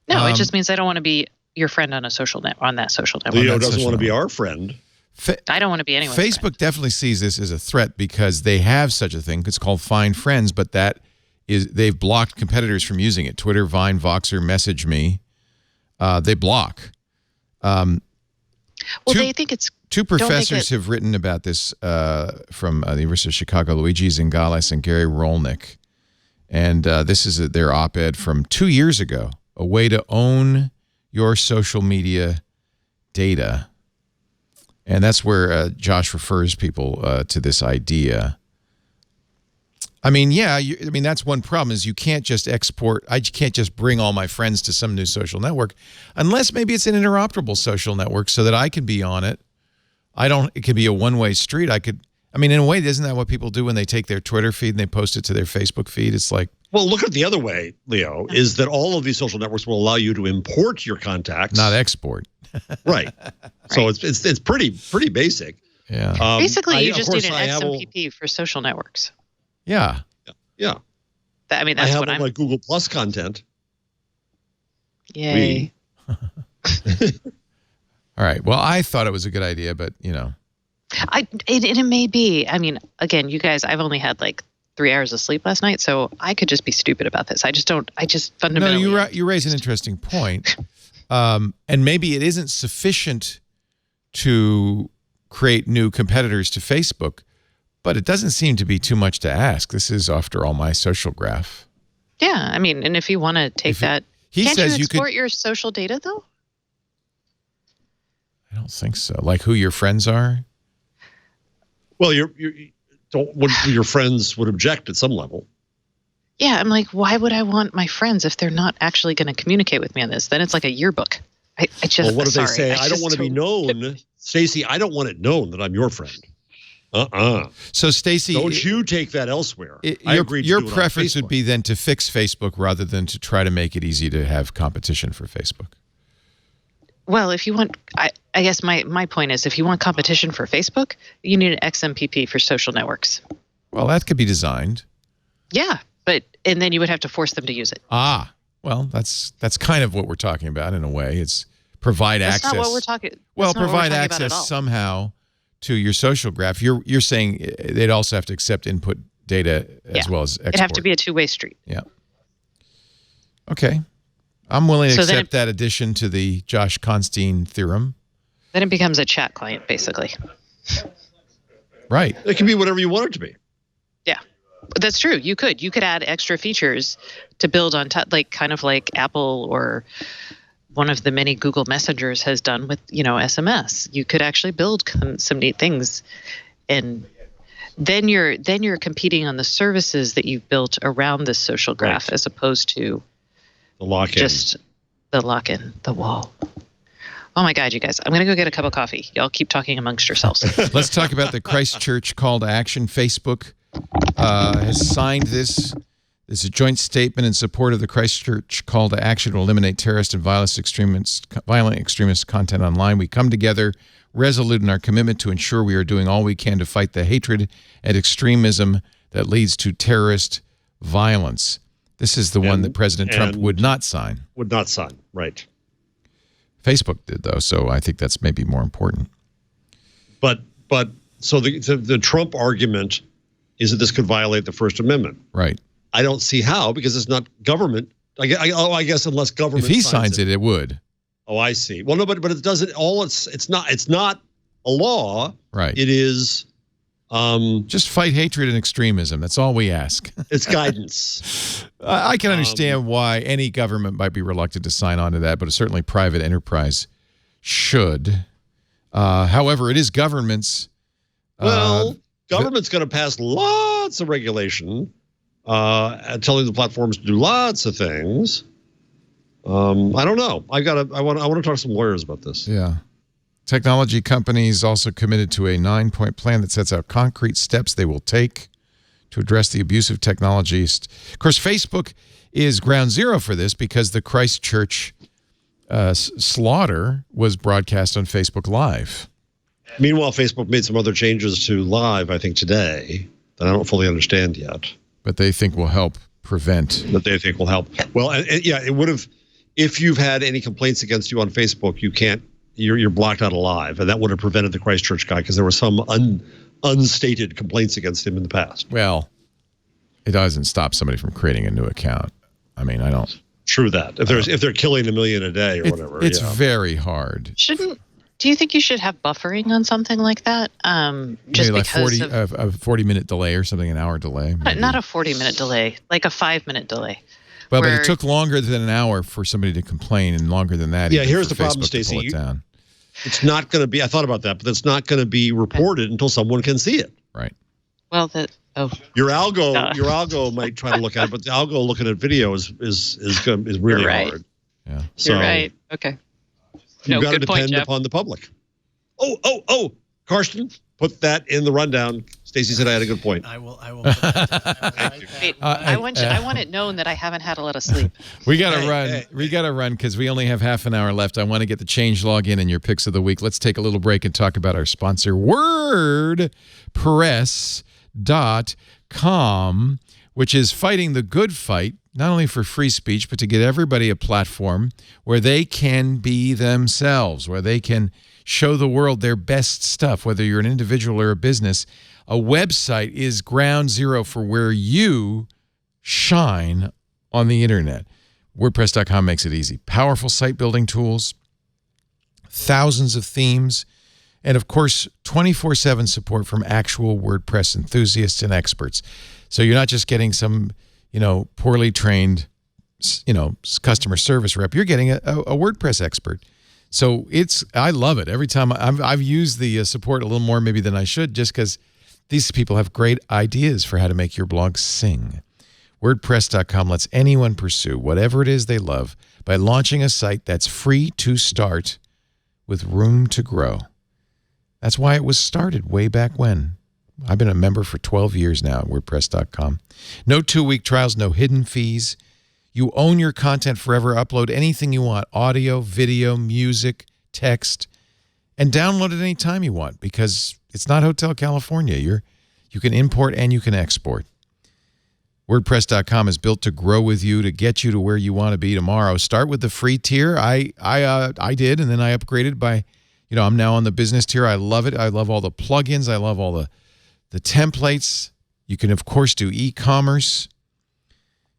Speaker 5: No, it just means I don't want to be your friend on that social network.
Speaker 4: Leo doesn't want to be our friend.
Speaker 5: I don't want to be anyone's
Speaker 1: Facebook
Speaker 5: friend.
Speaker 1: definitely sees this as a threat because they have such a thing. It's called Find Friends, but they've blocked competitors from using it. Twitter, Vine, Voxer, Message Me. They block.
Speaker 5: They think it's...
Speaker 1: Two professors have written about this from the University of Chicago, Luigi Zingales and Gary Rolnick. And this is their op-ed from 2 years ago, a way to own your social media data. And that's where Josh refers people to this idea. I mean, that's one problem is you can't just export. I can't just bring all my friends to some new social network unless maybe it's an interoperable social network so that I can be on it. It could be a one-way street. I mean, in a way, isn't that what people do when they take their Twitter feed and they post it to their Facebook feed? It's like,
Speaker 4: well, look at it the other way, Leo, is that all of these social networks will allow you to import your contacts,
Speaker 1: not export.
Speaker 4: Right. So it's pretty basic.
Speaker 1: Yeah.
Speaker 5: Basically, you just need an XMPP for social networks.
Speaker 1: Yeah.
Speaker 4: Yeah.
Speaker 5: I mean, that's what I'm.
Speaker 4: I have my Google Plus content.
Speaker 5: Yay.
Speaker 1: All right. Well, I thought it was a good idea, but
Speaker 5: It may be. I mean, again, you guys, I've only had like 3 hours of sleep last night, so I could just be stupid about this. I just fundamentally.
Speaker 1: No, you raise an interesting point. And maybe it isn't sufficient to create new competitors to Facebook, but it doesn't seem to be too much to ask. This is, after all, my social graph.
Speaker 5: Yeah, I mean, and if you want to take that, can't you export your social data though?
Speaker 1: I don't think so. Like who your friends are?
Speaker 4: Well, your friends would object at some level.
Speaker 5: Yeah, I'm like, why would I want my friends if they're not actually going to communicate with me on this? Then it's like a yearbook. I just.
Speaker 4: Well, what if they say, I don't want to be known, Stacey? I don't want it known that I'm your friend.
Speaker 1: So, Stacey,
Speaker 4: don't you take that elsewhere?
Speaker 1: Your preference would be then to fix Facebook rather than to try to make it easy to have competition for Facebook.
Speaker 5: Well, if you want, I guess my point is, if you want competition for Facebook, you need an XMPP for social networks.
Speaker 1: Well, that could be designed.
Speaker 5: Yeah, and then you would have to force them to use it.
Speaker 1: Well, that's kind of what we're talking about in a way. It's provide access.
Speaker 5: That's not what we're talking.
Speaker 1: Well, provide access somehow to your social graph. You're saying they'd also have to accept input data as well as export.
Speaker 5: It'd have to be a two-way street.
Speaker 1: Yeah. Okay. I'm willing to accept that addition to the Josh Constein theorem.
Speaker 5: Then it becomes a chat client, basically.
Speaker 1: Right.
Speaker 4: It can be whatever you want it to be.
Speaker 5: Yeah, that's true. You could add extra features to build on top, kind of like Apple or one of the many Google messengers has done with SMS. You could actually build some neat things, and then you're competing on the services that you've built around this social graph, as opposed to
Speaker 4: the lock-in.
Speaker 5: Just the lock-in, the wall. Oh my God, you guys. I'm going to go get a cup of coffee. Y'all keep talking amongst yourselves.
Speaker 1: Let's talk about the Christchurch call to action. Facebook has signed this. This is a joint statement in support of the Christchurch call to action to eliminate terrorist and violent extremist content online. We come together resolute in our commitment to ensure we are doing all we can to fight the hatred and extremism that leads to terrorist violence. This is the one that President Trump would not sign.
Speaker 4: Would not sign, right.
Speaker 1: Facebook did, though, so I think that's maybe more important.
Speaker 4: But so the Trump argument is that this could violate the First Amendment.
Speaker 1: Right.
Speaker 4: I don't see how, because it's not government. I guess unless government
Speaker 1: if he signs it would.
Speaker 4: Oh, I see. Well, no, but it doesn't. It's not a law.
Speaker 1: Right.
Speaker 4: It is.
Speaker 1: Just fight hatred and extremism. That's all we ask.
Speaker 4: It's guidance.
Speaker 1: I can understand why any government might be reluctant to sign on to that, but certainly private enterprise should. However, it is government's.
Speaker 4: Government's going to pass lots of regulation, telling the platforms to do lots of things. I don't know. I want to talk to some lawyers about this.
Speaker 1: Yeah. Technology companies also committed to a 9-point plan that sets out concrete steps they will take to address the abuse of technologies. Of course, Facebook is ground zero for this because the Christchurch slaughter was broadcast on Facebook Live.
Speaker 4: Meanwhile, Facebook made some other changes to Live, I think, today that I don't fully understand yet.
Speaker 1: But they think will help prevent.
Speaker 4: That they think will help. Well, yeah, it would have. If you've had any complaints against you on Facebook, you can't. You're blocked out of Live, and that would have prevented the Christchurch guy because there were some unstated complaints against him in the past.
Speaker 1: Well, it doesn't stop somebody from creating a new account. I mean, I don't.
Speaker 4: True that. If they're killing 1 million a day or whatever,
Speaker 1: it's very hard.
Speaker 5: Do you think you should have buffering on something like that? Just
Speaker 1: maybe
Speaker 5: because
Speaker 1: a 40-minute delay or something, an hour delay.
Speaker 5: Not a 40-minute delay, like a 5-minute delay.
Speaker 1: Well, but it took longer than an hour for somebody to complain, and longer than that.
Speaker 4: Yeah, here's the problem, Stacey. It's not going to be. I thought about that, but it's not going to be reported until someone can see it.
Speaker 1: Right.
Speaker 5: Well,
Speaker 4: your algo might try to look at it, but the algo looking at video is really hard.
Speaker 1: Yeah.
Speaker 4: So
Speaker 5: you're right. Okay.
Speaker 4: You've got to depend upon the public. Oh, Karsten, put that in the rundown. Stacey said I had a good point.
Speaker 6: I will put that.
Speaker 5: Wait, I want it known that I haven't had a lot of sleep.
Speaker 1: We got to run. We got to run because we only have half an hour left. I want to get the changelog in and your picks of the week. Let's take a little break and talk about our sponsor, WordPress.com, which is fighting the good fight, not only for free speech, but to get everybody a platform where they can be themselves, where they can show the world their best stuff, whether you're an individual or a business. A website is ground zero for where you shine on the internet. WordPress.com makes it easy. Powerful site building tools, thousands of themes, and of course, 24/7 support from actual WordPress enthusiasts and experts. So you're not just getting some, poorly trained, customer service rep. You're getting a WordPress expert. So I love it. Every time I've used the support a little more maybe than I should, just because these people have great ideas for how to make your blog sing. WordPress.com lets anyone pursue whatever it is they love by launching a site that's free to start with room to grow. That's why it was started way back when. I've been a member for 12 years now at WordPress.com. No 2-week trials, no hidden fees. You own your content forever. Upload anything you want, audio, video, music, text, and download it anytime you want because it's not Hotel California. You can import and you can export. WordPress.com is built to grow with you, to get you to where you want to be tomorrow. Start with the free tier. I did, and then I upgraded by, I'm now on the business tier. I love it. I love all the plugins. I love all the templates. You can, of course, do e-commerce.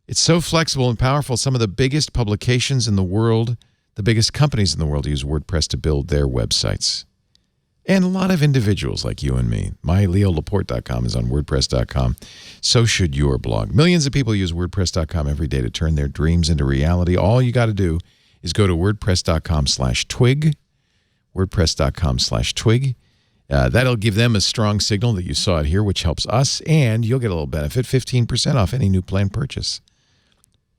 Speaker 1: It's so flexible and powerful. Some of the biggest publications in the world, the biggest companies in the world use WordPress to build their websites. And a lot of individuals like you and me. MyLeoLaporte.com is on WordPress.com. So should your blog. Millions of people use WordPress.com every day to turn their dreams into reality. All you got to do is go to WordPress.com/twig. WordPress.com/twig. That'll give them a strong signal that you saw it here, which helps us. And you'll get a little benefit, 15% off any new plan purchase.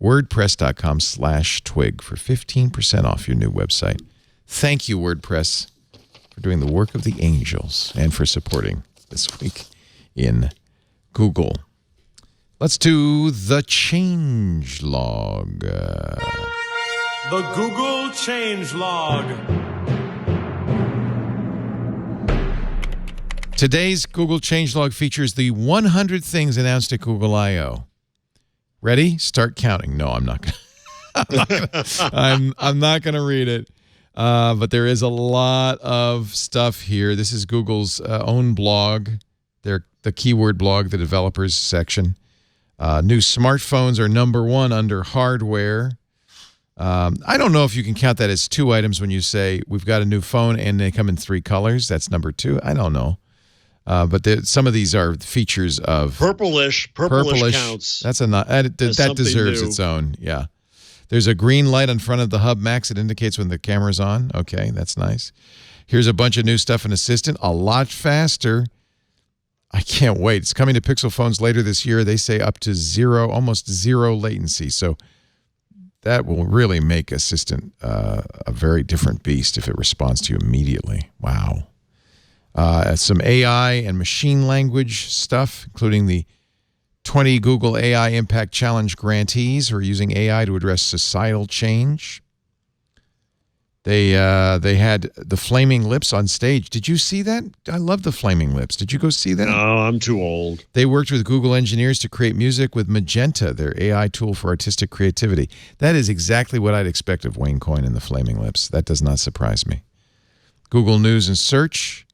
Speaker 1: WordPress.com/twig for 15% off your new website. Thank you, WordPress, for doing the work of the angels and for supporting This Week in Google. Let's do the changelog.
Speaker 2: The Google changelog.
Speaker 1: Today's Google changelog features the 100 things announced at Google I/O. Ready? Start counting. No, I'm not going I'm not going to read it. But there is a lot of stuff here. This is Google's own blog, the keyword blog, the developers section. New smartphones are #1 under hardware. I don't know if you can count that as 2 items when you say we've got a new phone and they come in 3 colors. That's #2. I don't know. But some of these are features of
Speaker 4: purplish counts.
Speaker 1: That's that deserves its own. Yeah. There's a green light in front of the Hub Max. It indicates when the camera's on. Okay, that's nice. Here's a bunch of new stuff in Assistant, a lot faster. I can't wait. It's coming to Pixel phones later this year. They say up to almost zero latency. So that will really make Assistant a very different beast if it responds to you immediately. Wow. Some AI and machine language stuff, including the 20 Google AI Impact Challenge grantees who are using AI to address societal change. They had the Flaming Lips on stage. Did you see that? I love the Flaming Lips. Did you go see that?
Speaker 4: No, I'm too old.
Speaker 1: They worked with Google engineers to create music with Magenta, their AI tool for artistic creativity. That is exactly what I'd expect of Wayne Coyne and the Flaming Lips. That does not surprise me. Google News and Search.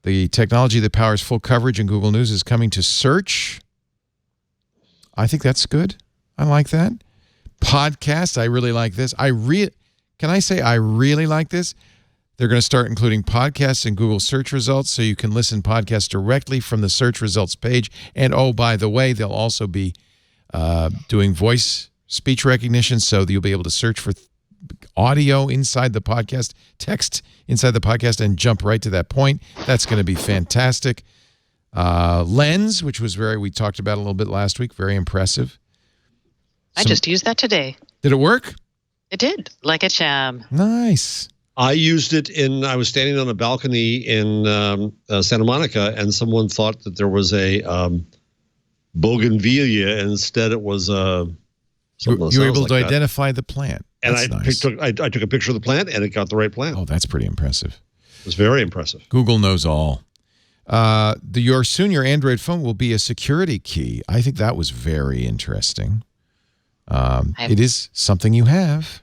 Speaker 1: The technology that powers full coverage in Google News is coming to search. I think that's good. I like that. Podcasts, I really like this. Can I say I really like this? They're going to start including podcasts in Google search results so you can listen podcasts directly from the search results page. And oh, by the way, they'll also be doing voice speech recognition, so you'll be able to search for audio inside the podcast, text inside the podcast, and jump right to that point. That's going to be fantastic. Lens, which was we talked about a little bit last week, very impressive.
Speaker 5: I just used that today.
Speaker 1: Did it work?
Speaker 5: It did, like a charm.
Speaker 1: Nice.
Speaker 4: I used it I was standing on a balcony in Santa Monica, and someone thought that there was a bougainvillea. Instead, it was
Speaker 1: you were able to identify the plant.
Speaker 4: And
Speaker 1: That's nice.
Speaker 4: I took a picture of the plant, and it got the right plant.
Speaker 1: Oh, that's pretty impressive.
Speaker 4: It was very impressive.
Speaker 1: Google knows all. Your Android phone will be a security key. I think that was very interesting. It is something you have.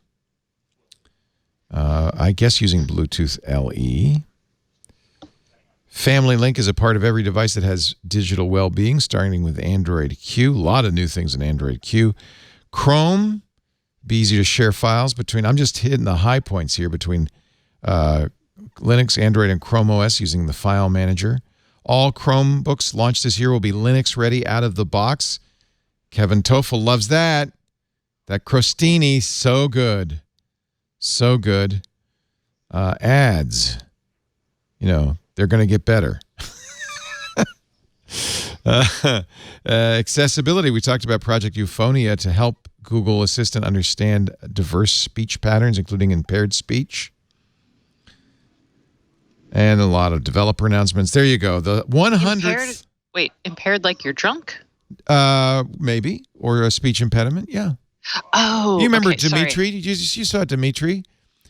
Speaker 1: I guess using Bluetooth LE. Family Link is a part of every device that has digital well-being, starting with Android Q. A lot of new things in Android Q. Chrome, be easy to share files between. I'm just hitting the high points here between Linux, Android, and Chrome OS using the file manager. All Chromebooks launched this year will be Linux ready out of the box. Kevin Toffel loves that. That crostini, so good. So good. Ads. They're going to get better. Accessibility. We talked about Project Euphonia to help Google Assistant understand diverse speech patterns, including impaired speech. And a lot of developer announcements. There you go. The 100th.
Speaker 5: Impaired like you're drunk?
Speaker 1: Maybe. Or a speech impediment. Yeah.
Speaker 5: Oh,
Speaker 1: you remember
Speaker 5: okay,
Speaker 1: Dmitry? You saw Dmitry.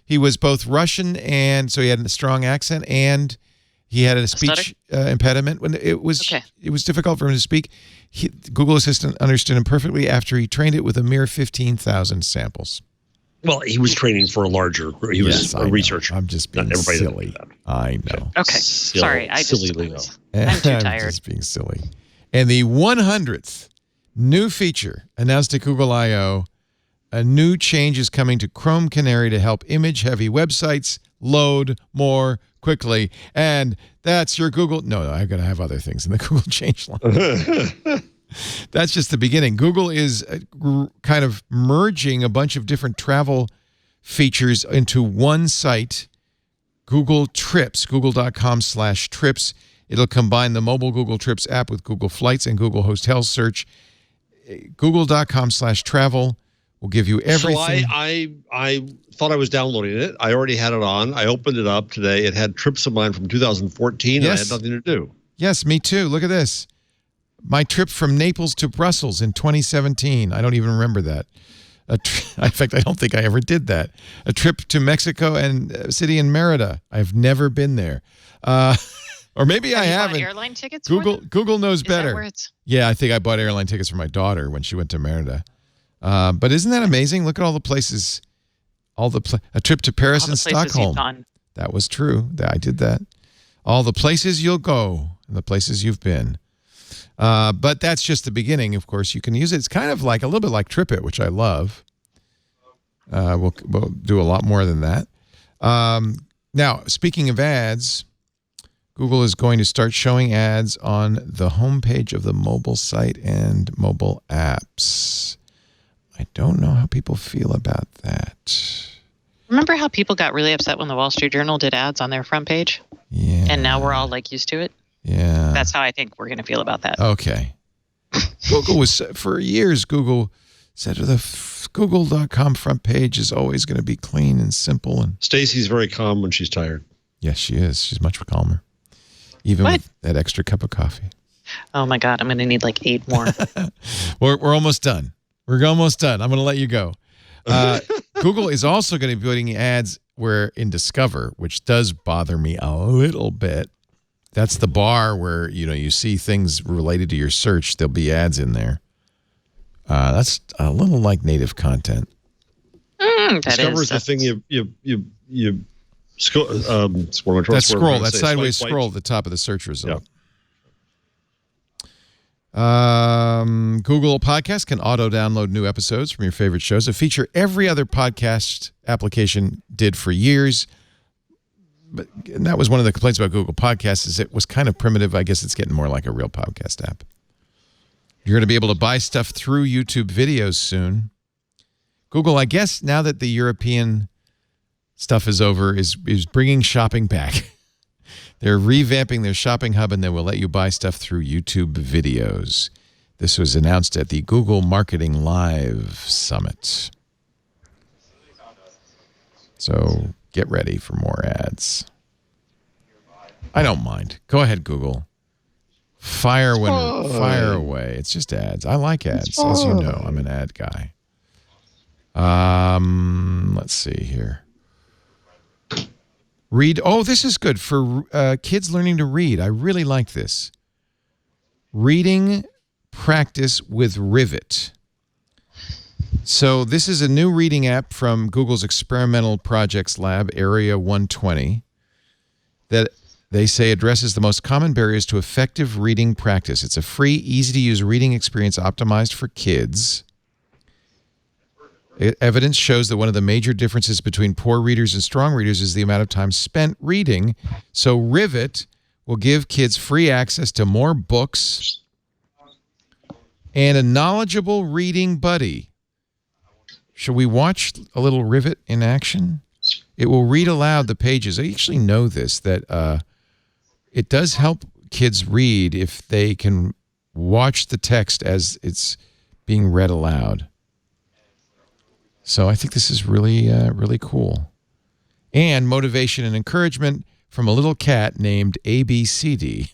Speaker 1: He was both Russian, and so he had a strong accent, and he had a speech impediment. When it was difficult for him to speak. Google Assistant understood him perfectly after he trained it with a mere 15,000 samples.
Speaker 4: Well, he was training for a larger. He was a researcher.
Speaker 1: I'm just being silly. I know.
Speaker 5: Okay. Sorry. I'm too tired.
Speaker 1: I'm just being silly. And the 100th new feature announced at Google I/O, a new change is coming to Chrome Canary to help image-heavy websites load more quickly. And that's your Google. No, I'm going to have other things in the Google change line. That's just the beginning. Google is kind of merging a bunch of different travel features into one site, Google Trips, google.com/trips. It'll combine the mobile Google Trips app with Google Flights and Google Hotel Search. Google.com/travel will give you everything.
Speaker 4: So I thought I was downloading it. I already had it on. I opened it up today. It had trips of mine from 2014, and I had nothing to do.
Speaker 1: Yes, me too. Look at this. My trip from Naples to Brussels in 2017. I don't even remember that. In fact, I don't think I ever did that. A trip to Mexico and a city in Merida. I've never been there. Or maybe I haven't.
Speaker 5: Airline tickets?
Speaker 1: Google knows better.
Speaker 5: That where it's...
Speaker 1: Yeah, I think I bought airline tickets for my daughter when she went to Merida. But isn't that amazing? Look at all the places. A trip to Paris and Stockholm. That was true. I did that. All the places you'll go and the places you've been. But that's just the beginning. Of course, you can use it. It's kind of like a little bit like TripIt, which I love. We'll do a lot more than that. Now, speaking of ads, Google is going to start showing ads on the homepage of the mobile site and mobile apps. I don't know how people feel about that.
Speaker 5: Remember how people got really upset when the Wall Street Journal did ads on their front page?
Speaker 1: Yeah.
Speaker 5: And now we're all used to it?
Speaker 1: Yeah.
Speaker 5: That's how I think we're going to feel about that.
Speaker 1: Okay. Google was, for years, Google said the Google.com front page is always going to be clean and simple. And
Speaker 4: Stacy's very calm when she's tired.
Speaker 1: Yes, she is. She's much calmer. Even with that extra cup of coffee.
Speaker 5: Oh, my God. I'm going to need like 8 more.
Speaker 1: We're almost done. We're almost done. I'm going to let you go. Google is also going to be putting ads where in Discover, which does bother me a little bit. That's the bar where, you see things related to your search. There'll be ads in there. That's a little like native content.
Speaker 4: Discover is the thing you scroll.
Speaker 1: That sideways scroll at the top of the search result.
Speaker 4: Yeah.
Speaker 1: Google Podcasts can auto-download new episodes from your favorite shows, a feature every other podcast application did for years. And that was one of the complaints about Google Podcasts is it was kind of primitive. I guess it's getting more like a real podcast app. You're going to be able to buy stuff through YouTube videos soon. Google, I guess now that the European stuff is over, is bringing shopping back. They're revamping their shopping hub, and they will let you buy stuff through YouTube videos. This was announced at the Google Marketing Live Summit. So Get ready for more ads. I don't mind. Go ahead, Google. Fire away. It's just ads. I like ads, as you know. I'm an ad guy. Let's see here. Read. Oh, this is good for kids learning to read. I really like this. Reading practice with Rivet. So this is a new reading app from Google's Experimental Projects Lab, Area 120, that they say addresses the most common barriers to effective reading practice. It's a free, easy-to-use reading experience optimized for kids. Evidence shows that one of the major differences between poor readers and strong readers is the amount of time spent reading. So Rivet will give kids free access to more books and a knowledgeable reading buddy. Should we watch a little Rivet in action? It will read aloud the pages. I actually know this, that it does help kids read if they can watch the text as it's being read aloud. So I think this is really, really cool. And motivation and encouragement from a little cat named ABCD.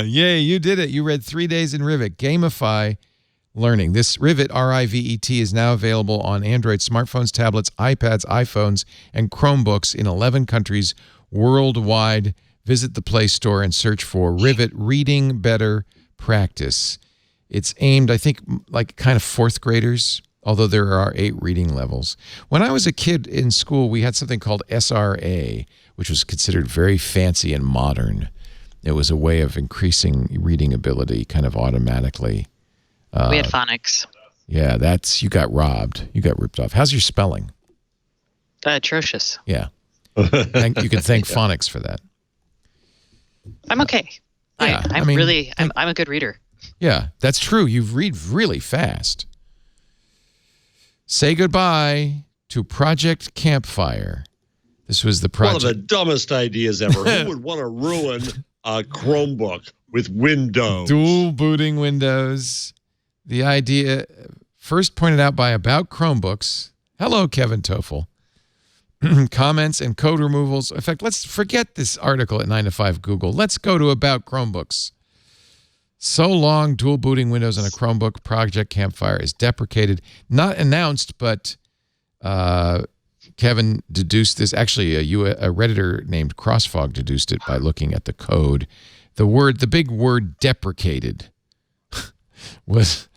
Speaker 1: Yay, you did it. You read 3 days in Rivet. Gamify learning. This Rivet, R-I-V-E-T, is now available on Android smartphones, tablets, iPads, iPhones, and Chromebooks in 11 countries worldwide. Visit the Play Store and search for Rivet Reading Better Practice. It's aimed, I think, like kind of fourth graders, although there are 8 reading levels. When I was a kid in school, we had something called SRA, which was considered very fancy and modern. It was a way of increasing reading ability kind of automatically.
Speaker 5: We had phonics.
Speaker 1: Yeah, you got robbed. You got ripped off. How's your spelling?
Speaker 5: Atrocious.
Speaker 1: Yeah. You can thank phonics for that.
Speaker 5: I'm okay.
Speaker 1: Yeah,
Speaker 5: I'm a good reader.
Speaker 1: Yeah, that's true. You read really fast. Say goodbye to Project Campfire. This was the project.
Speaker 4: One of the dumbest ideas ever. Who would want to ruin a Chromebook with Windows?
Speaker 1: Dual booting Windows. The idea first pointed out by About Chromebooks. Hello, Kevin Toffel. Comments and code removals. In fact, let's forget this article at 9 to 5 Google. Let's go to About Chromebooks. So long, dual booting Windows on a Chromebook. Project Campfire is deprecated. Not announced, but Kevin deduced this. Actually, a Redditor named Crossfog deduced it by looking at the code. The big word deprecated was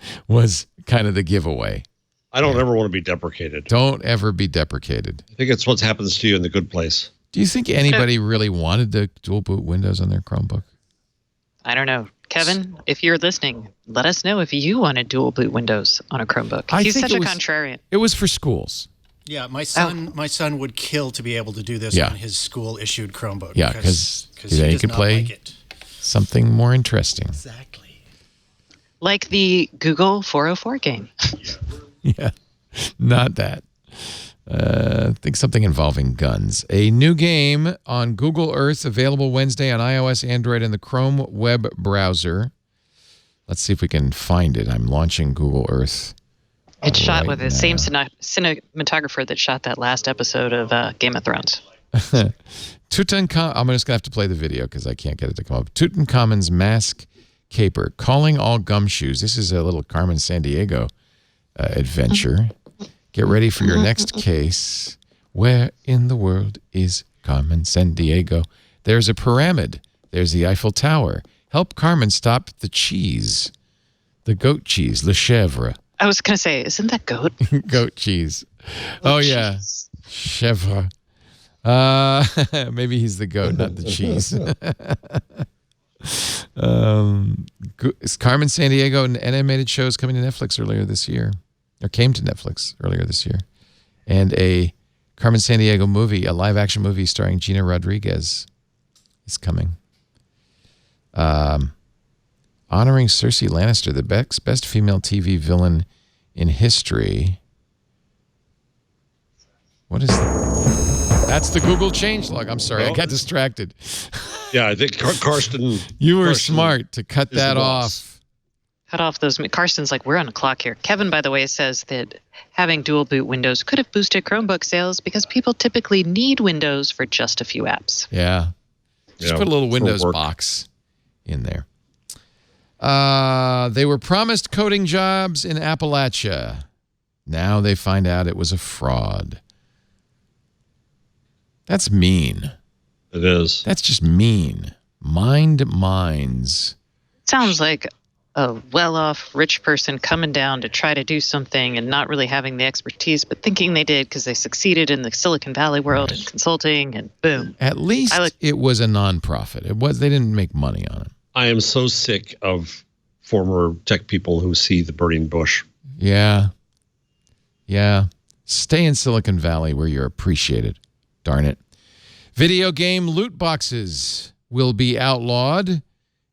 Speaker 1: kind of the giveaway.
Speaker 4: I don't ever want to be deprecated.
Speaker 1: Don't ever be deprecated.
Speaker 4: I think it's what happens to you in the good place.
Speaker 1: Do you think anybody really wanted to dual boot Windows on their Chromebook?
Speaker 5: I don't know. Kevin, if you're listening, let us know if you want to dual boot Windows on a Chromebook. He's such a contrarian.
Speaker 1: It was for schools.
Speaker 6: Yeah, my son would kill to be able to do this on his school-issued Chromebook.
Speaker 1: Yeah, because they could play something more interesting.
Speaker 6: Exactly.
Speaker 5: Like the Google 404 game.
Speaker 1: Yeah, not that. I think something involving guns. A new game on Google Earth available Wednesday on iOS, Android, and the Chrome web browser. Let's see if we can find it. I'm launching Google Earth.
Speaker 5: It's shot with the same cinematographer that shot that last episode of Game of Thrones.
Speaker 1: Tutankhamun. I'm just going to have to play the video because I can't get it to come up. Tutankhamun's Mask Caper. Calling all gumshoes. This is a little Carmen Sandiego adventure. Get ready for your next case. Where in the world is Carmen Sandiego? There's a pyramid. There's the Eiffel Tower. Help Carmen stop the cheese. The goat cheese, le chèvre.
Speaker 5: I was going to say, isn't that goat?
Speaker 1: Goat cheese. Oh, yeah. Chèvre. Maybe he's the goat, not the cheese. Carmen Sandiego, an animated show, is coming to Netflix earlier this year. Or came to Netflix earlier this year. And a Carmen Sandiego movie, a live-action movie starring Gina Rodriguez is coming. Honoring Cersei Lannister, the best female TV villain in history. What is that? That's the Google changelog. I'm sorry, I got distracted.
Speaker 4: Yeah, I think Karsten...
Speaker 1: You were smart to cut that off.
Speaker 5: Cut off those. Carson's like, we're on a clock here. Kevin, by the way, says that having dual boot Windows could have boosted Chromebook sales because people typically need Windows for just a few apps.
Speaker 1: Yeah. Just put a little Windows box in there. They were promised coding jobs in Appalachia. Now they find out it was a fraud. That's mean.
Speaker 4: It is.
Speaker 1: That's just mean. Mind minds.
Speaker 5: Sounds like a well-off rich person coming down to try to do something and not really having the expertise, but thinking they did because they succeeded in the Silicon Valley world and consulting, and boom.
Speaker 1: At least it was a nonprofit. They didn't make money on it.
Speaker 4: I am so sick of former tech people who see the burning bush.
Speaker 1: Yeah. Yeah. Stay in Silicon Valley where you're appreciated. Darn it. Video game loot boxes will be outlawed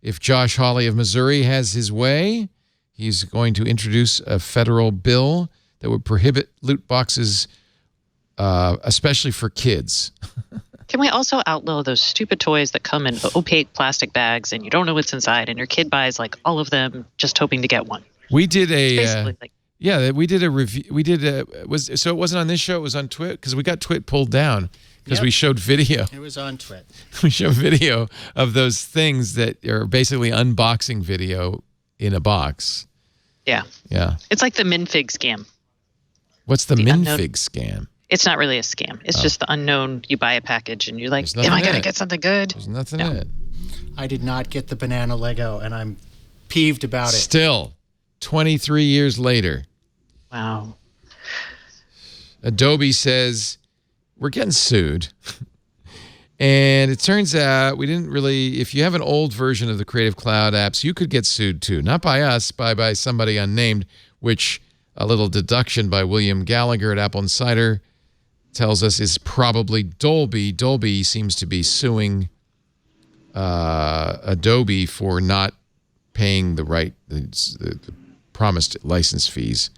Speaker 1: if Josh Hawley of Missouri has his way. He's going to introduce a federal bill that would prohibit loot boxes, especially for kids.
Speaker 5: Can we also outlaw those stupid toys that come in opaque plastic bags and you don't know what's inside, and your kid buys like all of them just hoping to get one?
Speaker 1: We did we did a review. So it wasn't on this show. It was on Twit, because we got Twit pulled down because we showed video.
Speaker 6: It was on Twit.
Speaker 1: We showed video of those things that are basically unboxing video in a box.
Speaker 5: Yeah.
Speaker 1: Yeah.
Speaker 5: It's like the Minfig scam.
Speaker 1: What's the Minfig scam?
Speaker 5: It's not really a scam. It's just the unknown. You buy a package and you're like, am I going to get something good?
Speaker 1: There's nothing in it.
Speaker 6: I did not get the banana Lego, and I'm peeved about it.
Speaker 1: Still, 23 years later.
Speaker 5: Wow.
Speaker 1: Adobe says, we're getting sued. And it turns out we didn't really, if you have an old version of the Creative Cloud apps, you could get sued too. Not by us, by somebody unnamed, which a little deduction by William Gallagher at Apple Insider tells us is probably Dolby. Dolby seems to be suing Adobe for not paying the promised license fees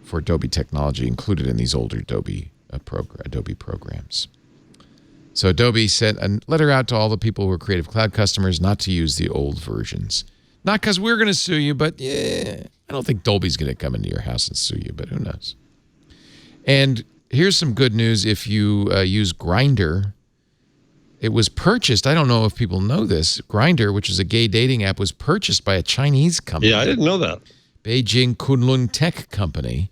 Speaker 1: for Adobe technology included in these older Adobe programs. So Adobe sent a letter out to all the people who are Creative Cloud customers not to use the old versions. Not because we're going to sue you, but I don't think Dolby's going to come into your house and sue you, but who knows. And here's some good news if you use Grindr. It was purchased. I don't know if people know this. Grindr, which is a gay dating app, was purchased by a Chinese company.
Speaker 4: Yeah, I didn't know that.
Speaker 1: Beijing Kunlun Tech Company.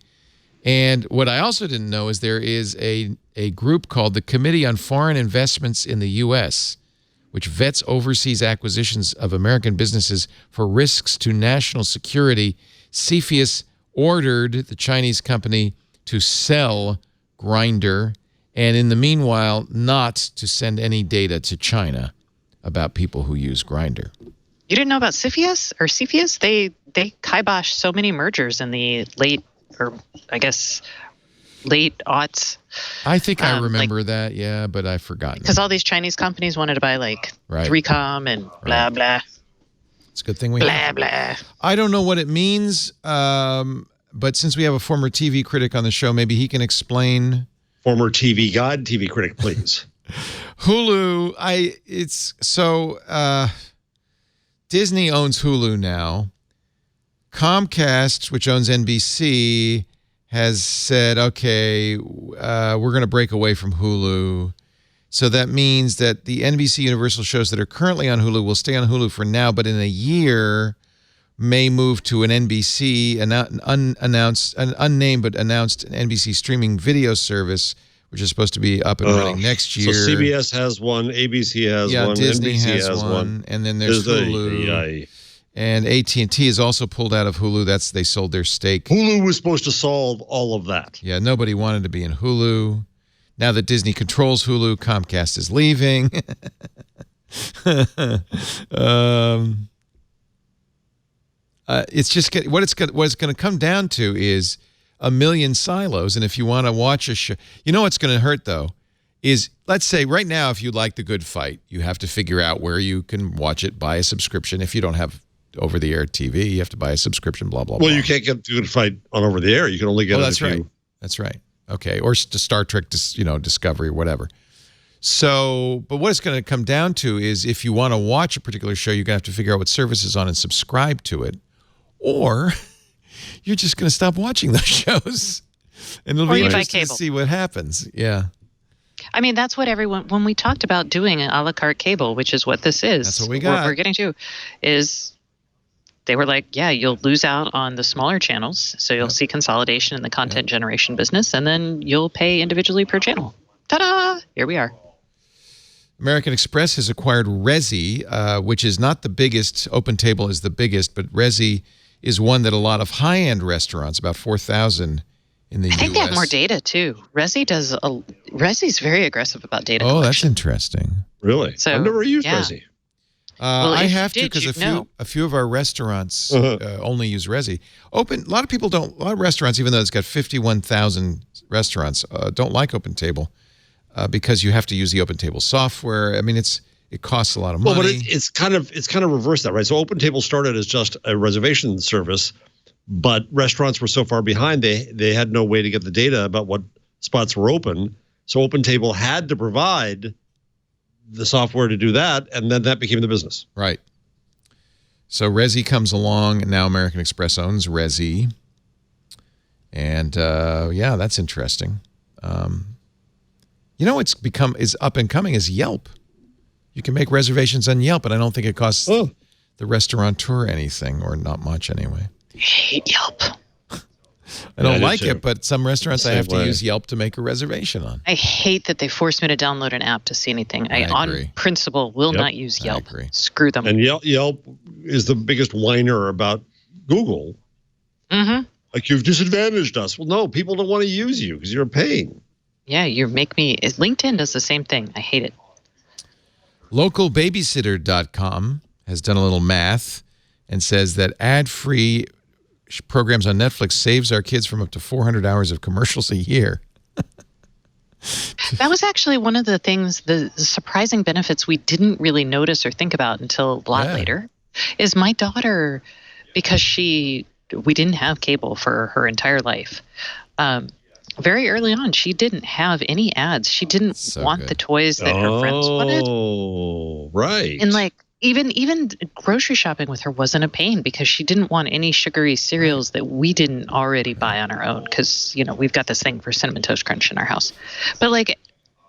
Speaker 1: And what I also didn't know is there is a group called the Committee on Foreign Investments in the U.S., which vets overseas acquisitions of American businesses for risks to national security. CFIUS ordered the Chinese company to sell Grindr, and in the meanwhile, not to send any data to China about people who use Grindr.
Speaker 5: You didn't know about CFIUS? They kiboshed so many mergers in the late aughts.
Speaker 1: I think I remember that, yeah, but I've forgotten.
Speaker 5: Because all these Chinese companies wanted to buy 3Com and blah, blah.
Speaker 1: It's a good thing we
Speaker 5: have. Blah.
Speaker 1: I don't know what it means, but since we have a former TV critic on the show, maybe he can explain.
Speaker 4: Former TV god, TV critic, please.
Speaker 1: Hulu, Disney owns Hulu now. Comcast, which owns NBC, has said, okay, we're going to break away from Hulu. So that means that the NBC Universal shows that are currently on Hulu will stay on Hulu for now, but in a year may move to an NBC, an unnamed but announced NBC streaming video service, which is supposed to be up and running next year.
Speaker 4: So CBS has one, ABC has one,
Speaker 1: Disney
Speaker 4: NBC
Speaker 1: has one, and then there's Hulu. And AT&T is also pulled out of Hulu. They sold their stake.
Speaker 4: Hulu was supposed to solve all of that.
Speaker 1: Yeah, nobody wanted to be in Hulu. Now that Disney controls Hulu, Comcast is leaving. It's just what it's going to come down to is a million silos. And if you want to watch a show, you know what's going to hurt though is, let's say right now, if you like The Good Fight, you have to figure out where you can watch it, buy a subscription. If you don't have over-the-air TV, you have to buy a subscription, blah, blah, blah.
Speaker 4: Well, you can't get The Good Fight on over-the-air. You can only get it
Speaker 1: that's right. That's right. Okay. Or to Star Trek, Discovery, or whatever. So, but what it's going to come down to is if you want to watch a particular show, you're going to have to figure out what service is on and subscribe to it. or you're just going to stop watching those shows, and it'll
Speaker 5: Or
Speaker 1: be
Speaker 5: you buy
Speaker 1: interesting to
Speaker 5: cable.
Speaker 1: see what happens. Yeah,
Speaker 5: I mean, that's what everyone, when we talked about doing an a la carte cable, which is what this is.
Speaker 1: That's what we got.
Speaker 5: We're getting to is they were like, yeah, you'll lose out on the smaller channels. So you'll see consolidation in the content generation business, and then you'll pay individually per channel. Ta-da! Here we are.
Speaker 1: American Express has acquired Resy, which is not the biggest. OpenTable is the biggest, but Resy is one that a lot of high-end restaurants, about 4,000 in the U.S.
Speaker 5: I think they have more data too. Resy's very aggressive about data
Speaker 1: Oh, that's
Speaker 5: collection.
Speaker 1: interesting.
Speaker 4: Really?
Speaker 5: So,
Speaker 4: I've never used
Speaker 5: yeah.
Speaker 4: Resy.
Speaker 1: I
Speaker 5: if you
Speaker 1: have to
Speaker 5: did,
Speaker 1: because
Speaker 5: you'd know.
Speaker 1: a few of our restaurants only use Resy. A lot of people don't. A lot of restaurants, even though it's got 51,000 restaurants, don't like OpenTable because you have to use the OpenTable software. I mean, it costs a lot of money.
Speaker 4: Well, but it's kind of reversed that, right? So OpenTable started as just a reservation service, but restaurants were so far behind they had no way to get the data about what spots were open. So OpenTable had to provide the software to do that, and then that became the business.
Speaker 1: Right. So Resy comes along, and now American Express owns Resy. And, yeah, that's interesting. You know what's is up and coming is Yelp. You can make reservations on Yelp, and I don't think it costs the restaurateur anything, or not much anyway.
Speaker 5: I hate Yelp.
Speaker 1: I don't
Speaker 4: I do
Speaker 1: like
Speaker 4: too.
Speaker 1: it, but some restaurants I have to
Speaker 4: way.
Speaker 1: use Yelp to make a reservation on.
Speaker 5: I hate that they force me to download an app to see anything.
Speaker 1: I
Speaker 5: on
Speaker 1: agree.
Speaker 5: principle, will
Speaker 4: Yep.
Speaker 5: not use
Speaker 1: I
Speaker 5: Yelp.
Speaker 1: agree.
Speaker 5: Screw them.
Speaker 4: And Yelp is the biggest whiner about Google.
Speaker 5: Mm-hmm.
Speaker 4: Like, you've disadvantaged us. Well, no, people don't want to use you because you're a pain.
Speaker 5: Yeah, LinkedIn does the same thing. I hate it.
Speaker 1: Localbabysitter.com has done a little math and says that ad-free programs on Netflix saves our kids from up to 400 hours of commercials a year.
Speaker 5: That was actually one of the things, the surprising benefits we didn't really notice or think about until a lot later, is my daughter, because we didn't have cable for her entire life. Very early on, she didn't have any ads. She didn't want the toys that her friends wanted.
Speaker 4: Oh, right.
Speaker 5: And like even grocery shopping with her wasn't a pain because she didn't want any sugary cereals that we didn't already buy on our own because, we've got this thing for Cinnamon Toast Crunch in our house. But like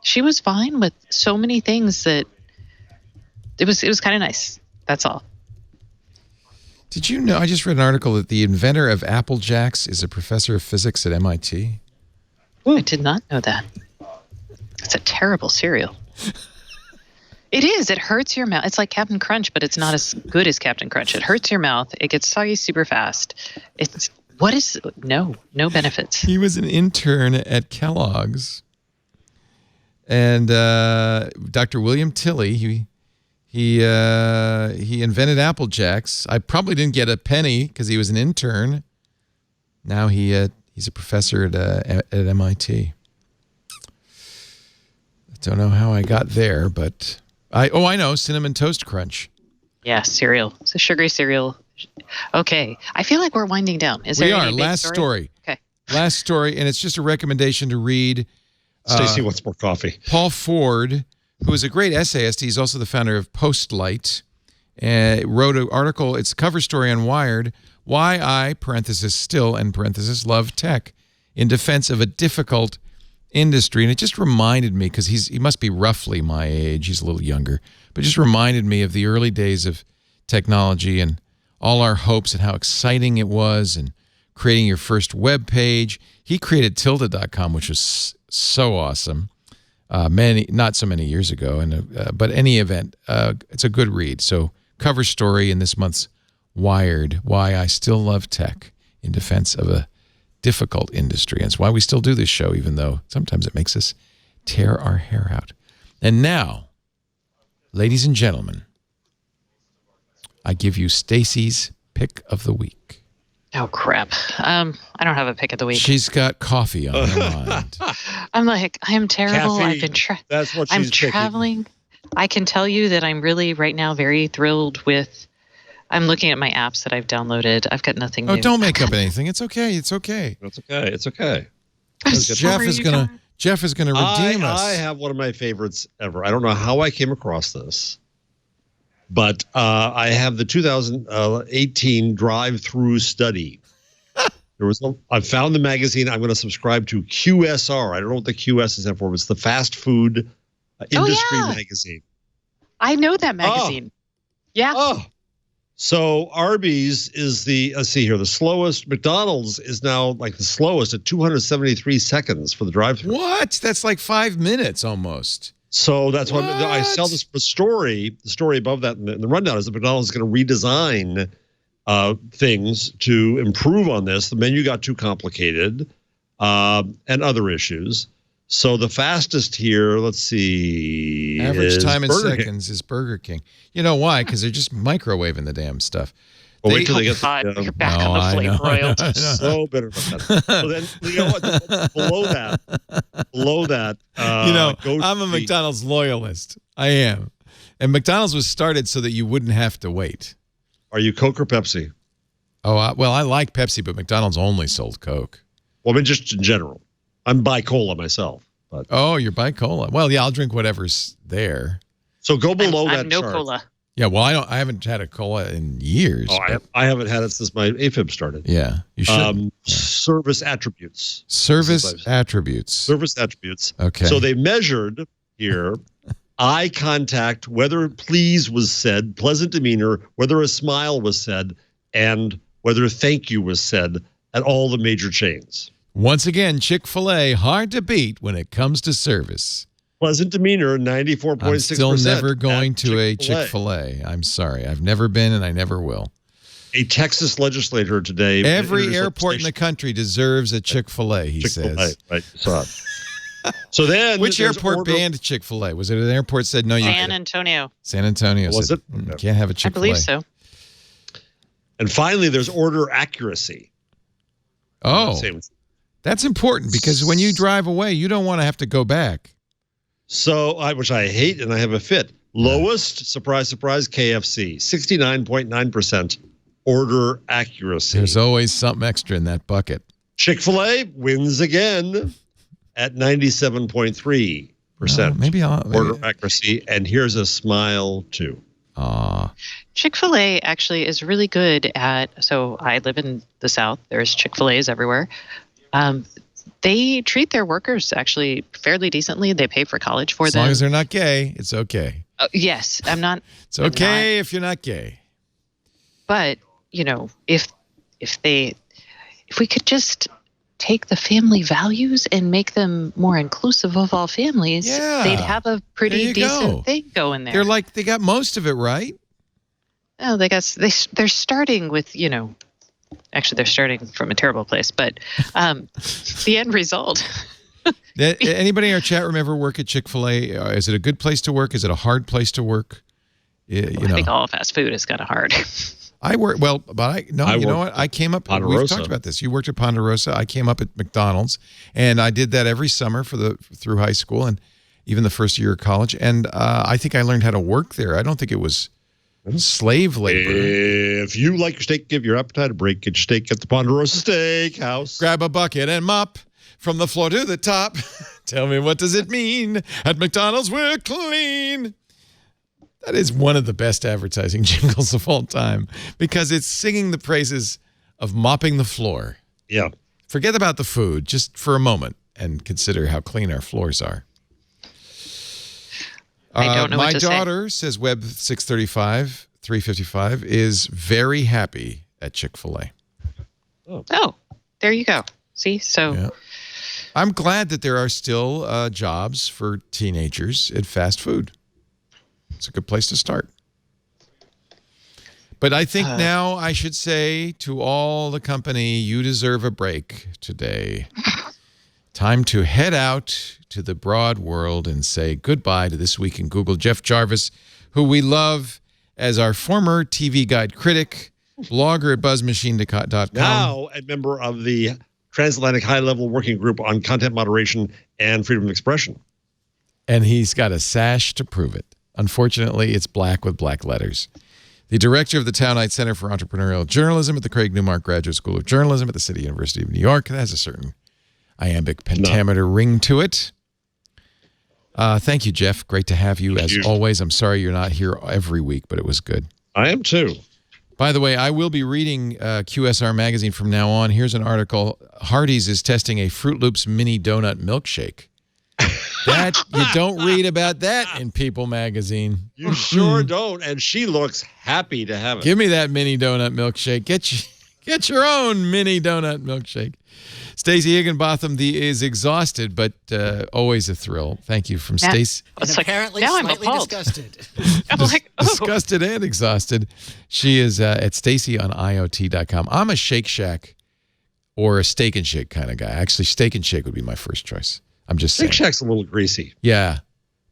Speaker 5: she was fine with so many things that it was kind of nice. That's all.
Speaker 1: Did you know, I just read an article that the inventor of Apple Jacks is a professor of physics at MIT.
Speaker 5: I did not know that. It's a terrible cereal. It is. It hurts your mouth. It's like Captain Crunch, but it's not as good as Captain Crunch. It hurts your mouth. It gets soggy super fast. No benefits.
Speaker 1: He was an intern at Kellogg's. And Dr. William Tilley, he invented Apple Jacks. I probably didn't get a penny because he was an intern. Now he's a professor at MIT. I don't know how I got there, but I know, Cinnamon Toast Crunch.
Speaker 5: Yeah, cereal. It's a sugary cereal. Okay, I feel like we're winding down. Is there any big
Speaker 1: last story.
Speaker 5: Okay.
Speaker 1: Last story, and it's just a recommendation to read.
Speaker 4: Stacey wants more coffee.
Speaker 1: Paul Ford, who is a great essayist, he's also the founder of Postlight, wrote an article. It's a cover story on Wired. Why I, still, love tech in defense of a difficult industry. And it just reminded me, because he must be roughly my age. He's a little younger. But it just reminded me of the early days of technology and all our hopes and how exciting it was and creating your first web page. He created tilde.com, which was so awesome. Not so many years ago. But any event, it's a good read. So cover story in this month's Wired, Why I Still Love Tech in Defense of a Difficult Industry. And it's why we still do this show, even though sometimes it makes us tear our hair out. And now, ladies and gentlemen, I give you Stacey's pick of the week.
Speaker 5: Oh, crap. I don't have a pick of the week.
Speaker 1: She's got coffee on her mind.
Speaker 5: I'm like, I am terrible.
Speaker 4: Caffeine.
Speaker 5: I've been
Speaker 4: That's what
Speaker 5: I'm
Speaker 4: she's picking.
Speaker 5: traveling. I can tell you that I'm really right now very thrilled with. I'm looking at my apps that I've downloaded. I've got nothing new.
Speaker 1: Don't make up anything. It's okay. It's okay.
Speaker 4: It's okay. It's okay.
Speaker 1: Jeff is gonna redeem us.
Speaker 4: I have one of my favorites ever. I don't know how I came across this, But I have the 2018 drive-thru study. I found the magazine. I'm going to subscribe to QSR. I don't know what the QS is for, but it's the fast food industry magazine.
Speaker 5: I know that magazine. Yeah.
Speaker 4: Oh. So Arby's is the, let's see here, the slowest. McDonald's is now like the slowest at 273 seconds for the drive-thru.
Speaker 1: What? That's like 5 minutes almost.
Speaker 4: So that's why I sell this story. The story above that in the rundown is that McDonald's is going to redesign things to improve on this. The menu got too complicated and other issues. So the fastest here, let's see.
Speaker 1: Average time in
Speaker 4: Burger
Speaker 1: seconds is Burger King. You know why? Because they're just microwaving the damn stuff.
Speaker 4: Well, wait till they get
Speaker 5: you're back on the flavor royalty.
Speaker 4: So bitter about that. So then, you know what? Below that,
Speaker 1: I'm a McDonald's loyalist. I am. And McDonald's was started so that you wouldn't have to wait.
Speaker 4: Are you Coke or Pepsi?
Speaker 1: Oh, I like Pepsi, but McDonald's only sold Coke.
Speaker 4: Well, I mean, just in general. I'm bi-cola myself. But.
Speaker 1: Oh, you're bi-cola. Well, yeah, I'll drink whatever's there.
Speaker 4: So go below that
Speaker 5: I'm no
Speaker 4: chart.
Speaker 5: cola.
Speaker 1: Yeah, well, I haven't had a cola in years.
Speaker 4: Oh, I haven't had it since my AFib started.
Speaker 1: Yeah, you should.
Speaker 4: Service attributes.
Speaker 1: Service attributes.
Speaker 4: Service attributes.
Speaker 1: Okay.
Speaker 4: So they measured here eye contact, whether please was said, pleasant demeanor, whether a smile was said, and whether thank you was said at all the major chains.
Speaker 1: Once again, Chick-fil-A, hard to beat when it comes to service.
Speaker 4: Pleasant demeanor, 94.6%.
Speaker 1: I'm still never going to a Chick-fil-A. I'm sorry. I've never been and I never will.
Speaker 4: A Texas legislator today.
Speaker 1: Every airport in the country deserves a Chick-fil-A, he says.
Speaker 4: Right. So then.
Speaker 1: Which airport banned Chick-fil-A? Was it an airport that said no?
Speaker 5: San Antonio.
Speaker 1: San Antonio.
Speaker 4: Was
Speaker 1: said,
Speaker 4: it?
Speaker 1: You can't have a Chick-fil-A.
Speaker 5: I believe so.
Speaker 4: And finally, there's order accuracy.
Speaker 1: Oh, that's important because when you drive away, you don't want to have to go back.
Speaker 4: So, which I hate, and I have a fit. Lowest, surprise, surprise, KFC, 69.9% order accuracy.
Speaker 1: There's always something extra in that bucket.
Speaker 4: Chick-fil-A wins again at 97.3%
Speaker 1: maybe
Speaker 4: order accuracy. And here's a smile, too.
Speaker 5: Chick-fil-A actually is really good at, so I live in the South. There's Chick-fil-A's everywhere. They treat their workers actually fairly decently. They pay for college for them.
Speaker 1: As long as they're not gay, it's okay.
Speaker 5: Yes, I'm not.
Speaker 1: It's okay if you're not gay.
Speaker 5: But, if we could just take the family values and make them more inclusive of all families, they'd have a pretty decent thing going there.
Speaker 1: They got most of it right.
Speaker 5: Oh, they're starting with, actually they're starting from a terrible place, but the end result.
Speaker 1: Anybody in our chat room ever work at Chick-fil-A? Is it a good place to work? Is it a hard place to work? I
Speaker 5: think all fast food is kind of hard.
Speaker 1: I work you know what? I came up. We've talked about this. You worked at Ponderosa. I came up at McDonald's, and I did that every summer through high school and even the first year of college. And I think I learned how to work there. I don't think it was slave labor.
Speaker 4: If you like your steak, give your appetite a break. Get your steak at the Ponderosa Steakhouse.
Speaker 1: Grab a bucket and mop from the floor to the top. Tell me, what does it mean? At McDonald's, we're clean. That is one of the best advertising jingles of all time because it's singing the praises of mopping the floor.
Speaker 4: Yeah. Forget
Speaker 1: about the food just for a moment and consider how clean our floors are.
Speaker 5: I don't know what to say.
Speaker 1: My daughter, says Web 635, 355, is very happy at Chick-fil-A.
Speaker 5: Oh, there you go. See? So
Speaker 1: yeah. I'm glad that there are still jobs for teenagers at fast food. It's a good place to start. But I think now I should say to all the company, you deserve a break today. Time to head out to the broad world and say goodbye to This Week in Google. Jeff Jarvis, who we love as our former TV Guide critic, blogger at buzzmachine.com.
Speaker 4: Now a member of the Transatlantic High-Level Working Group on Content Moderation and Freedom of Expression.
Speaker 1: And he's got a sash to prove it. Unfortunately, it's black with black letters. The director of the Townite Center for Entrepreneurial Journalism at the Craig Newmark Graduate School of Journalism at the City University of New York. That has a certain iambic pentameter ring to it. Thank you, Jeff. Great to have you as always. I'm sorry you're not here every week, but it was good.
Speaker 4: I am too.
Speaker 1: By the way, I will be reading QSR Magazine from now on. Here's an article. Hardee's is testing a Fruit Loops mini donut milkshake. That you don't read about that in People Magazine.
Speaker 4: You sure don't, and she looks happy to have it.
Speaker 1: Give me that mini donut milkshake. Get your own mini donut milkshake. Stacey Higginbotham is exhausted, but always a thrill. Thank you from Stacey.
Speaker 6: Apparently
Speaker 5: now I'm
Speaker 6: slightly
Speaker 5: appalled.
Speaker 6: disgusted.
Speaker 5: I'm like, oh.
Speaker 1: Disgusted and exhausted. She is at Stacey on IoT.com. I'm a Shake Shack or a Steak and Shake kind of guy. Actually, Steak and Shake would be my first choice. I'm just saying.
Speaker 4: Shake Shack's a little greasy.
Speaker 1: Yeah,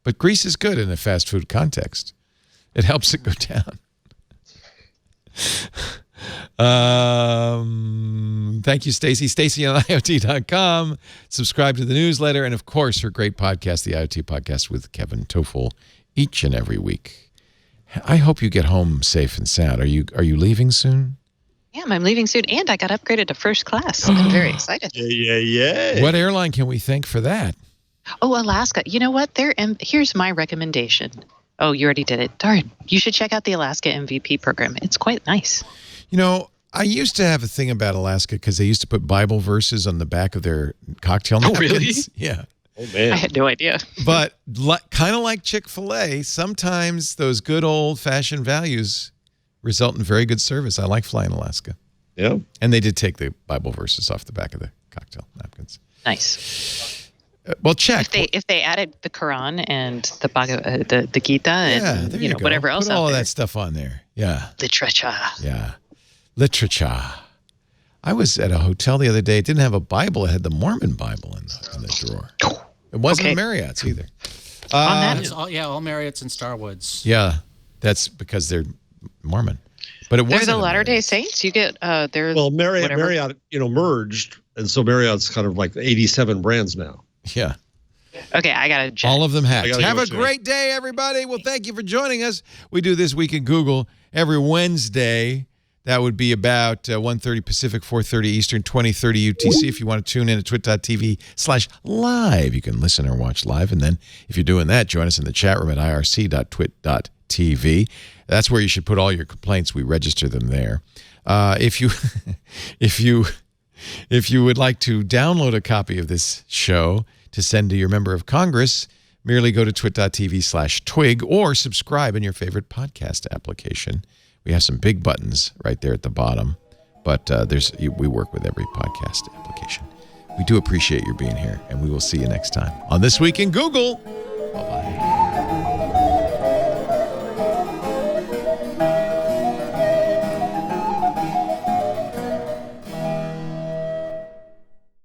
Speaker 1: but grease is good in a fast food context. It helps it go down. Thank you, Stacey. Stacey on IoT.com. Subscribe to the newsletter. And, of course, her great podcast, the IoT Podcast with Kevin Toffel, each and every week. I hope you get home safe and sound. Are you leaving soon?
Speaker 5: Yeah, I'm leaving soon, and I got upgraded to first class. I'm very excited.
Speaker 4: Yeah.
Speaker 1: What airline can we thank for that?
Speaker 5: Oh, Alaska. You know what? Here's my recommendation. Oh, you already did it. Darn. You should check out the Alaska MVP program. It's quite nice.
Speaker 1: You know, I used to have a thing about Alaska because they used to put Bible verses on the back of their cocktail napkins.
Speaker 5: Oh, really?
Speaker 1: Yeah.
Speaker 4: Oh, man.
Speaker 5: I had no idea.
Speaker 1: But kind of like Chick-fil-A, sometimes those good old-fashioned values result in very good service. I like flying Alaska.
Speaker 4: Yeah.
Speaker 1: And they did take the Bible verses off the back of the cocktail napkins.
Speaker 5: Nice.
Speaker 1: Well, check.
Speaker 5: If they added the Quran and the Gita and
Speaker 1: there you go.
Speaker 5: whatever else
Speaker 1: Put all
Speaker 5: out
Speaker 1: of
Speaker 5: there.
Speaker 1: that stuff on there. Yeah.
Speaker 5: Literature.
Speaker 1: Yeah. Literature. I was at a hotel the other day. It didn't have a Bible. It had the Mormon Bible in the drawer. It wasn't
Speaker 5: Okay.
Speaker 1: Marriott's either.
Speaker 5: On that
Speaker 6: It's all Marriott's and Starwoods.
Speaker 1: Yeah. That's because they're Mormon. But it
Speaker 5: They're
Speaker 1: wasn't
Speaker 5: the
Speaker 1: a
Speaker 5: Latter-day
Speaker 1: Marriott's.
Speaker 5: Saints. You get they're
Speaker 4: Well,
Speaker 5: whatever.
Speaker 4: Marriott, merged, and so Marriott's kind of like 87 brands now.
Speaker 1: Yeah.
Speaker 5: Okay, I got to check.
Speaker 1: All of them hacked.
Speaker 4: gotta
Speaker 1: Have
Speaker 4: go
Speaker 1: a
Speaker 4: check.
Speaker 1: great day, everybody. Well, thank you for joining us. We do This Week in Google every Wednesday. That would be about 1:30 Pacific, 4:30 Eastern, 20:30 UTC. If you want to tune in at twit.tv/live, you can listen or watch live. And then if you're doing that, join us in the chat room at irc.twit.tv. That's where you should put all your complaints. We register them there. If you would like to download a copy of this show to send to your member of Congress, merely go to twit.tv/twig or subscribe in your favorite podcast application. We have some big buttons right there at the bottom, but we work with every podcast application. We do appreciate your being here, and we will see you next time on This Week in Google. Bye-bye.